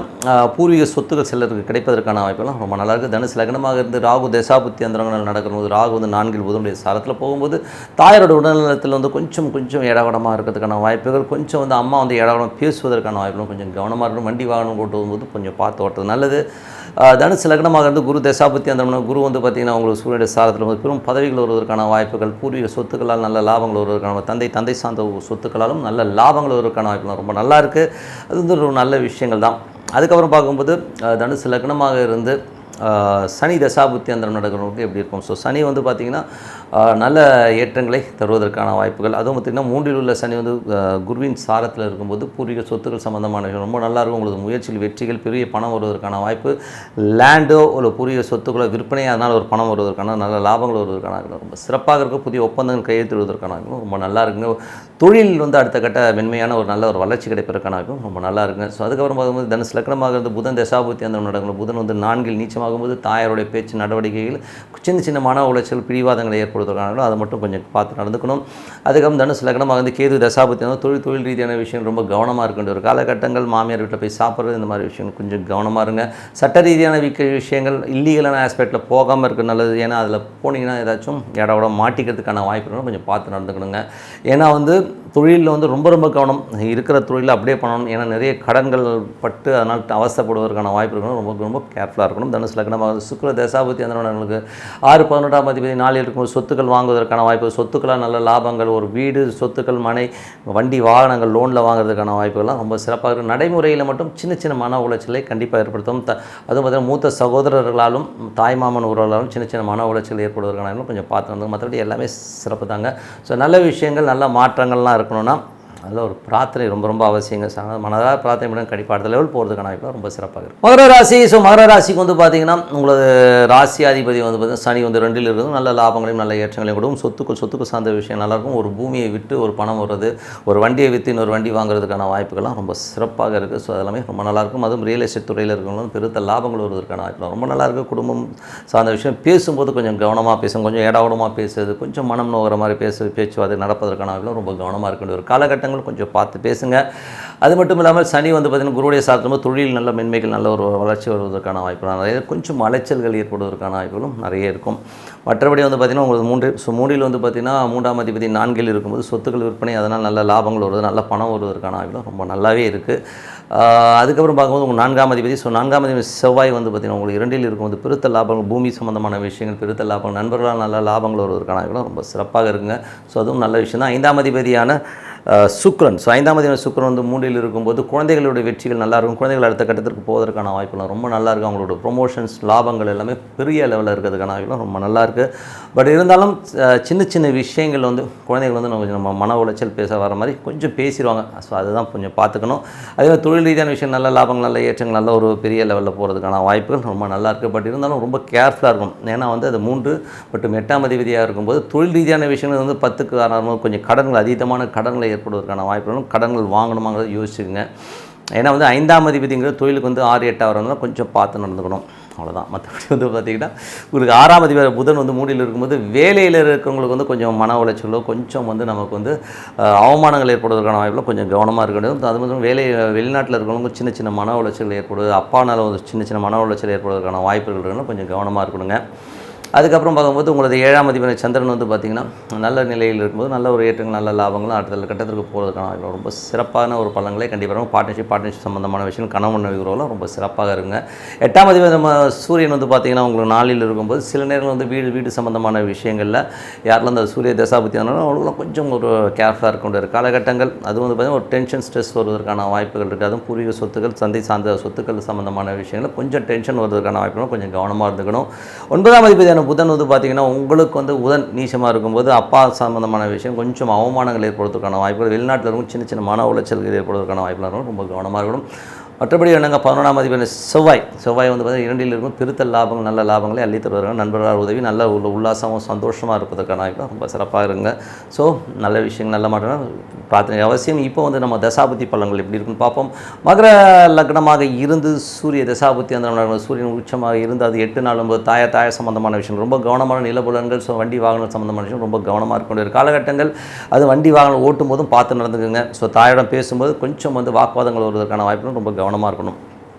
பூர்வீக சொத்துக்கள் சிலருக்கு கிடைப்பதற்கான வாய்ப்புலாம் ரொம்ப நல்லா இருக்குது. தனுசு லக்னமாக இருந்து ராகு தசாபுத்தி அந்தரங்கள் நடக்கும்போது ராகு வந்து 4இல் புதனுடைய சாரத்தில் போகும்போது தாயாரோட உடல்நலத்தில் வந்து கொஞ்சம் இடவடமாக இருக்கிறதுக்கான வாய்ப்புகள், கொஞ்சம் வந்து அம்மா வந்து இடவடம் பேசுவதற்கான வாய்ப்புகளும் கொஞ்சம் கவனமாக இருக்கணும். வண்டி வாகனம் ஓட்டு போகும்போது கொஞ்சம் பார்த்து ஓட்டுறது நல்லது. தனுசு லக்னமாக இருந்து குரு தசாபுத்தி அந்த குரு வந்து பார்த்திங்கன்னா உங்களுக்கு சூரியனுடைய சாரத்தில் வந்து பெரும் பதவிகள் வருவதற்கான வாய்ப்புகள், பூர்வீக சொத்துக்களால் நல்ல லாபங்கள் வருவதற்கான, தந்தை சார்ந்த சொத்துக்களாலும் நல்ல லாபங்கள் வருவதற்கான வாய்ப்புகள் ரொம்ப நல்லா இருக்குது. அது வந்து ஒரு நல்ல விஷயங்கள் தான். அதுக்கப்புறம் பார்க்கும்போது தனுசு லக்னமாக இருந்து சனி தசாபுத்தி அந்த நடக்கிறவங்களுக்கு எப்படி இருக்கும். ஸோ சனி வந்து பார்த்திங்கன்னா நல்ல ஏற்றங்களை தருவதற்கான வாய்ப்புகள். அதுவும் பார்த்திங்கன்னா 3இல் உள்ள சனி வந்து குருவின் சாரத்தில் இருக்கும்போது பூர்வீக சொத்துக்கள் சம்மந்தமான விஷயம் ரொம்ப நல்லாயிருக்கும். உங்களுக்கு முயற்சிகள் வெற்றிகள், பெரிய பணம் வருவதற்கான வாய்ப்பு, லேண்டோ ஒரு பூர்வீக சொத்துக்களை விற்பனை, அதனால் ஒரு பணம் வருவதற்கான நல்ல லாபங்கள் வருவதற்கான ரொம்ப சிறப்பாக இருக்கும். புதிய ஒப்பந்தங்கள் கையெழுத்திடுவதற்கான ரொம்ப நல்லா இருக்குங்க. தொழில் வந்து அடுத்த கட்ட மென்மையான ஒரு நல்ல ஒரு வளர்ச்சி கிடைப்பதற்கான வாய்ப்பும் ரொம்ப நல்லா இருக்குங்க. ஸோ அதுக்கப்புறம் பார்க்கும்போது தனுசு லக்னமாக இருந்து புதன் தசாபுத்தி அந்த நடக்கும். புதன் வந்து 4இல் நீச்சமாகும்போது தாயாருடைய பேச்சு நடவடிக்கைகள் சின்ன மன உளைச்சல், பிடிவாதங்களை ஏற்படுத்துவதற்கான அதை மட்டும் கொஞ்சம் பார்த்து நடந்துக்கணும். அதுக்கப்புறம் தனுசு லக்னமாக வந்து கேது தசாபுத்தி தொழில் ரீதியான விஷயம் ரொம்ப கவனமாக இருக்க வேண்டிய ஒரு காலகட்டங்கள். மாமியார் வீட்டில் போய் சாப்பிட்றது, இந்த மாதிரி விஷயங்கள் கொஞ்சம் கவனமாக இருங்க. சட்ட ரீதியான விஷயங்கள் இல்லீகலான ஆஸ்பெக்டில் போகாமல் இருக்க நல்லது. ஏன்னா அதில் போனீங்கன்னா ஏதாச்சும் இடோட மாட்டிக்கிறதுக்கான வாய்ப்புகளும் கொஞ்சம் பார்த்து நடந்துக்கணுங்க. ஏன்னா வந்து தொழிலில் வந்து ரொம்ப கவனம், இருக்கிற தொழிலில் அப்படியே பண்ணணும். ஏன்னா நிறைய கடன்கள் பட்டு அதனால் அவசரப்படுவதற்கான வாய்ப்பு இருக்கணும். ரொம்ப கேர்ஃபுல்லாக இருக்கணும். தனுசு லக்னமாக சுக்கிர தசாபுத்தி அந்த நம்மளுக்கு 6, 11ஆம் அதிபதி 4இல் இருக்கும்போது சொத்துக்கள் வாங்குவதற்கான வாய்ப்பு, சொத்துக்களால் நல்ல லாபங்கள், ஒரு வீடு, சொத்துக்கள், மனை, வண்டி வாகனங்கள் லோனில் வாங்குறதுக்கான வாய்ப்புகள்லாம் ரொம்ப சிறப்பாக இருக்கும். நடைமுறையில் மட்டும் சின்ன மன உளைச்சலை கண்டிப்பாக ஏற்படுத்தும். அதுவும் பார்த்தீங்கன்னா மூத்த சகோதரர்களாலும் தாய்மாமன் உறவுகளாலும் சின்ன மன உளைச்சல் ஏற்படுவதற்கான கொஞ்சம் பார்த்து வந்து, மற்றபடி எல்லாமே சிறப்பு தாங்க. ஸோ நல்ல விஷயங்கள், நல்ல மாற்றங்கள்லாம் இருக்கணும்னா அதில் ஒரு பிரார்த்தனை ரொம்ப அவசியங்க. மனதாக பிரார்த்தனை பண்ணி கண்டிப்பாக அடுத்த லெவல் போகிறதுக்கான வாய்ப்பு ரொம்ப சிறப்பாக இருக்கும். மகர ராசி. ஸோ மகர ராசிக்கு வந்து பார்த்திங்கன்னா உங்களது ராசி அதிபதி வந்து பார்த்திங்கன்னா சனி வந்து 2இல் இருக்கிறது நல்ல லாபங்களையும் நல்ல ஏற்றங்களையும் கொடுக்கும். சொத்துக்கு சார்ந்த விஷயம் நல்லாயிருக்கும். ஒரு பூமியை விட்டு ஒரு பணம் வர்றது, ஒரு வண்டியை விற்று இன்னொரு வண்டி வாங்குறதுக்கான வாய்ப்புகள்லாம் ரொம்ப சிறப்பாக இருக்குது. ஸோ அதெல்லாமே ரொம்ப நல்லாயிருக்கும். அதுவும் ரியல் எஸ்டேட் துறையில் இருக்கிறவங்களும் பெருத்த லாபங்கள் வருவதற்கான வாய்ப்புலாம் ரொம்ப நல்லாயிருக்கு. குடும்பம் சார்ந்த விஷயம் பேசும்போது கொஞ்சம் கவனமாக பேசும், கொஞ்சம் ஏடாவடமாக பேசுறது, கொஞ்சம் மனம் நோகிற மாதிரி பேச்சுவார்த்தை நடப்பதற்கான வாய்ப்புலாம் ரொம்ப கவனமாக இருக்க வேண்டிய ஒரு காலகட்டங்கள். விஷயங்களும் கொஞ்சம் பார்த்து பேசுங்க. அது மட்டும் இல்லாமல் சனி வந்து பார்த்திங்கன்னா குருவுடைய சார்த்தும் தொழில் நல்ல மென்மைகள் நல்ல ஒரு வளர்ச்சி வருவதற்கான வாய்ப்புகள் நிறைய, கொஞ்சம் அலைச்சல்கள் ஏற்படுவதற்கான வாய்ப்புகளும் நிறைய இருக்கும். மற்றபடி வந்து பார்த்திங்கன்னா உங்களுக்கு மூன்றில் வந்து பார்த்திங்கன்னா 3ஆம் அதிபதி 4இல் இருக்கும்போது சொத்துக்கள் விற்பனை, அதனால் நல்ல லாபங்கள் வருவது, நல்ல பணம் வருவதற்கான வாய்ப்புகளும் ரொம்ப நல்லாவே இருக்குது. அதுக்கப்புறம் பார்க்கும்போது உங்கள் 4ஆம் அதிபதி, 4ஆம் அதிபதி செவ்வாய் வந்து பார்த்திங்கன்னா உங்களுக்கு 2இல் இருக்கும்போது பெருத்த லாபங்கள், பூமி சம்மந்தமான விஷயங்கள், பெருத்த லாபங்கள், நண்பர்களால் நல்ல லாபங்கள் வருவதற்கான வாய்ப்புகளும் ரொம்ப சிறப்பாக இருக்குங்க. ஸோ அதுவும் நல்ல விஷயம் தான். 5ஆம் அதிபதியான சுக்கிரன், ஸோ 5ஆம் அதிபதி சுக்கிரன் வந்து 3இல் இருக்கும்போது குழந்தைகளுடைய வெற்றிகள் நல்லாயிருக்கும். குழந்தைகள் அடுத்த கட்டத்திற்கு போவதற்கான வாய்ப்புலாம் ரொம்ப நல்லாயிருக்கு. அவங்களோட ப்ரொமோஷன்ஸ் லாபங்கள் எல்லாமே பெரிய லெவலில் இருக்கிறதுக்கான வாய்ப்புலாம் ரொம்ப நல்லாயிருக்கு. பட் இருந்தாலும் சின்ன சின்ன விஷயங்கள் வந்து குழந்தைகள் வந்து நம்ம மன உளைச்சல் பேச வர மாதிரி கொஞ்சம் பேசிடுவாங்க. ஸோ அதுதான் கொஞ்சம் பார்த்துக்கணும். அதே மாதிரி தொழில் ரீதியான விஷயம் நல்ல லாபங்கள், நல்ல ஏற்றங்கள், நல்ல ஒரு பெரிய லெவலில் போகிறதுக்கான வாய்ப்புகள் ரொம்ப நல்லாயிருக்கு. பட் இருந்தாலும் ரொம்ப கேர்ஃபுல்லாக இருக்கும். ஏன்னா வந்து அது 3 மற்றும் 8ஆம் அதிபதியாக இருக்கும்போது தொழில் ரீதியான விஷயங்கள் வந்து 10க்கு ஆரம்பம் கொஞ்சம் கடன்கள், அதீதமான கடன்களை ஏற்படுவதற்கான வாய்ப்புகளும், கடன்கள் வாங்கணுமாங்கிறத யோசிச்சுக்குங்க. ஏன்னா வந்து 5ஆம் அதிபதிங்கிறது தொழிலுக்கு வந்து 6, 8 வரதுனால கொஞ்சம் பார்த்து நடந்துக்கணும், அவ்வளோதான். மற்றபடி வந்து பார்த்திங்கன்னா உங்களுக்கு 6ஆம் அதிபதி புதன் வந்து 3இல் இருக்கும்போது வேலையில் இருக்கிறவங்களுக்கு வந்து கொஞ்சம் மன உளைச்சலோ, கொஞ்சம் வந்து நமக்கு வந்து அவமானங்கள் ஏற்படுவதற்கான வாய்ப்பில் கொஞ்சம் கவனமாக இருக்க வேண்டும். அது மட்டும் வெளிநாட்டில் இருக்கிறவங்க சின்ன சின்ன மன உளைச்சல் ஏற்படுவது, அப்பானால் வந்து சின்ன சின்ன மன உளைச்சல் ஏற்படுவதற்கான வாய்ப்புகள் இருக்கணும், கொஞ்சம் கவனமாக இருக்கணுங்க. அதுக்கப்புறம் பார்க்கும்போது உங்களது 7ஆம் அதிபதி சந்திரன் வந்து பார்த்திங்கன்னா நல்ல நிலையில் இருக்கும்போது நல்ல ஒரு ஏற்றங்கள், நல்ல லாபங்களும் அடுத்த கட்டத்திற்கு போகிறதுக்கான ரொம்ப சிறப்பான ஒரு பலன்களை கண்டிப்பாக பார்ட்னர்ஷிப் சம்மந்தமான விஷயம், கணவன் உறவுலாம் ரொம்ப சிறப்பாக இருக்குங்க. 8ஆம் அதிபதி நம்ம சூரியன் வந்து பார்த்திங்கன்னா உங்களுக்கு 4இல் இருக்கும்போது சில நேரங்கள் வந்து வீடு சம்மந்தமான விஷயங்களில் யாரெல்லாம் அந்த சூரிய தசாபுத்தி ஆனாலும் அவங்களுக்குலாம் கொஞ்சம் ஒரு கேர்ஃபுல்லாக இருக்க வேண்டிய காலகட்டங்கள். அதுவும் வந்து பார்த்திங்கன்னா ஒரு டென்ஷன், ஸ்ட்ரெஸ் வருவதற்கான வாய்ப்புகள் இருக்குது. அதுவும் பூர்வீக சொத்துக்கள், சந்தை சார்ந்த சொத்துக்கள் சம்மந்தமான விஷயங்கள் கொஞ்சம் டென்ஷன் வருவதற்கான வாய்ப்புகளும் கொஞ்சம் கவனமாக இருந்துக்கணும். 9ஆம் அதிபதியான புதன் வந்து பார்த்திங்கன்னா உங்களுக்கு வந்து புதன் நீச்சமாக இருக்கும்போது அப்பா சம்பந்தமான விஷயம் கொஞ்சம் அவமானங்கள் ஏற்படுவதற்கான வாய்ப்புகள், வெளிநாட்டில் இருக்கும் சின்ன சின்ன மன உளைச்சல்கள் ஏற்படுவதற்கான வாய்ப்புகள் ரொம்ப கவனமாக இருக்கணும். மற்றபடி என்னங்க 11ஆம் அதிபதி செவ்வாய் வந்து பார்த்திங்கன்னா 2இல் இருக்கும் பெருத்த லாபங்கள், நல்ல லாபங்களை அள்ளி தருவாங்க. நண்பர்களால் உதவி, நல்ல உல்லாசமும் சந்தோஷமாக இருப்பதற்கான வாய்ப்பு ரொம்ப சிறப்பாக இருங்க. ஸோ நல்ல விஷயங்கள், நல்ல மாற்றம் பிரார்த்தனை அவசியம். இப்போ வந்து நம்ம தசாபுத்தி பலன்கள் எப்படி இருக்குன்னு பார்ப்போம். மகர லக்னமாக இருந்து சூரிய தசாபுத்தி அந்த சூரியன் உச்சமாக இருந்து அது 8 நாளும் தாய சம்பந்தமான விஷயம் ரொம்ப கவனமான நிலபுலன்கள், ஸோ வண்டி வாகனம் சம்பந்தமான விஷயம் ரொம்ப கவனமாக இருக்க வேண்டிய காலகட்டங்கள். அது வண்டி வாகனம் ஓட்டும் போதும் பார்த்து நடந்துக்குங்க. ஸோ தாயிடம் பேசும்போது கொஞ்சம் வந்து வாக்குவாதங்கள் வருவதற்கான வாய்ப்புகளும் ரொம்ப கவனமாக இருக்கணும்.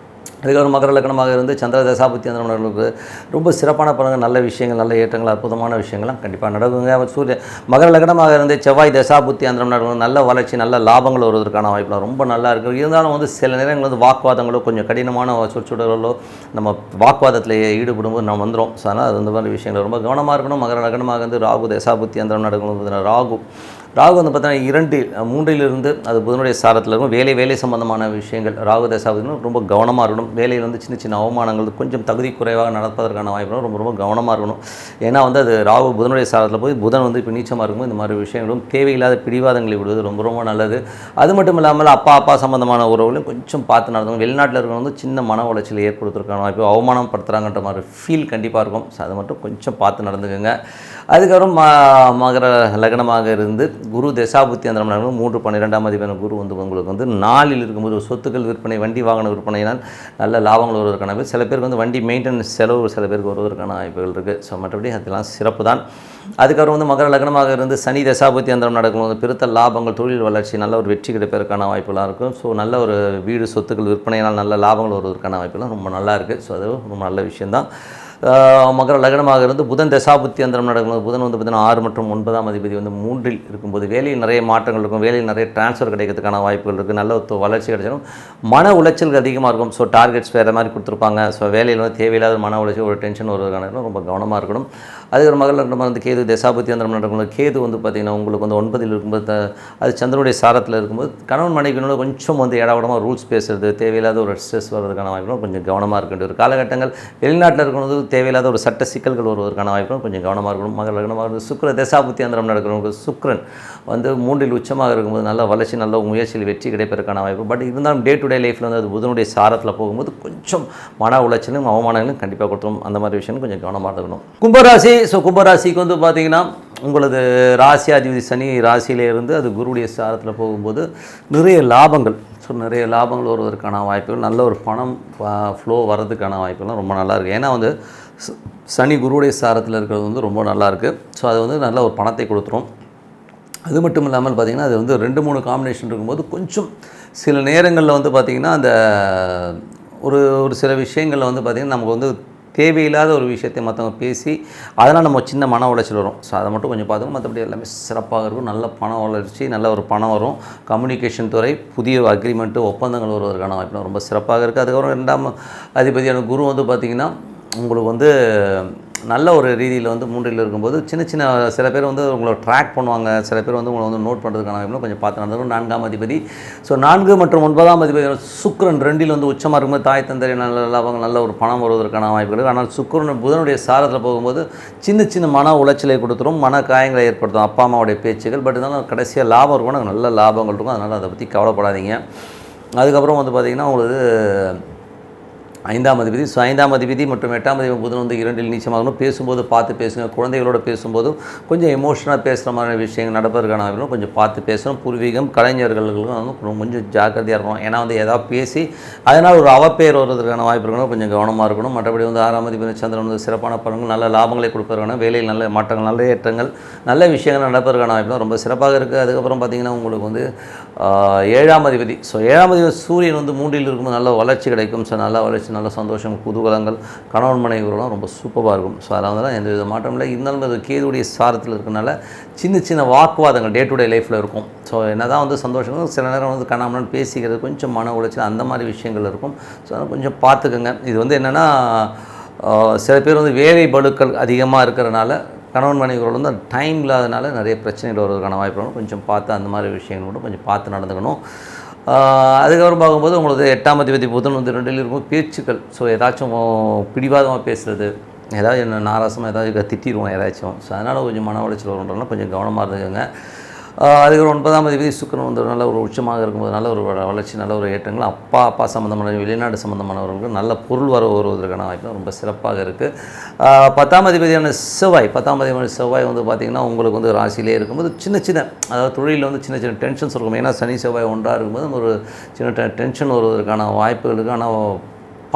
அதுக்கப்புறம் மகர லக்னமாக இருந்து சந்திர தசாபுத்தி அந்த ரொம்ப சிறப்பான பலன்கள், நல்ல விஷயங்கள், நல்ல ஏற்றங்கள், அற்புதமான விஷயங்கள்லாம் கண்டிப்பாக நடக்குங்க. மகர லக்னமாக இருந்து செவ்வாய் தசாபுத்தி அந்த நடக்கும் நல்ல வளர்ச்சி, நல்ல லாபங்கள் வருவதற்கான வாய்ப்புலாம் ரொம்ப நல்லா இருக்குது. இருந்தாலும் வந்து சில நேரங்கள் வந்து வாக்குவாதங்களோ, கொஞ்சம் கடினமான சொற்சுடர்களோ, நம்ம வாக்குவாதத்தில் ஈடுபடும்போது நம்ம வந்துடும். ஸோ அதனால் அது அந்த மாதிரி விஷயங்கள் ரொம்ப கவனமாக இருக்கணும். மகர லக்னமாக இருந்து ராகு தசாபுத்தி அந்த நடக்கும். ராகு வந்து பார்த்தீங்கன்னா 3இலிருந்து அது புதனுடைய சாரத்தில் இருக்கும். வேலை சம்பந்தமான விஷயங்கள் ராகு தசாபுத்தினா ரொம்ப கவனமாக இருக்கணும். வேலையில் வந்து சின்ன சின்ன அவமானங்கள், கொஞ்சம் தகுதி குறைவாக நடப்பதற்கான வாய்ப்பு ரொம்ப கவனமாக இருக்கணும். ஏன்னா வந்து அது ராகு புதனுடைய சாரத்தில் போய் புதன் வந்து இப்போ நீச்சமாக இருக்கும்போது இந்த மாதிரி விஷயங்களும் தேவையில்லாத பிடிவாதங்களை விடுவது ரொம்ப நல்லது. அது மட்டும் இல்லாமல் அப்பா சம்பந்தமான உறவுகளையும் கொஞ்சம் பார்த்து நடந்தவங்க, வெளிநாட்டில் இருக்கிறவங்க வந்து சின்ன மன உளைச்சல் ஏற்படுத்துறதுக்கான வாய்ப்பு, அவமானப்படுத்துகிறாங்கன்ற மாதிரி ஃபீல் கண்டிப்பாக இருக்கும். ஸோ அதை மட்டும் கொஞ்சம் பார்த்து நடந்துக்குங்க. அதுக்கப்புறம் மகர லக்னமாக இருந்து குரு தசாபுத்தி அந்த 3-12ஆம் அதிபதியான குரு வந்து உங்களுக்கு வந்து 4இல் இருக்கும்போது சொத்துக்கள் விற்பனை, வண்டி வாகன விற்பனையினால் நல்ல லாபங்கள் வருவதற்கான வாய்ப்பு. சில பேருக்கு வந்து வண்டி மெயின்டெனன்ஸ் செலவு சில பேருக்கு வருவதற்கான வாய்ப்புகள் இருக்குது. ஸோ மற்றபடி அதெல்லாம் சிறப்பு தான். அதுக்கப்புறம் வந்து மகர லக்னமாக இருந்து சனி தசாபுத்தி அந்த நடக்கும்போது பெருத்த லாபங்கள், தொழில் வளர்ச்சி, நல்ல ஒரு வெற்றி கிடைப்பதற்கான வாய்ப்புலாம் இருக்கும். ஸோ நல்ல ஒரு வீடு சொத்துக்கள் விற்பனையினால் நல்ல லாபங்கள் வருவதற்கான வாய்ப்புலாம் ரொம்ப நல்லா இருக்குது. ஸோ அது ரொம்ப நல்ல விஷயந்தான். மகர லக்னமாக இருந்து புதன் தசாபுத்தி அந்தரம் நடக்கும்போது புதன் வந்து பார்த்திங்கன்னா 6 மற்றும் 9ஆம் அதிபதி வந்து 3இல் இருக்கும்போது வேலையில் நிறைய மாற்றங்கள் இருக்கும். வேலையில் நிறைய டிரான்ஸ்ஃபர் கிடைக்கிறதுக்கான வாய்ப்புகள் இருக்குது. நல்ல வளர்ச்சி கிடைச்சாலும் மன உளைச்சல் அதிகமாக இருக்கும். ஸோ டார்கெட்ஸ் வேறு மாதிரி கொடுத்துருப்பாங்க. ஸோ வேலையில் வந்து தேவையில்லாத மன உளைச்சல், ஒரு டென்ஷன் வருவதற்கான ரொம்ப கவனமாக இருக்கணும். அதுக்கு ஒரு மகர லக்னமாக வந்து கேது தசாபுத்தி அந்தரம் நடக்கும்போது கேது வந்து பார்த்திங்கன்னா உங்களுக்கு வந்து 9இல் இருக்கும்போது அது சந்திரனுடைய சாரத்தில் இருக்கும்போது கணவன் மனைவியினோட கொஞ்சம் வந்து இடவிடமாக ரூல்ஸ் பேசுறது, தேவையில்லாத ஒரு ஸ்ட்ரெஸ் வருவதற்கான வாய்ப்புகளும் கொஞ்சம் கவனமாக இருக்க வேண்டிய ஒரு காலகட்டங்கள். வெளிநாட்டில் இருக்கும்போது தேவையில்லாத ஒரு சட்ட சிக்கல்கள் வருவதற்கான வாய்ப்பும் கொஞ்சம் கவனமாக இருக்கணும். மகர லக்னமாக இருந்து சுக்கிர தசாபுத்தி அந்தரம் நடக்கிறவங்க சுக்கிரன் வந்து 3இல் உச்சமாக இருக்கும்போது நல்ல வளர்ச்சி, நல்ல முயற்சியில் வெற்றி கிடைப்பதற்கான வாய்ப்பு. பட் இருந்தாலும் டே டு டே லைஃப்பில் வந்து அது புதனுடைய சாரத்தில் போகும்போது கொஞ்சம் மன உளைச்சலும் அவமானங்களும் கண்டிப்பாக கொடுத்துரும். அந்த மாதிரி விஷயம் கொஞ்சம் கவனமாக இருக்கணும். கும்பராசி. ஸோ கும்பராசிக்கு வந்து பார்த்திங்கன்னா உங்களது ராசியாதிபதி சனி ராசியிலே இருந்து அது குருவுடைய சாரத்தில் போகும்போது நிறைய லாபங்கள், ஸோ நிறைய லாபங்கள் வருவதற்கான வாய்ப்புகள், நல்ல ஒரு பணம் ஃப்ளோ வர்றதுக்கான வாய்ப்புகள்லாம் ரொம்ப நல்லாயிருக்கு. ஏன்னா வந்து சனி குருவுடைய சாரத்தில் இருக்கிறது வந்து ரொம்ப நல்லாயிருக்கு. ஸோ அது வந்து நல்ல ஒரு பணத்தை கொடுத்துரும். அது மட்டும் இல்லாமல் பார்த்திங்கன்னா அது வந்து 2-3 காம்பினேஷன் இருக்கும்போது கொஞ்சம் சில நேரங்களில் வந்து பார்த்திங்கன்னா அந்த ஒரு ஒரு சில விஷயங்களில் வந்து பார்த்திங்கன்னா நமக்கு வந்து தேவையில்லாத ஒரு விஷயத்தை மற்றவங்க பேசி அதனால் நம்ம சின்ன மன உளைச்சல் வரும். ஸோ அதை மட்டும் கொஞ்சம் பார்த்துக்கணும். மற்றபடி எல்லாமே சிறப்பாக இருக்கும். நல்ல பண வளர்ச்சி, நல்ல ஒரு பணம் வரும். கம்யூனிகேஷன் துறை, புதிய அக்ரிமெண்ட்டு, ஒப்பந்தங்கள் வருவதற்கான வாய்ப்பு ரொம்ப சிறப்பாக இருக்குது. அதுக்கப்புறம் 2ஆம் அதிபதியான குரு வந்து பார்த்திங்கன்னா உங்களுக்கு வந்து நல்ல ஒரு ரீதியில் வந்து 3ல் இருக்கும்போது சின்ன சில பேர் வந்து உங்களை ட்ராக் பண்ணுவாங்க, சில பேர் வந்து உங்களை வந்து நோட் பண்ணுறதுக்கான வாய்ப்பு கொஞ்சம் பார்த்து நடந்துடும். 4ஆம் அதிபதி, ஸோ 4 மற்றும் 9ஆம் அதிபதி சுக்கிரன் 2ல் வந்து உச்சமாக இருக்கும்போது தாய் தந்தரை நல்ல லாபங்கள், நல்ல ஒரு பணம் வருவதற்கான வாய்ப்புகள். ஆனால் சுக்கிரன் புதனுடைய சாரத்தில் போகும்போது சின்ன மன உளைச்சலை கொடுத்துரும், மன காயங்களை ஏற்படுத்தும் அப்பா அம்மாவுடைய பேச்சுகள். பட் இருந்தாலும் கடைசியாக லாபம் இருக்கும், நல்ல லாபங்கள் இருக்கும். அதனால் அதை பற்றி கவலைப்படாதீங்க. அதுக்கப்புறம் வந்து பார்த்திங்கன்னா உங்களுக்கு 5ஆம் அதிபதி, ஸோ 5ஆம் அதிபதி மற்றும் 8ஆம் அதிபதி புதன் வந்து 2ல் நீச்சமாகணும். பேசும்போது பார்த்து பேசுங்க. குழந்தைகளோட பேசும்போது கொஞ்சம் எமோஷனாக பேசுகிற மாதிரி விஷயங்கள் நடப்பதற்கான வாய்ப்புகளும் கொஞ்சம் பார்த்து பேசணும். பூர்வீகம் கலைஞர்களுக்கும் வந்து கொஞ்சம் ஜாக்கிரதையாக இருக்கணும். ஏன்னா வந்து ஏதாவது பேசி அதனால் ஒரு அவப்பெயர் வருவதற்கான வாய்ப்பு இருக்கணும், கொஞ்சம் கவனமாக இருக்கணும். மற்றபடி வந்து 6ஆம் அதிபதி சந்திரன் வந்து சிறப்பான பலன்கள், நல்ல லாபங்களை கொடுப்பதற்கான, வேலையில் நல்ல மாற்றங்கள், நல்ல ஏற்றங்கள், நல்ல விஷயங்கள் நடப்பதற்கான வாய்ப்புலாம் ரொம்ப சிறப்பாக இருக்குது. அதுக்கப்புறம் பார்த்திங்கன்னா உங்களுக்கு வந்து 7ஆம் அதிபதி, ஸோ 7ஆம் அதிபதி சூரியன் வந்து 3ல் இருக்கும்போது நல்ல வளர்ச்சி கிடைக்கும். ஸோ நல்ல வளர்ச்சி, நல்ல சந்தோஷம், குதூகலங்கள், கணவன் மனைவிகளும் ரொம்ப சூப்பராக இருக்கும். ஸோ அதனால் வந்து எந்த வித மாற்றம் இல்லை. இருந்தாலும் அது கேதுடைய சாரத்தில் இருக்கனால சின்ன வாக்குவாதங்கள் டே டு டே லைஃப்பில் இருக்கும். ஸோ என்ன தான் வந்து சந்தோஷம், சில நேரம் வந்து கணவன் பேசிக்கிறது கொஞ்சம் மன உளைச்சல் அந்த மாதிரி விஷயங்கள் இருக்கும். ஸோ அதனால் கொஞ்சம் பார்த்துக்கோங்க. இது வந்து என்னென்னா சில பேர் வந்து வேலை பளுக்கள் அதிகமாக இருக்கிறனால கணவன் மனைவிகளோட வந்து டைம் இல்லாதனால நிறைய பிரச்சனைகள் வருவதற்கான வாய்ப்பு கொஞ்சம் பார்த்து அந்த மாதிரி விஷயங்களோட கொஞ்சம் பார்த்து நடந்துக்கணும். அதுக்கப்புறம் பார்க்கும்போது உங்களுக்கு 8ஆம் அதிபதி புதன் வந்து 2ல் இருக்கும் பேச்சுக்கள். ஸோ ஏதாச்சும் பிடிவாதமாக பேசுகிறது, ஏதாவது நாராசமாக ஏதாவது திட்டிடுவோம் ஏதாச்சும். ஸோ அதனால் கொஞ்சம் மன உளைச்சல் வருன்றதுனால கொஞ்சம் கவனமாக இருந்துக்கோங்க. அதுக்கப்புறம் 9ஆம் அதிபதி சுக்கிரன் வந்து நல்ல ஒரு உச்சமாக இருக்கும்போது நல்ல ஒரு வளர்ச்சி, நல்ல ஒரு ஏற்றங்கள், அப்பா சம்மந்தமான வெளிநாடு சம்மந்தமானவர்களுக்கு நல்ல பொருள் வருவதற்கான வாய்ப்பு ரொம்ப சிறப்பாக இருக்குது. 10ஆம் அதிபதியான செவ்வாய் வந்து பார்த்திங்கன்னா உங்களுக்கு வந்து ராசியிலே இருக்கும்போது சின்ன அதாவது தொழிலில் வந்து சின்ன டென்ஷன்ஸ் இருக்கும். ஏன்னா சனி செவ்வாய் ஒன்றாக இருக்கும்போது ஒரு சின்ன டென்ஷன் வருவதற்கான வாய்ப்புகளுக்கு, ஆனால்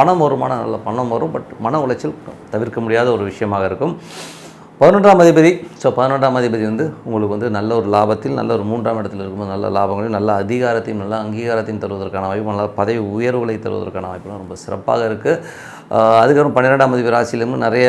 பணம் வருமானம் நல்ல பணம் வரும். பட் மன உளைச்சல் தவிர்க்க முடியாத ஒரு விஷயமாக இருக்கும். 11ஆம் அதிபதி, ஸோ 11ஆம் அதிபதி வந்து உங்களுக்கு வந்து நல்ல ஒரு லாபத்தில், நல்ல ஒரு 3ஆம் இடத்தில் இருக்கும்போது நல்ல லாபங்களையும், நல்ல அதிகாரத்தையும், நல்ல அங்கீகாரத்தையும் தருவதற்கான வாய்ப்பு, நல்ல பதவி உயர்வுகளை தருவதற்கான வாய்ப்புலாம் ரொம்ப சிறப்பாக இருக்குது. அதுக்கப்புறம் 12ஆம் அதிபதி ராசியிலேருந்து நிறைய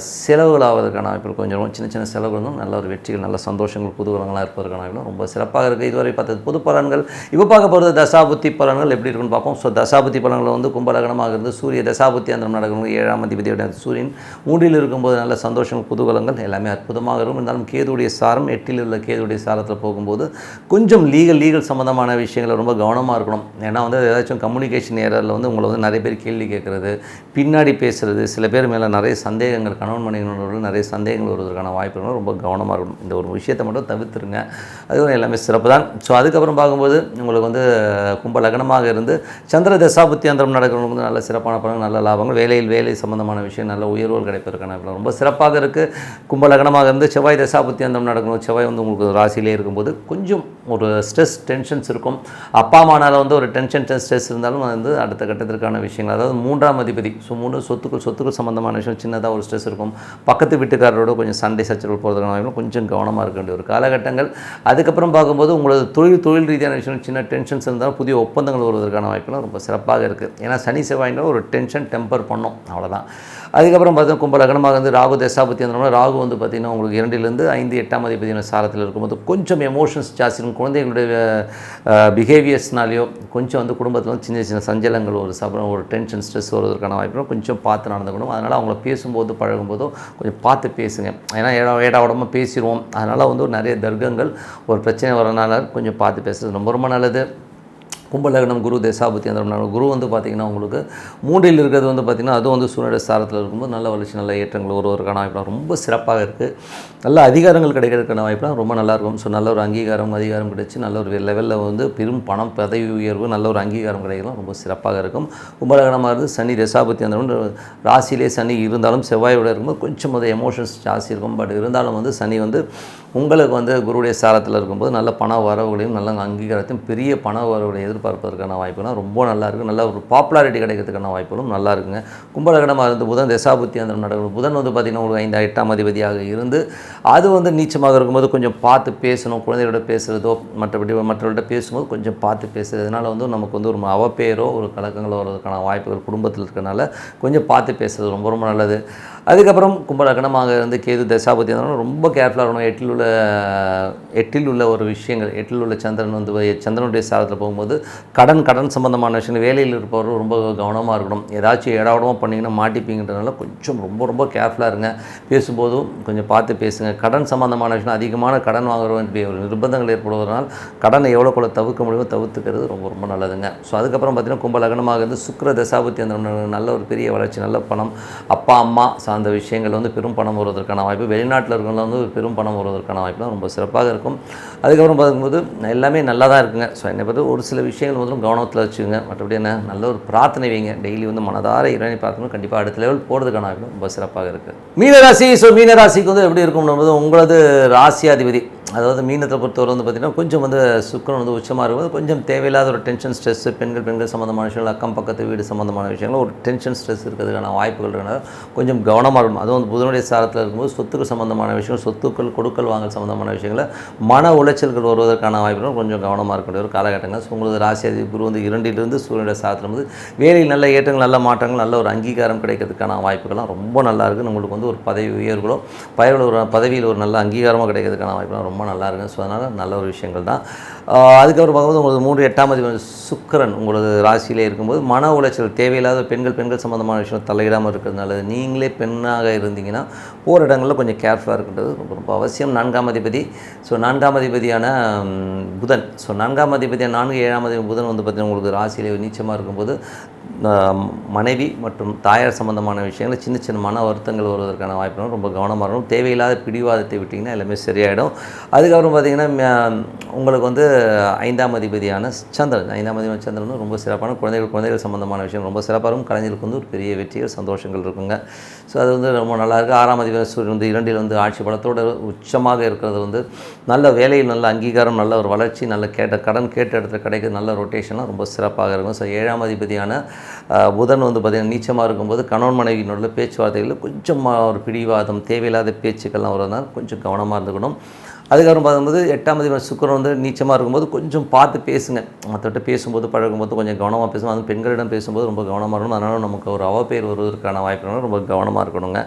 செலவுகள் ஆவதற்கான வாய்ப்புகள் கொஞ்சம் சின்ன செலவுகளும் நல்ல ஒரு வெற்றிகள், நல்ல சந்தோஷங்கள், குதூகலங்களாக இருப்பதற்கான வாய்ப்புகளும் ரொம்ப சிறப்பாக இருக்குது. இதுவரை பார்த்தது பொது பலன்கள். இப்போ பார்க்க போகிறது தசாபுத்தி பலன்கள் எப்படி இருக்குன்னு பார்ப்போம். ஸோ தசாபுத்தி பலன்கள் வந்து கும்பலகனமாக இருந்து சூரிய தசாபுத்தி அந்த நடக்கும் 7ஆம் அதிபதியோட சூரியன் 3ல் இருக்கும்போது நல்ல சந்தோஷம், குதூகலங்கள் எல்லாமே அற்புதமாக இருக்கும். இருந்தாலும் கேதுடைய சாரம் 8ல் உள்ள கேதுடைய சாரத்தில் போகும்போது கொஞ்சம் லீகல் சம்மந்தமான விஷயங்கள் ரொம்ப கவனமாக இருக்கணும். ஏன்னா வந்து ஏதாச்சும் கம்யூனிகேஷன் ஏரியாவில் வந்து உங்களை வந்து நிறைய பேர் கேள்வி கேட்குறது, பின்னாடி பேசுகிறது, சில பேர் மேலே நிறைய சந்தேகங்கள், கணவன் மனைவிகளோட நிறைய சந்தேகங்கள் வருவதற்கான வாய்ப்புகள் ரொம்ப கவனமாக இருக்கணும். இந்த ஒரு விஷயத்தை மட்டும் தவிர்த்துருங்க. அதுவும் எல்லாமே சிறப்பு தான். ஸோ அதுக்கப்புறம் பார்க்கும்போது உங்களுக்கு வந்து கும்ப லக்னமாக இருந்து சந்திர தசாபுத்தி அந்தரம் நடக்கிறவங்க வந்து நல்ல சிறப்பான பலன்கள், நல்ல லாபங்கள், வேலை சம்பந்தமான விஷயம், நல்ல உயர்வுகள் கிடைப்பதற்கான ரொம்ப சிறப்பாக இருக்குது. கும்ப லக்னமாக இருந்து செவ்வாய் தசாபுத்தி அந்தரம் நடக்கணும். செவ்வாய் வந்து உங்களுக்கு ராசியிலே இருக்கும்போது கொஞ்சம் ஒரு ஸ்ட்ரெஸ், டென்ஷன்ஸ் இருக்கும். அப்பா அம்மானால் வந்து ஒரு டென்ஷன் ஸ்ட்ரெஸ் இருந்தாலும் வந்து அடுத்த கட்டத்திற்கான விஷயங்கள், அதாவது 3ஆம் அதிபதி, ஸோ 3 சொத்துக்கள் சம்மந்தமான விஷயம் சின்னதாக ஒரு ஸ்ட்ரெஸ் இருக்கும். பக்கத்து வீட்டுக்காரரோட கொஞ்சம் சண்டை சச்சரவு போகிறதுக்கான கொஞ்சம் கவனமாக இருக்க வேண்டிய ஒரு காலகட்டங்கள். அதுக்கப்புறம் பார்க்கும்போது உங்களது தொழில் ரீதியான விஷயம் சின்ன டென்ஷன்ஸ் இருந்தாலும் புதிய ஒப்பந்தங்கள் வருவதற்கான வாய்ப்புகளும் ரொம்ப சிறப்பாக இருக்குது. ஏன்னா சனி செவ்வாய்ன்ற ஒரு டென்ஷன் டெம்பர் பண்ணோம், அவ்வளோதான். அதுக்கப்புறம் பார்த்தா கும்ப லக்னமாக வந்து ராகு தசாபுத்தி அந்த ராகு வந்து பார்த்திங்கன்னா உங்களுக்கு 2லேருந்து 5, 8ஆம் அதிபதியான சாரத்தில் இருக்கும்போது கொஞ்சம் எமோஷன்ஸ் ஜாஸ்தி இருக்கும். குழந்தைகளுடைய பிஹேவியர்ஸ்னாலேயோ கொஞ்சம் வந்து குடும்பத்தில் வந்து சின்ன சஞ்சலங்கள், ஒரு டென்ஷன், ஸ்ட்ரெஸ் வருவதற்கான வாய்ப்புகளும் கொஞ்சம் பார்த்து நடந்துக்கணும். அதனால் அவங்கள பேசும்போது பழகும்போதோ கொஞ்சம் பார்த்து பேசுங்க. ஏன்னா ஏடாவிடமாக பேசிடுவோம். அதனால் வந்து நிறைய தர்க்கங்கள், ஒரு பிரச்சனை வரனால கொஞ்சம் பார்த்து பேசுகிறது ரொம்ப நல்லது. கும்பலகனம் குரு தசாபுத்தி அந்த குரு வந்து பார்த்திங்கன்னா உங்களுக்கு 3ல் இருக்கிறது வந்து பார்த்திங்கன்னா அதுவும் வந்து சூரிய ஸ்தானத்தில் இருக்கும்போது நல்ல வளர்ச்சி, நல்ல ஏற்றங்கள் வருவதற்கான வாய்ப்புலாம் ரொம்ப சிறப்பாக இருக்குது. நல்ல அதிகாரங்கள் கிடைக்கிறதுக்கான வாய்ப்புலாம் ரொம்ப நல்லாயிருக்கும். ஸோ நல்ல ஒரு அதிகாரம் கிடைச்சி நல்ல ஒரு லெவலில் வந்து பெரும் பணம், பதவி உயர்வு, நல்ல ஒரு அங்கீகாரம் கிடைக்கலாம், ரொம்ப சிறப்பாக இருக்கும். கும்பலகனமாக இருந்து சனி தசாபுத்தி அந்த ராசியிலே சனி இருந்தாலும் செவ்வாயோடு இருக்கும்போது கொஞ்சம் வந்து எமோஷன்ஸ் ஜாஸ்தி இருக்கும். பட் இருந்தாலும் வந்து சனி வந்து உங்களுக்கு வந்து குருடைய சாரத்தில் இருக்கும்போது நல்ல பண வரவுகளையும், நல்ல அங்கீகாரத்தையும், பெரிய பண வரவுகளை எதிர்பார்ப்பதற்கான வாய்ப்புலாம் ரொம்ப நல்லா இருக்குது. நல்ல ஒரு பாப்புலாரிட்டி கிடைக்கிறதுக்கான வாய்ப்புகளும் நல்லா இருக்குங்க. கும்பலகனமாக இருந்து புதன் தசாபுத்தி அந்த நடக்கும். புதன் வந்து பார்த்திங்கன்னா ஒரு 5, 8ஆம் அதிபதியாக இருந்து அது வந்து நீச்சமாக இருக்கும்போது கொஞ்சம் பார்த்து பேசணும், குழந்தைகளோட பேசுகிறதோ மற்றவர்கள்ட்ட பேசும்போது கொஞ்சம் பார்த்து பேசுகிறதுனால வந்து நமக்கு வந்து ஒரு அவப்பேரோ ஒரு கலக்கங்களோ வர்றதுக்கான வாய்ப்புகள் குடும்பத்தில் இருக்கிறனால கொஞ்சம் பார்த்து பேசுகிறது ரொம்ப ரொம்ப நல்லது. அதுக்கப்புறம் கும்பலக்கணமாக இருந்து கேது தசாபதி இருந்தாலும் ரொம்ப கேர்ஃபுல்லாக இருக்கணும். எட்டில் உள்ள ஒரு விஷயங்கள், எட்டில் உள்ள சந்திரன் வந்து சந்திரனுடைய சாரத்தில் போகும்போது கடன் சம்பந்தமான விஷயங்கள், வேலையில் இருப்பவர்கள் ரொம்ப கவனமாக இருக்கணும். ஏதாச்சும் ஏடாவிடமாக பண்ணிங்கன்னா மாட்டிப்பீங்கன்றதுனால கொஞ்சம் ரொம்ப கேர்ஃபுல்லாக இருங்க. பேசும்போதும் கொஞ்சம் பார்த்து பேசுங்க. கடன் சம்பந்தமான விஷயம், அதிகமான கடன் வாங்குற வேண்டிய ஒரு நிர்பந்தங்கள் ஏற்படுவதனால் கடனை எவ்வளோக்குள்ள தவிர்க்க முடியுமோ தவிர்த்துக்கிறது ரொம்ப நல்லதுங்க. ஸோ அதுக்கப்புறம் பார்த்திங்கன்னா கும்பலக்கணமாக இருந்து சுக்கிர தசாபதி அந்த நல்ல ஒரு பெரிய வளர்ச்சி, நல்ல பணம், அப்பா அம்மா சார்ந்த விஷயங்கள் வந்து பெரும் பணம் வருவதற்கான வாய்ப்பு, வெளிநாட்டில் இருக்கிறவங்க வந்து பெரும் பணம் வருவதற்கான வாய்ப்புலாம் ரொம்ப சிறப்பாக இருக்கும். அதுக்கப்புறம் பார்க்கும்போது எல்லாமே நல்லா தான் இருக்குங்க. ஸோ என்னை பார்த்து ஒரு சில விஷயங்கள் முதலும் கவனத்தில் வச்சுங்க. மற்றபடி என்ன நல்ல ஒரு பிரார்த்தனை வைங்க. டெய்லி வந்து மனதார இறைவனை பார்க்கணும். கண்டிப்பாக அடுத்த லெவல் போகிறதுக்கான வாய்ப்பு ரொம்ப சிறப்பாக இருக்குது. மீனராசி. ஸோ மீனராசிக்கு வந்து எப்படி இருக்கும்னு உங்களது ராசியாதிபதி, அதாவது மீனத்தை பொறுத்தவரை வந்து பார்த்திங்கன்னா கொஞ்சம் வந்து சுக்கிரன் வந்து உச்சமாக இருக்கும்போது கொஞ்சம் தேவையில்லாத ஒரு டென்ஷன், ஸ்ட்ரெஸ்ஸு, பெண்கள் சம்மந்தமான விஷயங்கள், அக்கம் பக்கத்து வீடு சம்மந்தமான விஷயங்கள் ஒரு டென்ஷன், ஸ்ட்ரெஸ் இருக்கிறதுக்கான வாய்ப்புகள் இருக்கிறனால கொஞ்சம் கவனமாக இருக்கும். அதுவும் வந்து புதனுடைய சாரத்தில் இருக்கும்போது சொத்துக்கள் சம்மந்தமான விஷயம், சொத்துக்கள் கொடுக்கல் வாங்கல் சம்மந்தமான விஷயங்களை மன உளைச்சல்கள் வருவதற்கான வாய்ப்புகள் கொஞ்சம் கவனமாக இருக்கக்கூடிய ஒரு காலகட்டங்கள். ஸோ உங்களது ராசியாதிபதி குரு வந்து 2லிருந்து சூரியனுடைய சாரத்தில் வந்து வேலையில் நல்ல ஏற்றங்கள், நல்ல மாற்றங்கள், நல்ல ஒரு அங்கீகாரம் கிடைக்கிறதுக்கான வாய்ப்புகள்லாம் ரொம்ப நல்லா இருக்குது. உங்களுக்கு வந்து ஒரு பதவி உயர்வுகளோ பதவியில் ஒரு நல்ல அங்கீகாரமாக கிடைக்கிறதுக்கான வாய்ப்புலாம் ரொம்ப நல்லா இருக்குது. ஸோ அதனால் நல்ல ஒரு விஷயங்கள் தான். அதுக்கப்புறம் பார்க்கும்போது உங்களுக்கு 3 8ஆம் அதிபதி சுக்கிரன் உங்களது ராசியிலே இருக்கும்போது மன உளைச்சல், தேவையில்லாத பெண்கள் சம்மந்தமான விஷயம் தலையிடாமல் இருக்கிறது நல்லது. நீங்களே பெண்ணாக இருந்தீங்கன்னா போகிற இடங்களில் கொஞ்சம் கேர்ஃபுல்லாக இருக்கின்றது ரொம்ப அவசியம். 4ஆம் அதிபதி. ஸோ 4ஆம் அதிபதியான புதன். ஸோ 4ஆம் அதிபதியான 4 7ஆம் அதிபதி புதன் வந்து பார்த்திங்கன்னா உங்களுக்கு ராசியிலே நீச்சமாக இருக்கும்போது மனைவி மற்றும் தாயார் சம்பந்தமான விஷயங்கள் சின்ன மன வருத்தங்கள் வருவதற்கான வாய்ப்புகள் ரொம்ப கவனமாக இருக்கணும். தேவையில்லாத பிடிவாதத்தை விட்டிங்கன்னா எல்லாமே சரியாயிடும். அதுக்கப்புறம் பார்த்திங்கன்னா உங்களுக்கு வந்து 5ஆம் அதிபதியான சந்திரன். 5ஆம் அதிபதி சந்திரன் வந்து ரொம்ப சிறப்பான குழந்தைகள் சம்பந்தமான விஷயம் ரொம்ப சிறப்பாக இருக்கும். கலைஞர்களுக்கு வந்து ஒரு பெரிய வெற்றிகள், சந்தோஷங்கள் இருக்குங்க. ஸோ அது வந்து ரொம்ப நல்லாயிருக்கு. 6ஆம் அதிபதி சூரியன் வந்து 2ல் வந்து ஆட்சி பலத்தோடு உச்சமாக இருக்கிறது வந்து நல்ல வேலையில் நல்ல அங்கீகாரம், நல்ல ஒரு வளர்ச்சி, நல்ல கடன் கேட்ட இடத்துல கிடைக்கிறது, நல்ல ரொட்டேஷன்லாம் ரொம்ப சிறப்பாக இருக்கும். ஸோ 7ஆம் அதிபதியான புதன் வந்து பார்த்திங்கன்னா நீச்சமாக இருக்கும்போது கணவன் மனைவியினுள்ள பேச்சுவார்த்தைகளில் கொஞ்சம் ஒரு பிடிவாதம், தேவையில்லாத பேச்சுக்கள்லாம் வருவதனால் கொஞ்சம் கவனமாக இருந்துக்கணும். அதுக்கப்புறம் பார்க்கும்போது 8ஆம் அதிபதி சுக்கிரன் வந்து நீச்சமாக இருக்கும்போது கொஞ்சம் பார்த்து பேசுங்க. மற்றவர்கிட்ட பேசும்போது பழகும்போது கொஞ்சம் கவனமாக பேசணும். அதுவும் பெண்களிடம் பேசும்போது ரொம்ப கவனமாக இருக்கணும். அதனால் நமக்கு ஒரு அவப்பேர் வருவதற்கான வாய்ப்புகள் ரொம்ப கவனமாக இருக்கணுங்க.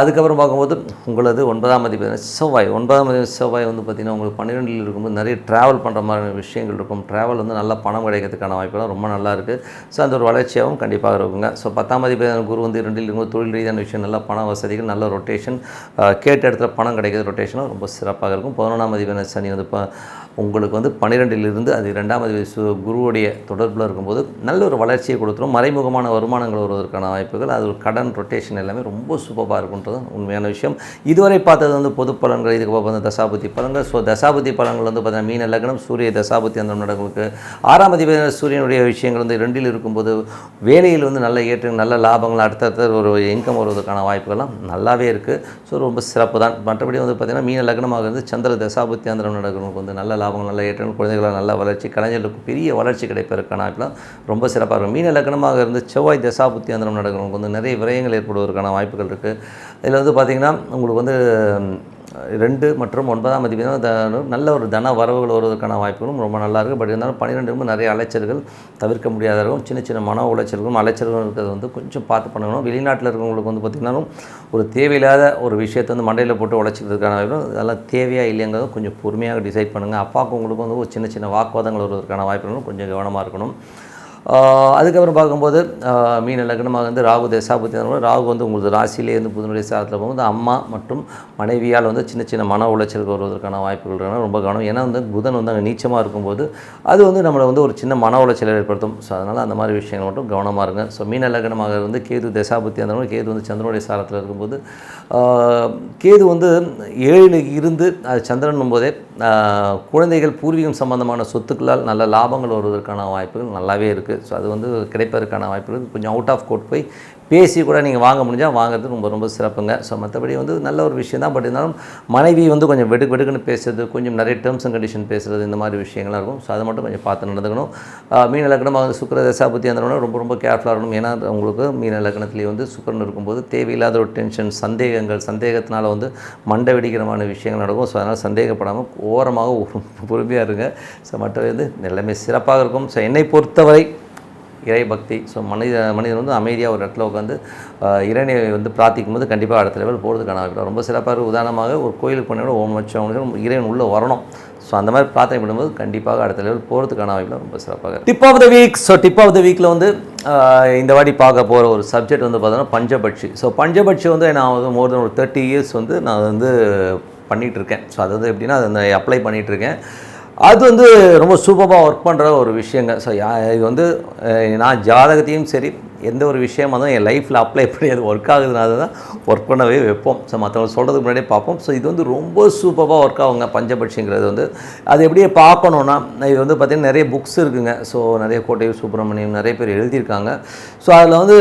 அதுக்கப்புறம் பார்க்கும்போது உங்களது 9ஆம் அதிபதி செவ்வாய். 9ஆம் அதிபதி செவ்வாய் வந்து பார்த்திங்கன்னா உங்களுக்கு 12ல் இருக்கும்போது நிறைய ட்ராவல் பண்ணுற மாதிரி விஷயங்கள் இருக்கும். ட்ராவல் வந்து நல்லா பணம் கிடைக்கிறதுக்கான வாய்ப்புலாம் ரொம்ப நல்லா இருக்குது. ஸோ அந்த ஒரு வளர்ச்சியாகவும் கண்டிப்பாக இருக்குங்க. ஸோ 10ஆம் அதிபதி குரு வந்து 2ல் இருக்கும்போது தொழில் ரீதியான விஷயம், நல்ல பண வசதிகள், நல்ல ரொட்டேஷன், கேட்ட இடத்துல பணம் கிடைக்கிற ரொட்டேஷனும் ரொம்ப சிறப்பாக இருக்கும். 11ஆம் அதிபதி சனி வந்து உங்களுக்கு வந்து 12லிருந்து அது 2ஆம் அதிபதி குருவுடைய தொடர்பில் இருக்கும்போது நல்ல ஒரு வளர்ச்சியை கொடுத்துரும். மறைமுகமான வருமானங்கள் வருவதற்கான வாய்ப்புகள், அது ஒரு கடன் ரொட்டேஷன் எல்லாமே ரொம்ப சூப்பராக இருக்குன்றது உண்மையான விஷயம். இதுவரை பார்த்தது வந்து பொது பலன்கள். இதுக்கு வந்து தசாபுத்தி பலன்கள். ஸோ தசாபுத்தி பலன்கள் வந்து பார்த்தீங்கன்னா மீன லக்னம், சூரிய தசாபுத்தி அந்த நடங்களுக்கு 6ஆம் அதிபதி சூரியனுடைய விஷயங்கள் வந்து 2ல் இருக்கும்போது வேலையில் வந்து நல்ல ஏற்றங்கள், நல்ல லாபங்கள், அடுத்தடுத்த ஒரு இன்கம் வருவதற்கான வாய்ப்புகள்லாம் நல்லாவே இருக்குது. ஸோ ரொம்ப சிறப்பு தான். மற்றபடி வந்து பார்த்திங்கன்னா மீன லக்னமாக இருந்து சந்திர தசாபுத்தி அந்த நடக்கிறவங்களுக்கு வந்து நல்ல லாபங்கள், நல்ல ஏற்றங்கள், குழந்தைகளால் நல்ல வளர்ச்சி, கலைஞர்களுக்கு பெரிய வளர்ச்சி கிடைப்பதற்கான வாய்ப்புலாம் ரொம்ப சிறப்பாக இருக்கும். மீன லக்னமாக இருந்து செவ்வாய் தசாபுத்தி அந்த நடக்கிறவங்களுக்கு வந்து நிறைய விரயங்கள் ஏற்படுவதற்கான வாய்ப்புகள் இருக்குது. இதில் வந்து பார்த்திங்கன்னா உங்களுக்கு வந்து 2 மற்றும் 9ஆம் அதிபதி நல்ல ஒரு தன வரவுகள் வருவதற்கான வாய்ப்புகளும் ரொம்ப நல்லா இருக்குது. பட் இருந்தாலும் 12 நிறைய அலைச்சல்கள் தவிர்க்க முடியாத இருக்கும். சின்ன மன உளைச்சல்களும் அலைச்சல்களும் இருக்கிறது வந்து கொஞ்சம் பார்த்து பண்ணணும். வெளிநாட்டில் இருக்கிறவங்களுக்கு வந்து பார்த்திங்கன்னா ஒரு தேவையில்லாத ஒரு விஷயத்தை வந்து மண்டையில் போட்டு உழைச்சிக்கிறதுக்கான வாய்ப்பு, அதெல்லாம் தேவையாக இல்லைங்கிறத கொஞ்சம் பொறுமையாக டிசைட் பண்ணுங்கள். அப்பாவுக்கு உங்களுக்கு வந்து ஒரு சின்ன வாக்குவாதங்கள் வருவதற்கான வாய்ப்புகளும் கொஞ்சம் கவனமாக இருக்கணும். அதுக்கப்புறம் பார்க்கும்போது மீன லக்னமாக வந்து ராகு தசாபுத்தி, ராகு வந்து உங்களுக்கு ராசியிலே வந்து புதனுடைய சாரத்தில் போகும்போது அம்மா மற்றும் மனைவியால் வந்து சின்ன மன உளைச்சலுக்கு வருவதற்கான வாய்ப்புகள் இருக்கிறனால ரொம்ப கவனம். ஏன்னா வந்து புதன் வந்து அங்கே நீச்சமாக இருக்கும்போது அது வந்து நம்மளை வந்து ஒரு சின்ன மன உளைச்சலை ஏற்படுத்தும். ஸோ அதனால் அந்த மாதிரி விஷயங்கள் மட்டும் கவனமாக இருங்க. ஸோ மீன லக்னமாக வந்து கேது தசாபுத்தி அந்த கேது வந்து சந்திரனுடைய சாரத்தில் இருக்கும்போது கேது வந்து 7ல் இருந்து அது சந்திரன் போதே குழந்தைகள் பூர்வீகம் சம்பந்தமான சொத்துக்களால் நல்ல லாபங்கள் வருவதற்கான வாய்ப்புகள் நல்லாவே இருக்குது. இருக்குது. ஸோ அது வந்து கிடைப்பதற்கான வாய்ப்பு இருக்குது. கொஞ்சம் அவுட் ஆஃப் கோர்ட் போய் பேசி கூட நீங்கள் வாங்க முடிஞ்சால் வாங்குறது ரொம்ப ரொம்ப சிறப்புங்க. ஸோ மற்றபடி வந்து நல்ல ஒரு விஷயம் தான். பட் இருந்தாலும் மனைவி வந்து கொஞ்சம் வெடுக்குன்னு பேசுறது, கொஞ்சம் நிறைய டேர்ம்ஸ் அண்ட் கண்டிஷன் பேசுகிறது, இந்த மாதிரி விஷயங்கள்லாம் இருக்கும். ஸோ அதை மட்டும் கொஞ்சம் பார்த்து நடந்துக்கணும். மீன லக்னம் சுக்கிர தசாபுத்தி அந்த ரொம்ப ரொம்ப கேர்ஃபுல்லாக இருக்கணும். ஏன்னா உங்களுக்கு மீன லக்னத்துலேயே வந்து சுக்கிரன் இருக்கும்போது தேவையில்லாத ஒரு டென்ஷன், சந்தேகத்தினால வந்து மண்டை வெடிக்கிறமான விஷயங்கள் நடக்கும். ஸோ அதனால் சந்தேகப்படாமல் ஓரமாக பொறுமையாக இருங்க. ஸோ மற்ற வந்து எல்லாமே சிறப்பாக இருக்கும். ஸோ என்னை பொறுத்தவரை இறை பக்தி. ஸோ மனிதன் வந்து அமைதியாக ஒரு இடத்துல உட்காந்து இறைவனை வந்து பிரார்த்திக்கும் போது கண்டிப்பாக அடுத்த லெவல் போகிறதுக்கான வாய்ப்பு ரொம்ப சிறப்பாக இருக்குது. உதாரணமாக ஒரு கோயிலுக்கு போனோட ஓம் வச்சவங்களுக்கு இறைவன் உள்ளே வரணும். ஸோ அந்த மாதிரி பிரார்த்தனை பண்ணும்போது கண்டிப்பாக அடுத்த லெவல் போகிறதுக்கான வாய்ப்பு ரொம்ப சிறப்பாக இருக்குது. Tip of the week. So tip of the வீக்கில் வந்து இந்த வாட்டி பார்க்க போகிற ஒரு சப்ஜெக்ட் வந்து பார்த்தோன்னா பஞ்சபட்சி. ஸோ பஞ்சபட்சி வந்து நான் வந்து மோர் தென் ஒரு 30 இயர்ஸ் வந்து நான் வந்து பண்ணிகிட்ருக்கேன். ஸோ அது வந்து எப்படின்னா அதை அப்ளை பண்ணிகிட்ருக்கேன். அது வந்து ரொம்ப சூப்பராக ஒர்க் பண்ணுற ஒரு விஷயங்க. ஸோ இது வந்து நான் ஜாதகத்தையும் சரி எந்த ஒரு விஷயமாக தான் என் லைஃப்பில் அப்ளை பண்ணி அது ஒர்க் ஆகுதுனால தான் ஒர்க் பண்ணவே வைப்போம். ஸோ மற்றவங்க சொல்கிறதுக்கு முன்னாடியே பார்ப்போம். ஸோ இது வந்து ரொம்ப சூப்பராக ஒர்க் ஆகுங்க பஞ்சபட்சிங்கிறது வந்து. அது எப்படியே பார்க்கணுன்னா இது வந்து பார்த்திங்கன்னா நிறைய புக்ஸ் இருக்குதுங்க. ஸோ நிறைய கோட்டை சுப்பிரமணியம் நிறைய பேர் எழுதியிருக்காங்க. ஸோ அதில் வந்து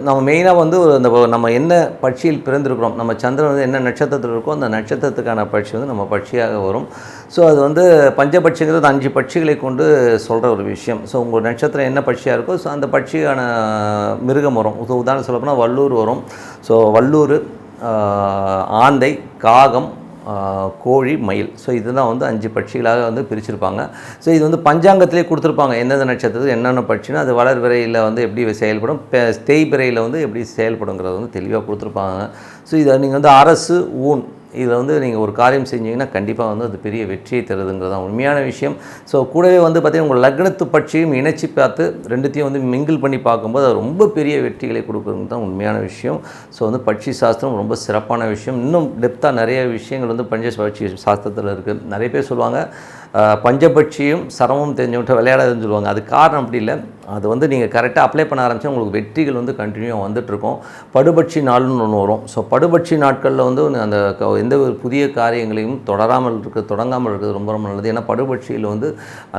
நம்ம மெயினாக வந்து அந்த நம்ம என்ன பட்சியில் பிறந்திருக்கிறோம், நம்ம சந்திரன் வந்து என்ன நட்சத்திரத்தில் இருக்கோ அந்த நட்சத்திரத்துக்கான பட்சி வந்து நம்ம பட்சியாக வரும். ஸோ அது வந்து பஞ்சபட்சிங்கிறது 5 பட்சிகளை கொண்டு சொல்கிற ஒரு விஷயம். ஸோ உங்கள் நட்சத்திரம் என்ன பட்சியாக இருக்கோ ஸோ அந்த பட்சியான மிருகம் வரும். உதாரணம் சொல்ல போனால் வல்லூர் வரும். ஸோ வல்லூர், ஆந்தை, காகம், கோழி, மயில். ஸோ இதுதான் வந்து 5 பட்சிகளாக வந்து பிரிச்சிருப்பாங்க. ஸோ இது வந்து பஞ்சாங்கத்திலே கொடுத்துருப்பாங்க எந்தெந்த நட்சத்திரத்துக்கு என்னென்ன பட்சினா அது வளர்பிறையில் வந்து எப்படி செயல்படும், தேய்பிறையில் வந்து எப்படி செயல்படுங்கிறது வந்து தெளிவாக கொடுத்துருப்பாங்க. ஸோ இதை நீங்கள் வந்து அரசு ஊன் இதில் வந்து நீங்கள் ஒரு காரியம் செஞ்சீங்கன்னா கண்டிப்பாக வந்து அது பெரிய வெற்றியை தருதுங்கிறது தான் உண்மையான விஷயம். ஸோ கூடவே வந்து பார்த்திங்கன்னா உங்கள் லக்னத்து பட்சியும் இணைச்சி பார்த்து ரெண்டுத்தையும் வந்து மிங்கிள் பண்ணி பார்க்கும்போது அது ரொம்ப பெரிய வெற்றிகளை கொடுக்குறது தான் உண்மையான விஷயம். ஸோ வந்து பட்சி சாஸ்திரம் ரொம்ப சிறப்பான விஷயம். இன்னும் டெப்த்தாக நிறைய விஷயங்கள் வந்து பட்சி சாஸ்திரத்தில் இருக்குது. நிறைய பேர் சொல்லுவாங்க பஞ்சபட்சியும் சரமும் தெரிஞ்சவங்கிட்ட விளையாடாதுன்னு சொல்லுவாங்க. அது காரணம் அப்படி இல்லை. அது வந்து நீங்கள் கரெக்டாக அப்ளை பண்ண ஆரம்பித்தா உங்களுக்கு வெற்றிகள் வந்து கண்டினியூவாக வந்துட்டுருக்கும். படுபட்சி நாள்னு ஒன்று வரும். ஸோ படுபட்சி நாட்களில் வந்து அந்த எந்த ஒரு புதிய காரியங்களையும் தொடங்காமல் இருக்கிறது ரொம்ப ரொம்ப நல்லது. ஏன்னா படுபட்சியில் வந்து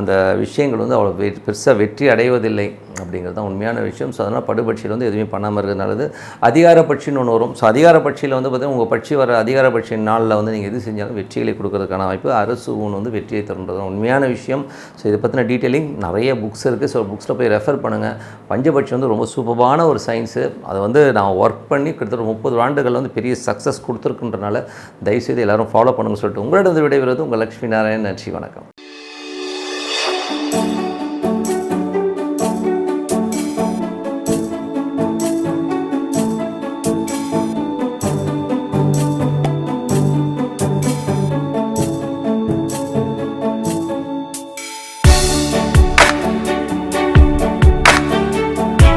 அந்த விஷயங்கள் வந்து அவ்வளோ பெருசாக வெற்றி அடைவதில்லை அப்படிங்கிறது தான் உண்மையான விஷயம். ஸோ அதனால் படுபட்சியில் வந்து எதுவுமே பண்ணாமல் இருக்கிறது நல்லது. அதிகார பட்சின்னு ஒன்று வரும். ஸோ அதிகார பட்சியில் வந்து பார்த்திங்கன்னா உங்கள் பட்சி வர அதிகார பட்சி நாளில் வந்து நீங்கள் எது செஞ்சாலும் வெற்றிகளை கொடுக்கறதுக்கான வாய்ப்பு அரசு ஊன் வந்து வெற்றியை தருன்றது உண்மையான விஷயம். ஸோ இதை பற்றின டீட்டெயிலிங் நிறைய புக்ஸ் இருக்குது. ஸோ புக்ஸில் போய் ரெஃபர் பண்ணுங்கள். பஞ்சபட்சி வந்து ரொம்ப சூப்பரான ஒரு சயின்ஸு. அதை வந்து நான் ஒர்க் பண்ணி கிட்டத்தட்ட 30 ஆண்டுகள் வந்து பெரிய சக்ஸஸ் கொடுத்துருக்குன்றனால தயவுசெய்து எல்லோரும் ஃபாலோ பண்ணுங்க சொல்லிட்டு உங்களிடம் விடைபெறுவது உங்கள் லக்ஷ்மி நாராயணன். நன்றி, வணக்கம்.